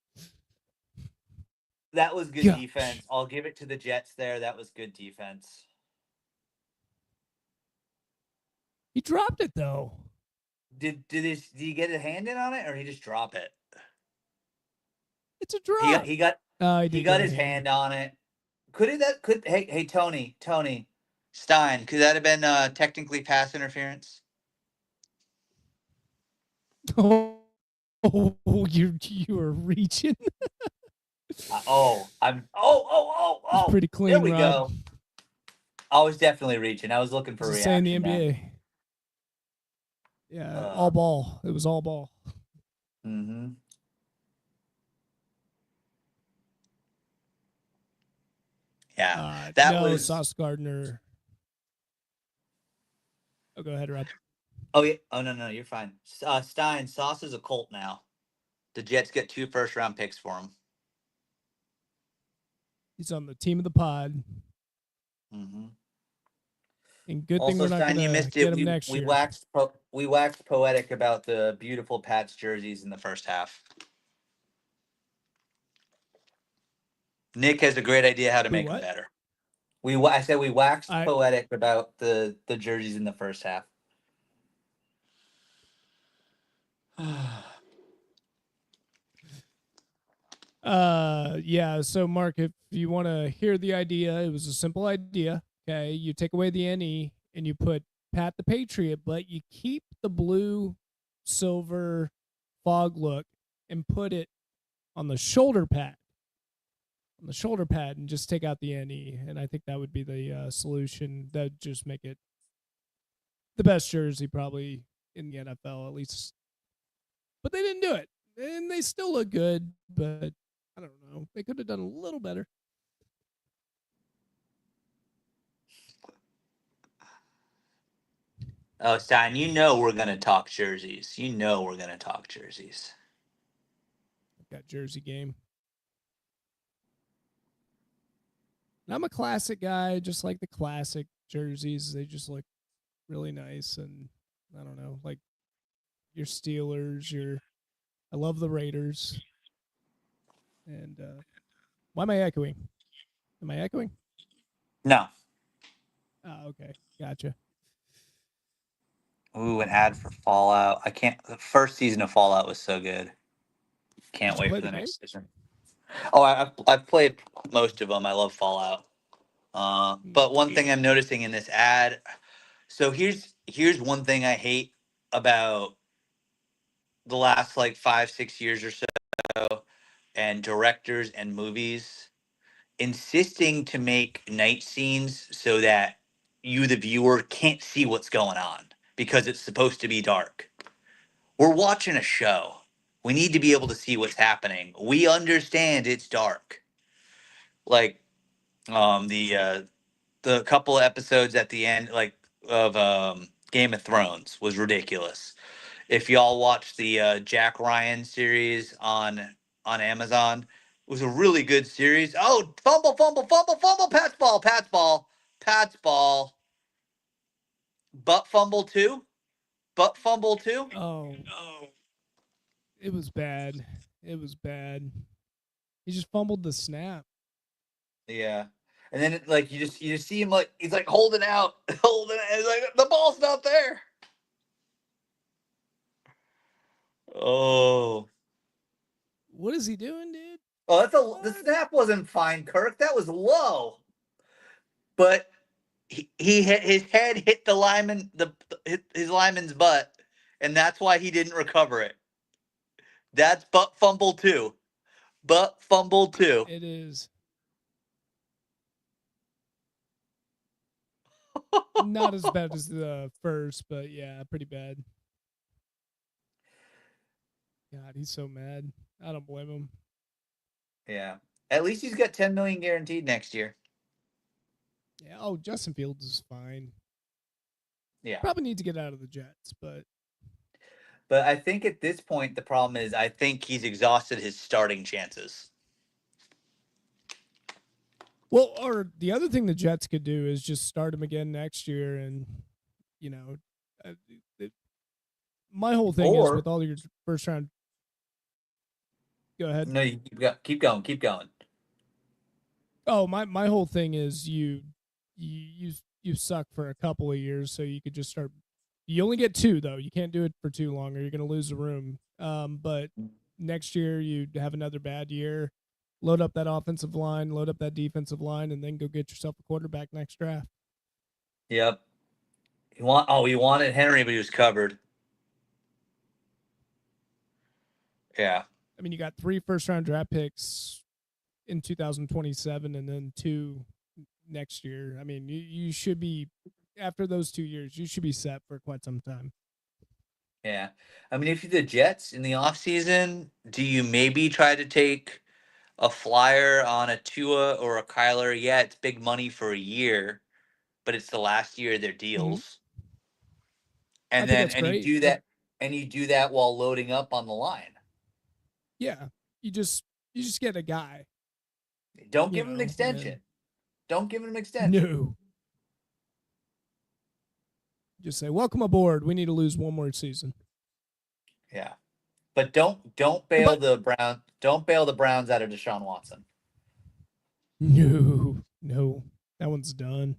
That was good Gosh. defense. I'll give it to the Jets there. That was good defense. He dropped it though. Did he get a hand in on it, or did he just drop it? It's a drop. He got He he did got get a his hand. hand on it. Hey Tony Stein, could that have been technically pass interference? Oh, you are reaching. It's pretty There clean, we Rob. go. I was definitely reaching. I was looking for Does a it say in the reaction there. NBA? Yeah, all ball. It was all ball. Mm-hmm. Yeah, that No, was. Sauce Gardner. Oh, go ahead, Rob. Oh yeah. Oh no, you're fine. Stein, Sauce is a Colt now. The Jets get 2 first-round picks for him. He's on the team of the pod. Mm-hmm. And good thing Also, we're not Stein, you gonna missed get it. him next year. We waxed poetic about the beautiful Pats jerseys in the first half. Nick has a great idea how to Who? make them What? better. I said we waxed I. poetic about the jerseys in the first half. Yeah. So, Mark, if you want to hear the idea, it was a simple idea. Okay, you take away the NE and you put Pat the Patriot, but you keep the blue, silver, fog look and put it on the shoulder pad. On the shoulder pad, and just take out the NE, and I think that would be the solution. That would just make it the best jersey probably in the NFL, at least. But they didn't do it, and they still look good. But I don't know, they could have done a little better. Oh, Stein, you know we're gonna talk jerseys. You know we're gonna talk jerseys. I've got jersey game. And I'm a classic guy, just like the classic jerseys. They just look really nice, and I don't know, like your Steelers, your. I love the Raiders. And why am I echoing? Am I echoing? No. Oh, okay, gotcha. Ooh, an ad for Fallout. I can't. The first season of Fallout was so good. Can't Did you wait play for the the game? next season. Oh, I've played most of them. I love Fallout. But one thing I'm noticing in this ad. So here's one thing I hate about the last like 5-6 years or so, and directors and movies insisting to make night scenes so that you, the viewer, can't see what's going on because it's supposed to be dark. We're watching a show. We need to be able to see what's happening. We understand it's dark. Like the couple of episodes at the end, like of Game of Thrones, was ridiculous. If y'all watch the Jack Ryan series on Amazon, it was a really good series. Oh, fumble, fumble, fumble, fumble, Pat's ball, Pat's ball, Pat's ball, butt fumble too, butt fumble too. Oh, it was bad. It was bad. He just fumbled the snap. Yeah. And then like you just see him like he's like holding out, holding it. It's like the ball's not there. Oh. What is he doing, dude? The snap wasn't fine, Kirk. That was low. But his head hit the lineman his lineman's butt, and that's why he didn't recover it. That's butt fumble too. Butt fumble too. It is not as bad as the first, but yeah, pretty bad. God, he's so mad. I don't blame him. Yeah. At least he's got 10 million guaranteed next year. Yeah. Oh, Justin Fields is fine. Yeah. Probably need to get out of the Jets, but But I think at this point the problem is I think he's exhausted his starting chances. well, or the other thing the Jets could do is just start him again next year, and you know, uh, it, my whole thing is Or with all your first round. Go ahead. no, you keep going, keep going. Oh, my whole thing is you suck for a couple of years, so you could just start. You only get two though. You can't do it for too long, or you're going to lose the room. But next year you have another bad year. Load up that offensive line, load up that defensive line, and then go get yourself a quarterback next draft. Yep. He wanted Henry, but he was covered. Yeah. I mean, you got 3 first round draft picks in 2027, and then 2 next year. I mean, you should be after those 2 years, you should be set for quite some time. Yeah. I mean, if you're the Jets in the offseason, do you maybe try to take a flyer on a Tua or a Kyler? Yeah, it's big money for a year, but it's the last year of their Mm-hmm. deals. I And think then that's and you great. do that while loading up on the line. Yeah, you just get a guy, Don't give him an and then extension. Don't give him an extension. no, just say welcome aboard. We need to lose one more season. Yeah. But don't And bail but the Browns out of Deshaun Watson. no, that one's done.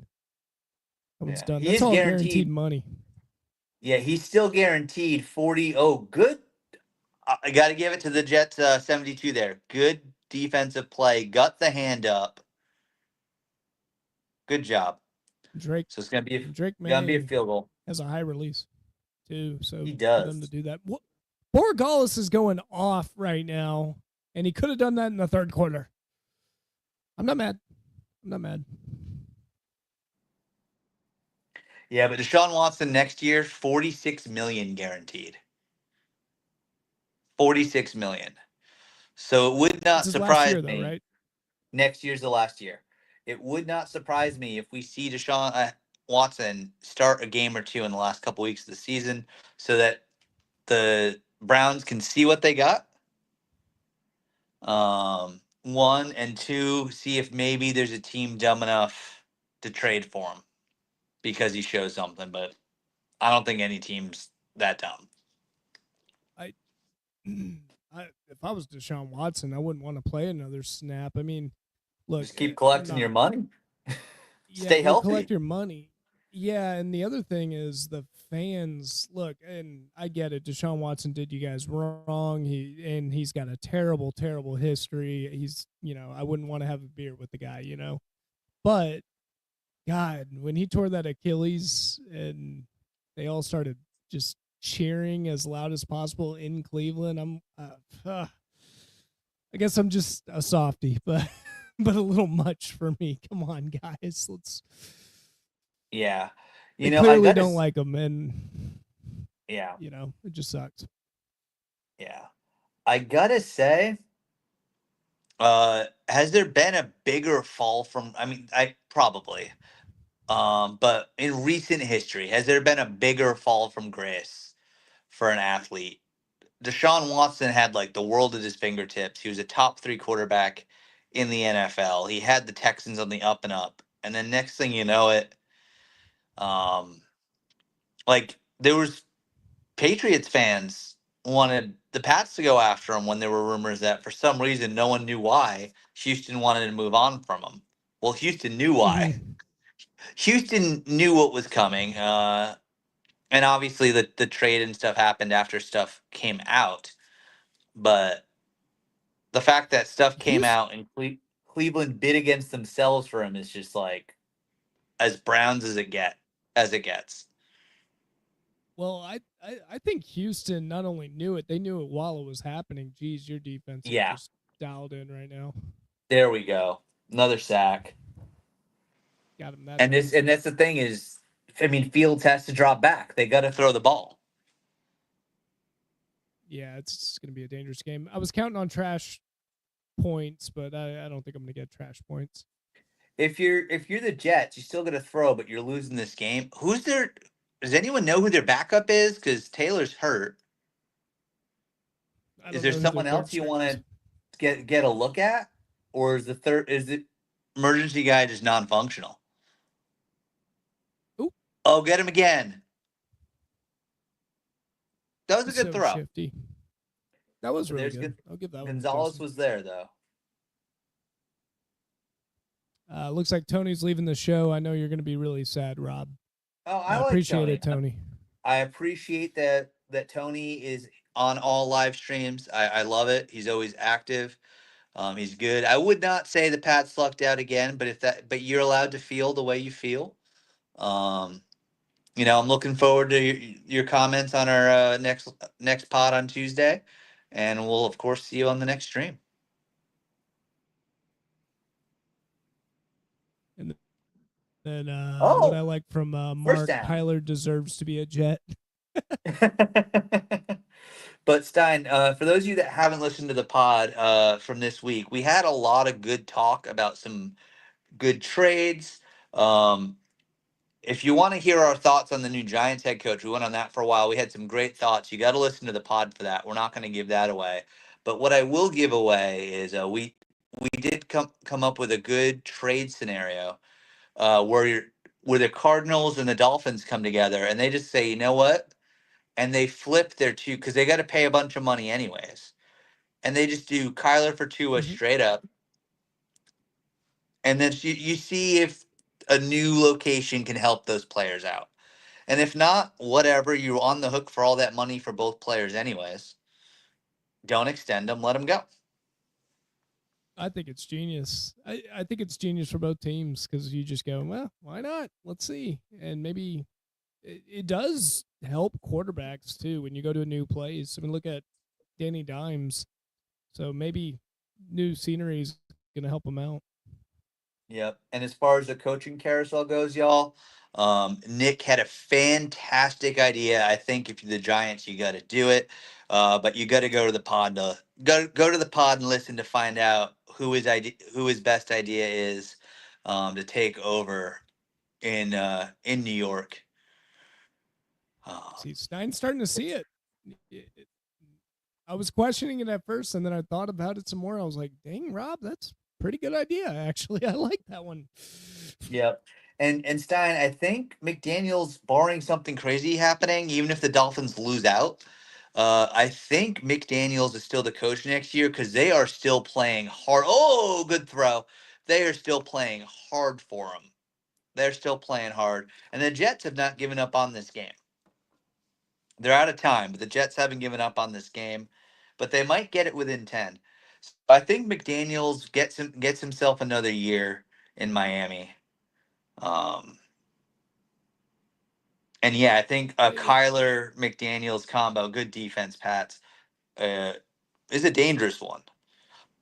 That one's Yeah. done. He That's is all guaranteed guaranteed. money. Yeah, he's still guaranteed 40. Oh, good. I got to give it to the Jets 72 there. Good defensive play. Got the hand up. Good job. Drake So it's going to be Drake gonna be a May field goal. has a high release too, He so for them to does. do that, Borregales is going off right now, and he could have done that in the third quarter. I'm not mad. I'm not mad. Yeah, but Deshaun Watson next year 46 million guaranteed. 46 million. So it would It's not his last surprise year, though, me. right? Next year's the last year. It would not surprise me if we see Deshaun Watson start a game or two in the last couple weeks of the season so that the Browns can see what they got. One and two, see if maybe there's a team dumb enough to trade for him because he shows something, but I don't think any team's that dumb. I, if I was Deshaun Watson, I wouldn't want to play another snap. I mean, look, Just keep I'm collecting your not. money. Yeah, Stay go collect healthy. your money. Yeah, and the other thing is the fans. Look, and I get it. Deshaun Watson did you guys wrong. He's got a terrible, terrible history. I wouldn't want to have a beer with the guy. But God, when he tore that Achilles and they all started just cheering as loud as possible in Cleveland, I guess I'm just a softie, but but a little much for me. Come on, guys, let's. Yeah. They I clearly got don't to. like him, and Yeah. it just sucks. Yeah. I got to say, has there been a bigger fall from, I mean, I probably, but in recent history, has there been a bigger fall from grace for an athlete? Deshaun Watson had like the world at his fingertips. He was a top three quarterback in the NFL. He had the Texans on the up and up. And then next thing you know it, um, like there was Patriots fans wanted the Pats to go after him when there were rumors that for some reason no one knew why Houston wanted to move on from him. Well, Houston knew why. Mm-hmm. Houston knew what was coming. And obviously the trade and stuff happened after stuff came out. But the fact that stuff came Houston, out and Cleveland bid against themselves for him is just like, as Browns as it gets. Well, I think Houston not only knew it, they knew it while it was happening. Geez, your defense is Yeah, just dialed in right now. there we go. Another sack. Got him that And time. that's the thing is, I mean, Fields has to drop back. They got to throw the ball. Yeah, it's going to be a dangerous game. I was counting on trash points, but I don't think I'm going to get trash points. If you're the Jets, you still got to throw, but you're losing this game. Who's their? Does anyone know who their backup is? Because Taylor's hurt. I Is don't there know who their someone third else you string want is. to get a look at, or is the emergency guy just non-functional? Ooh, Oh, get him again. That was a he's good so throw. shifty. That was But really there's good. good. I'll give that one to Gonzalez Justin. was there though. Looks like Tony's leaving the show. I know you're going to be really sad, Rob. Oh, I like Appreciate Tony. it, Tony. I appreciate that Tony is on all live streams. I love it. He's always active. He's good. I would not say the Pats lucked out again, but you're allowed to feel the way you feel. Um, I'm looking forward to your comments on our next pod on Tuesday, and we'll of course see you on the next stream. And then what I Oh, like from first Mark, down. Kyler deserves to be a Jet. But Stein, for those of you that haven't listened to the pod from this week, we had a lot of good talk about some good trades. Um, if you want to hear our thoughts on the new Giants head coach, we went on that for a while. We had some great thoughts. You got to listen to the pod for that. We're not going to give that away. But what I will give away is we did come up with a good trade scenario where the Cardinals and the Dolphins come together and they just say, you know what? And they flip their two because they got to pay a bunch of money anyways. And they just do Kyler for Tua Mm-hmm. straight up. And then you see if a new location can help those players out. And if not, whatever, you're on the hook for all that money for both players anyways. Don't extend them, let them go. I think it's genius. I think it's genius for both teams because you just go, well, why not? Let's see. And maybe it does help quarterbacks too when you go to a new place. I mean, look at Danny Dimes. So maybe new scenery is going to help him out. Yep. And as far as the coaching carousel goes, y'all, Nick had a fantastic idea. I think if you're the Giants, you got to do it. But you got to go to the pod to go to the pod and listen to find out who his best idea is to take over in New York. See, Stein's starting to see it. I was questioning it at first, and then I thought about it some more. I was like, dang, Rob, that's a pretty good idea, actually. I like that one. Yep. And Stein, I think McDaniel's barring something crazy happening, even if the Dolphins lose out. I think McDaniel's is still the coach next year because they are still playing hard. Oh, good throw. They are still playing hard for him. They're still playing hard. And the Jets have not given up on this game. They're out of time, but the Jets haven't given up on this game. But they might get it within 10. So I think McDaniel's gets himself another year in Miami. Um, and yeah, I think a It, Kyler McDaniels combo, good defense, Pats, uh, is a dangerous one.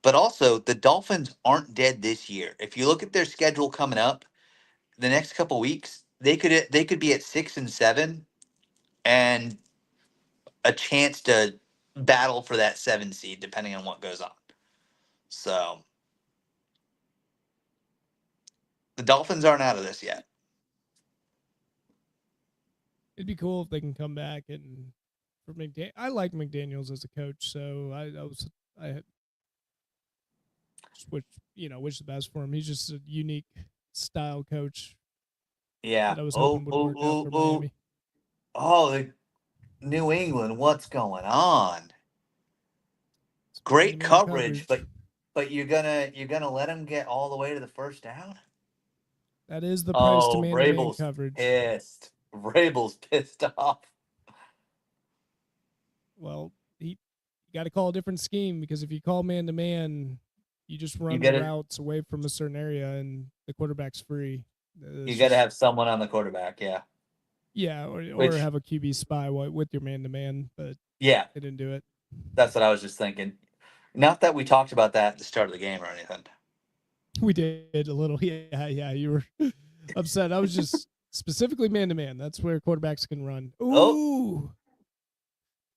But also, the Dolphins aren't dead this year. If you look at their schedule coming up, the next couple weeks, they could be at 6-7 and a chance to battle for that 7 seed, depending on what goes on. So the Dolphins aren't out of this yet. it'd be cool if they can come back and for McDaniel. I like McDaniel's as a coach, so I just wish the best for him. He's just a unique style coach Yeah. that I was hoping Oh, would oh, work out oh, for oh. Miami. Oh, New England, what's going on? It's Great man-to-man coverage, coverage. but you're gonna let him get all the way to the first down? That is the price to Oh, man-to-man Vrabel's coverage. pissed. Vrabel's pissed off. Well, he you got to call a different scheme because if you call man-to-man, you just You run the get it. routes away from a certain area and the quarterback's free. You got to have someone on the quarterback, yeah. Yeah, or Which, have a QB spy with your man to man, but yeah, they didn't do it. that's what I was just thinking. Not that we talked about that at the start of the game or anything. We did a little. Yeah. You were upset. I was just specifically man to man. That's where quarterbacks can run. Oh, Ooh,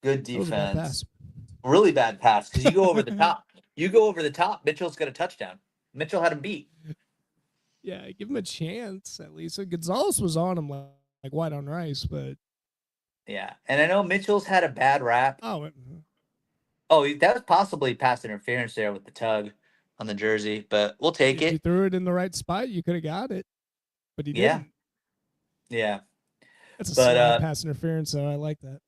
good that was a bad pass. defense. Really bad pass because you go over the top. You go over the top. Mitchell's got a touchdown. Mitchell had him beat. Yeah, give him a chance at least. So Gonzalez was on him like white on rice, but Yeah, and I know Mitchell's had a bad rap. oh, Oh, that was possibly pass interference there with the tug on the jersey, but we'll take if you it. threw it in the right spot, you could have got it, but he Yeah, didn't. yeah. That's a But slight pass interference, so I like that.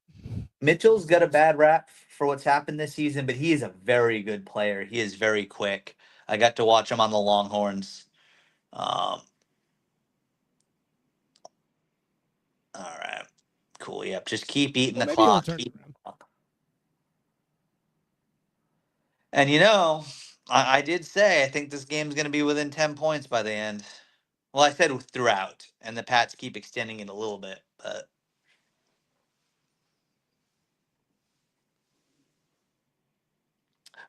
Mitchell's got a bad rap for what's happened this season, but he is a very good player. He is very quick. I got to watch him on the Longhorns. All right, cool. Yep, just keep eating Well, the maybe he'll clock. turn it around. And I did say I think this game's going to be within 10 points by the end. Well, I said throughout, and the Pats keep extending it a little bit, but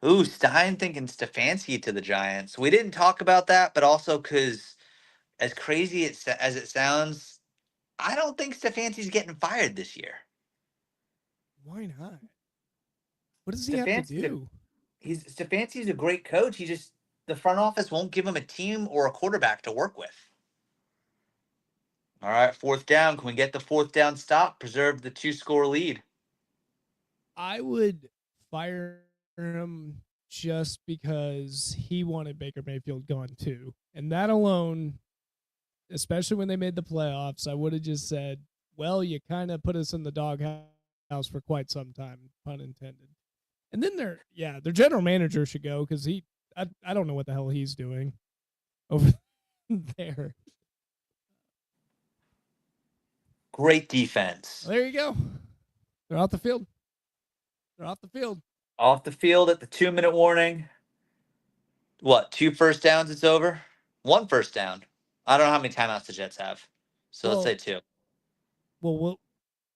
ooh, Stein thinking Stefanski to the Giants. We didn't talk about that, but also because as crazy as it sounds, I don't think Stefanski's getting fired this year. Why not? What does he have to Stefanski's a, do? Stefanski's a great coach. He just the front office won't give him a team or a quarterback to work with. All right, fourth down. Can we get the fourth down stop? Preserve the 2-score lead. I would fire him just because he wanted Baker Mayfield gone too. And that alone, especially when they made the playoffs, I would have just said, well, you kind of put us in the doghouse for quite some time, pun intended. And then their general manager should go because I don't know what the hell he's doing over there. Great defense. Well, there you go. They're off the field. They're off the field. Off the field at the 2-minute warning. What, 2 first downs? It's over? 1 first down. I don't know how many timeouts the Jets have. So let's say 2. Well,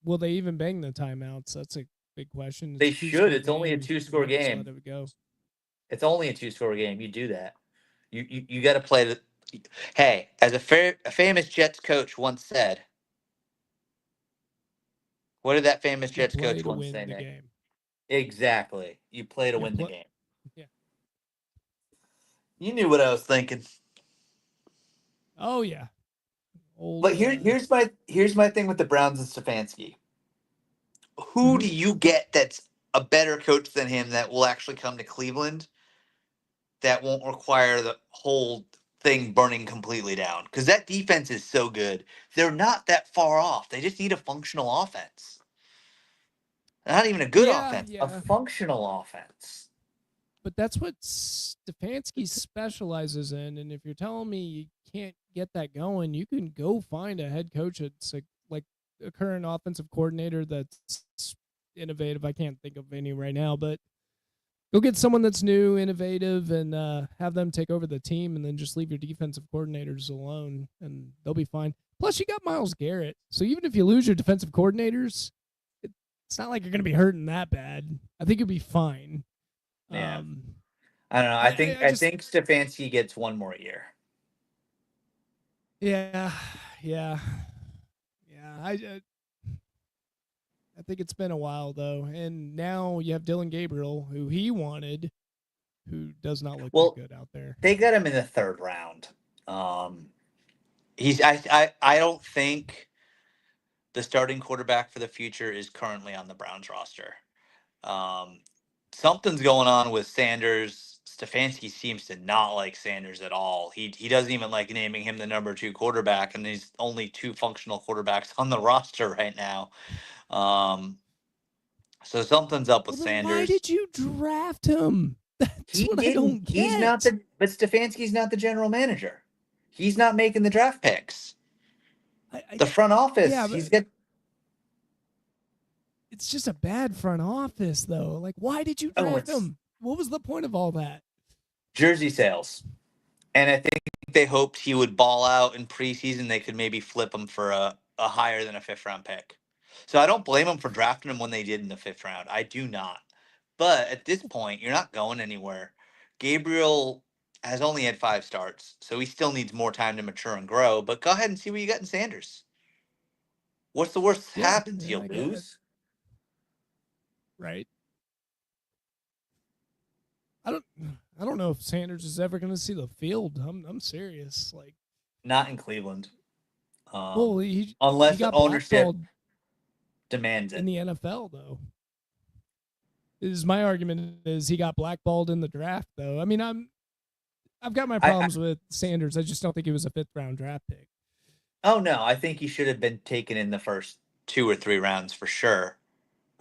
will they even bang the timeouts? That's a big question. They It's should. 2-score It's only a game. 2-score Just game. let it go. It's only a 2-score game. You do that. You got to play the. Hey, as a famous Jets coach once said, what did that famous You Jets play coach to once say, win the Nick? game. Exactly. You play to You win the play. game. Yeah. You knew what I was thinking. Oh yeah. Old. But here's my thing with the Browns and Stefanski. Who Mhm. do you get that's a better coach than him that will actually come to Cleveland that won't require the whole thing burning completely down? Because that defense is so good. They're not that far off. They just need a functional offense. Not even a good offense, a Yeah. functional offense. But that's what Stefanski specializes in. And if you're telling me you can't get that going, you can go find a head coach that's like a current offensive coordinator that's innovative. I can't think of any right now, but go get someone that's new, innovative, and have them take over the team, and then just leave your defensive coordinators alone, and they'll be fine. Plus, you got Myles Garrett, so even if you lose your defensive coordinators, it's not like you're going to be hurting that bad. I think you'll be fine. Yeah. I don't know. I think Stefanski gets 1 more year. Yeah. I think it's been a while though, and now you have Dylan Gabriel, who he wanted, who does not look that good out there. They got him in the 3rd round. I don't think the starting quarterback for the future is currently on the Browns roster. Something's going on with Sanders. Stefanski seems to not like Sanders at all. He doesn't even like naming him the number 2 quarterback, and there's only 2 functional quarterbacks on the roster right now. So something's up with then Sanders. why did you draft him? That's what I don't get. He's not but Stefanski's not the general manager. He's not making the draft picks. The front office, yeah, it's just a bad front office, though. Like, why did you draft him? What was the point of all that? Jersey sales. And I think they hoped he would ball out in preseason. They could maybe flip him for a higher than a fifth round pick. So I don't blame him for drafting him when they did in the fifth round. I do not. But at this point, you're not going anywhere. Gabriel has only had 5 starts, so he still needs more time to mature and grow. But go ahead and see what you got in Sanders. What's the worst that Yeah, happens? yeah, You I get it. lose. Right. I don't I don't know if Sanders is ever going to see the field. I'm serious. Like, Not in Cleveland, well, he unless the got ownership blackballed demands in it. the NFL though. Is my argument is he got blackballed in the draft though. I mean, I've got my I problems with Sanders. I just don't think he was a fifth round draft pick. Oh no, I think he should have been taken in the first 2 or 3 rounds for sure.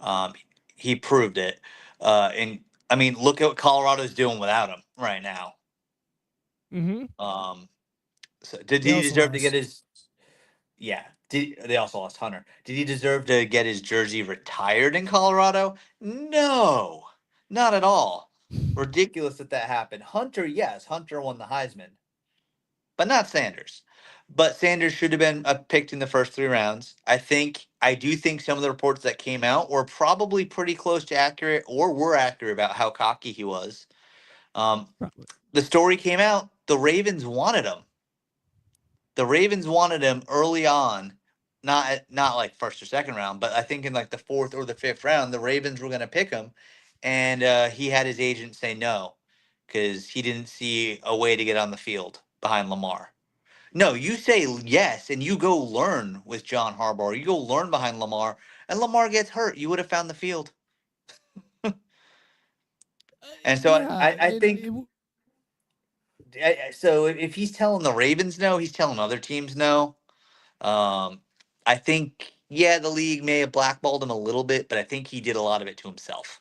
Um, he proved it. And I mean, look at what Colorado's doing without him right now. Mm-hmm. Um, so did They he also deserve to get lost. his? Yeah. They also lost Hunter? Did he deserve to get his jersey retired in Colorado? No, not at all. Ridiculous that happened. Hunter, yes, Hunter won the Heisman, but not Sanders. But Sanders should have been picked in the first 3 rounds. I do think some of the reports that came out were probably pretty close to accurate, or were accurate about how cocky he was. Um, Probably. the story came out. The Ravens wanted him. The Ravens wanted him early on, not like first or second round, but I think in like the fourth or the fifth round, the Ravens were going to pick him, and he had his agent say no because he didn't see a way to get on the field behind Lamar. No, you say yes, and you go learn with John Harbaugh. You go learn behind Lamar, and Lamar gets hurt. You would have found the field. And so Yeah, I and think so. If he's telling the Ravens no, he's telling other teams no. Um, I think yeah, the league may have blackballed him a little bit, but I think he did a lot of it to himself.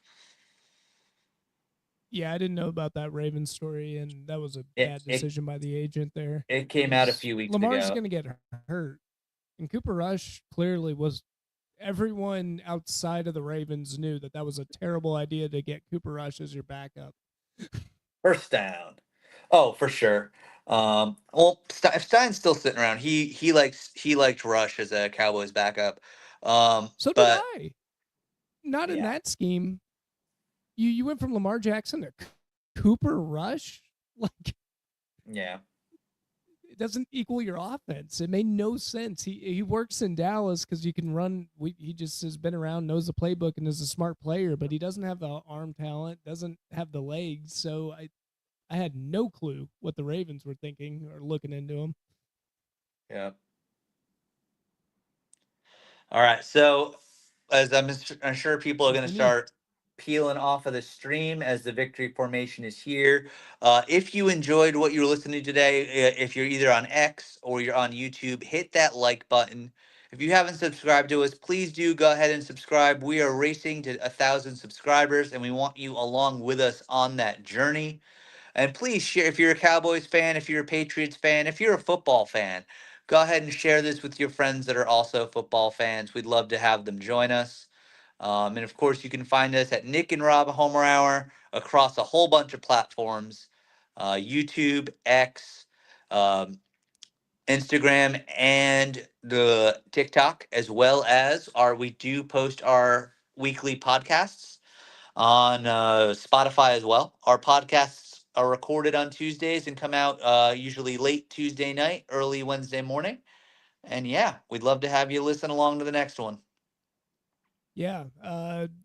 yeah, I didn't know about that Ravens story, and that was a It bad it decision by the agent there. it came out a Because few weeks Lamar's ago. going to get hurt, and Cooper Rush clearly was. Everyone outside of the Ravens knew that that was a terrible idea to get Cooper Rush as your backup. First down. Oh, for sure. Well, if Stein's still sitting around, he liked Rush as a Cowboys backup. So did But I. Not in yeah, that scheme. You went from Lamar Jackson to Cooper Rush. Like, yeah, it doesn't equal your offense. It made no sense. He works in Dallas because you can run. He just has been around, knows the playbook, and is a smart player. But he doesn't have the arm talent, doesn't have the legs. So I had no clue what the Ravens were thinking or looking into him. yeah. All right. So, as I'm sure people are going to Continue. start peeling off of the stream as the victory formation is here. If you enjoyed what you're listening today, if you're either on X or you're on YouTube, hit that like button. If you haven't subscribed to us, please do go ahead and subscribe. We are racing to 1,000 subscribers, and we want you along with us on that journey. And please share if you're a Cowboys fan, if you're a Patriots fan, if you're a football fan, go ahead and share this with your friends that are also football fans. We'd love to have them join us. And of course, you can find us at Nick and Rob Homer Hour across a whole bunch of platforms, YouTube, X, um, Instagram, and the TikTok, as well as we do post our weekly podcasts on Spotify as well. Our podcasts are recorded on Tuesdays and come out usually late Tuesday night, early Wednesday morning. And yeah, we'd love to have you listen along to the next one. Yeah.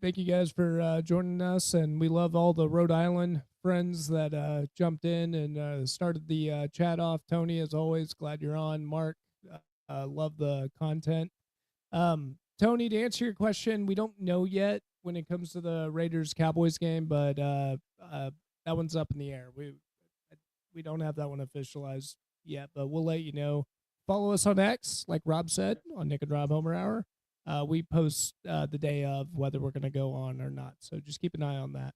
Thank you guys for joining us, and we love all the Rhode Island friends that jumped in and started the chat off. Tony, as always, glad you're on. Mark, love the content. Tony, to answer your question, we don't know yet when it comes to the Raiders Cowboys game, but that one's up in the air. We don't have that one officialized yet, but we'll let you know. Follow us on X, like Rob said, on Nick and Rob Homer Hour. We post the day of whether we're going to go on or not, so just keep an eye on that.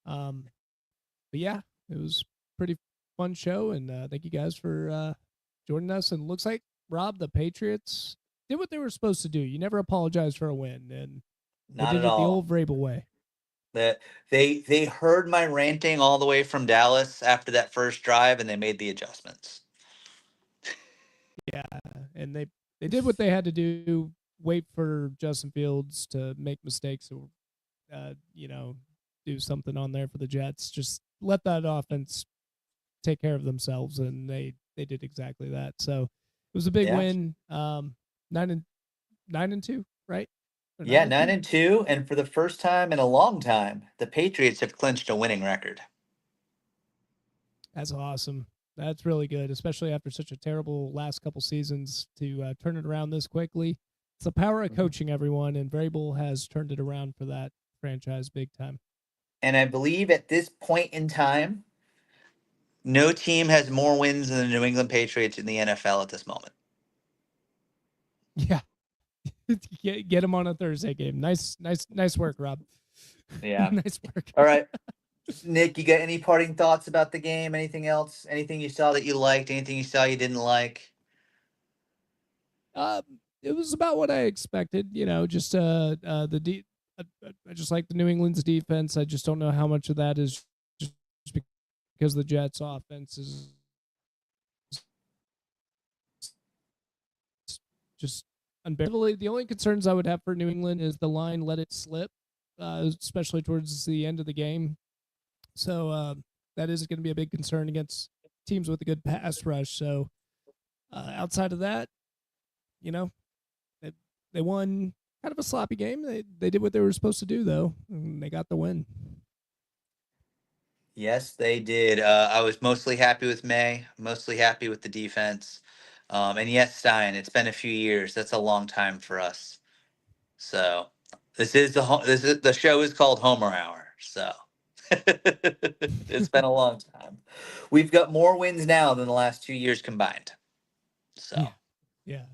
But yeah, it was pretty fun show, and thank you guys for joining us. And looks like Rob, the Patriots did what they were supposed to do. You never apologize for a win, and they Not did at it the all. old Vrabel way. That they heard my ranting all the way from Dallas after that first drive, and they made the adjustments. Yeah, and they did what they had to do. Wait for Justin Fields to make mistakes or do something on there for the Jets. Just let that offense take care of themselves, and they did exactly that. So it was a big Yeah, win. 9-2, right? Or yeah, 9-2. 9-2, and for the first time in a long time, the Patriots have clinched a winning record. That's awesome. That's really good, especially after such a terrible last couple seasons to turn it around this quickly. It's the power of Mhm. coaching, everyone, and Vrabel has turned it around for that franchise big time. And I believe at this point in time, no team has more wins than the New England Patriots in the NFL at this moment. Yeah, get him on a Thursday game. Nice work, Rob. Yeah. Nice work. All right. Nick, you got any parting thoughts about the game? Anything else? Anything you saw that you liked? Anything you saw you didn't like? Um, it was about what I expected. Just I just like the New England's defense. I just don't know how much of that is just because the Jets' offense is just unbearably. The only concerns I would have for New England is the line let it slip, especially towards the end of the game. So that is going to be a big concern against teams with a good pass rush. So outside of that, you know, they, they won kind of a sloppy game. They did what they were supposed to do though, and they got the win. Yes, they did. I was mostly happy with May, mostly happy with the defense. And yes, Stein, it's been a few years. That's a long time for us. So this is the show is called Homer Hour. So it's been a long time. We've got more wins now than the last 2 years combined. So Yeah, yeah.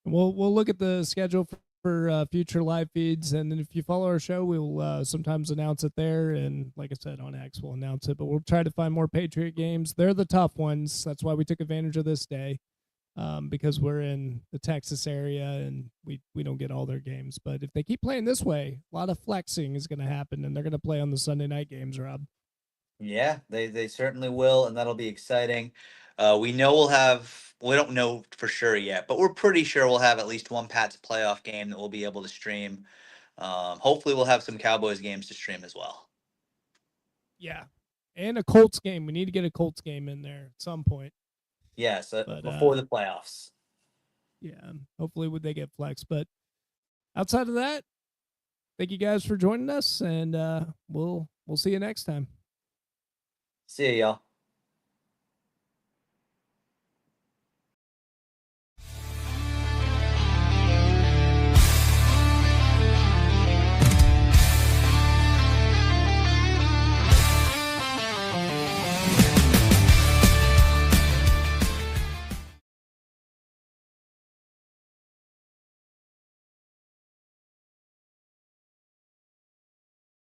We'll look at the schedule for future live feeds, and then if you follow our show, we'll sometimes announce it there. And like I said, on X, we'll announce it. But we'll try to find more Patriot games. They're the tough ones. That's why we took advantage of this day, because we're in the Texas area and we don't get all their games. But if they keep playing this way, a lot of flexing is going to happen, and they're going to play on the Sunday night games, Rob. yeah, they certainly will, and that'll be exciting. We know we don't know for sure yet, but we're pretty sure we'll have at least one Pats playoff game that we'll be able to stream. Hopefully, we'll have some Cowboys games to stream as well. Yeah, and a Colts game. We need to get a Colts game in there at some point. Yes, But before the playoffs. yeah, hopefully would they get flex. But outside of that, thank you guys for joining us, and we'll see you next time. See ya, y'all.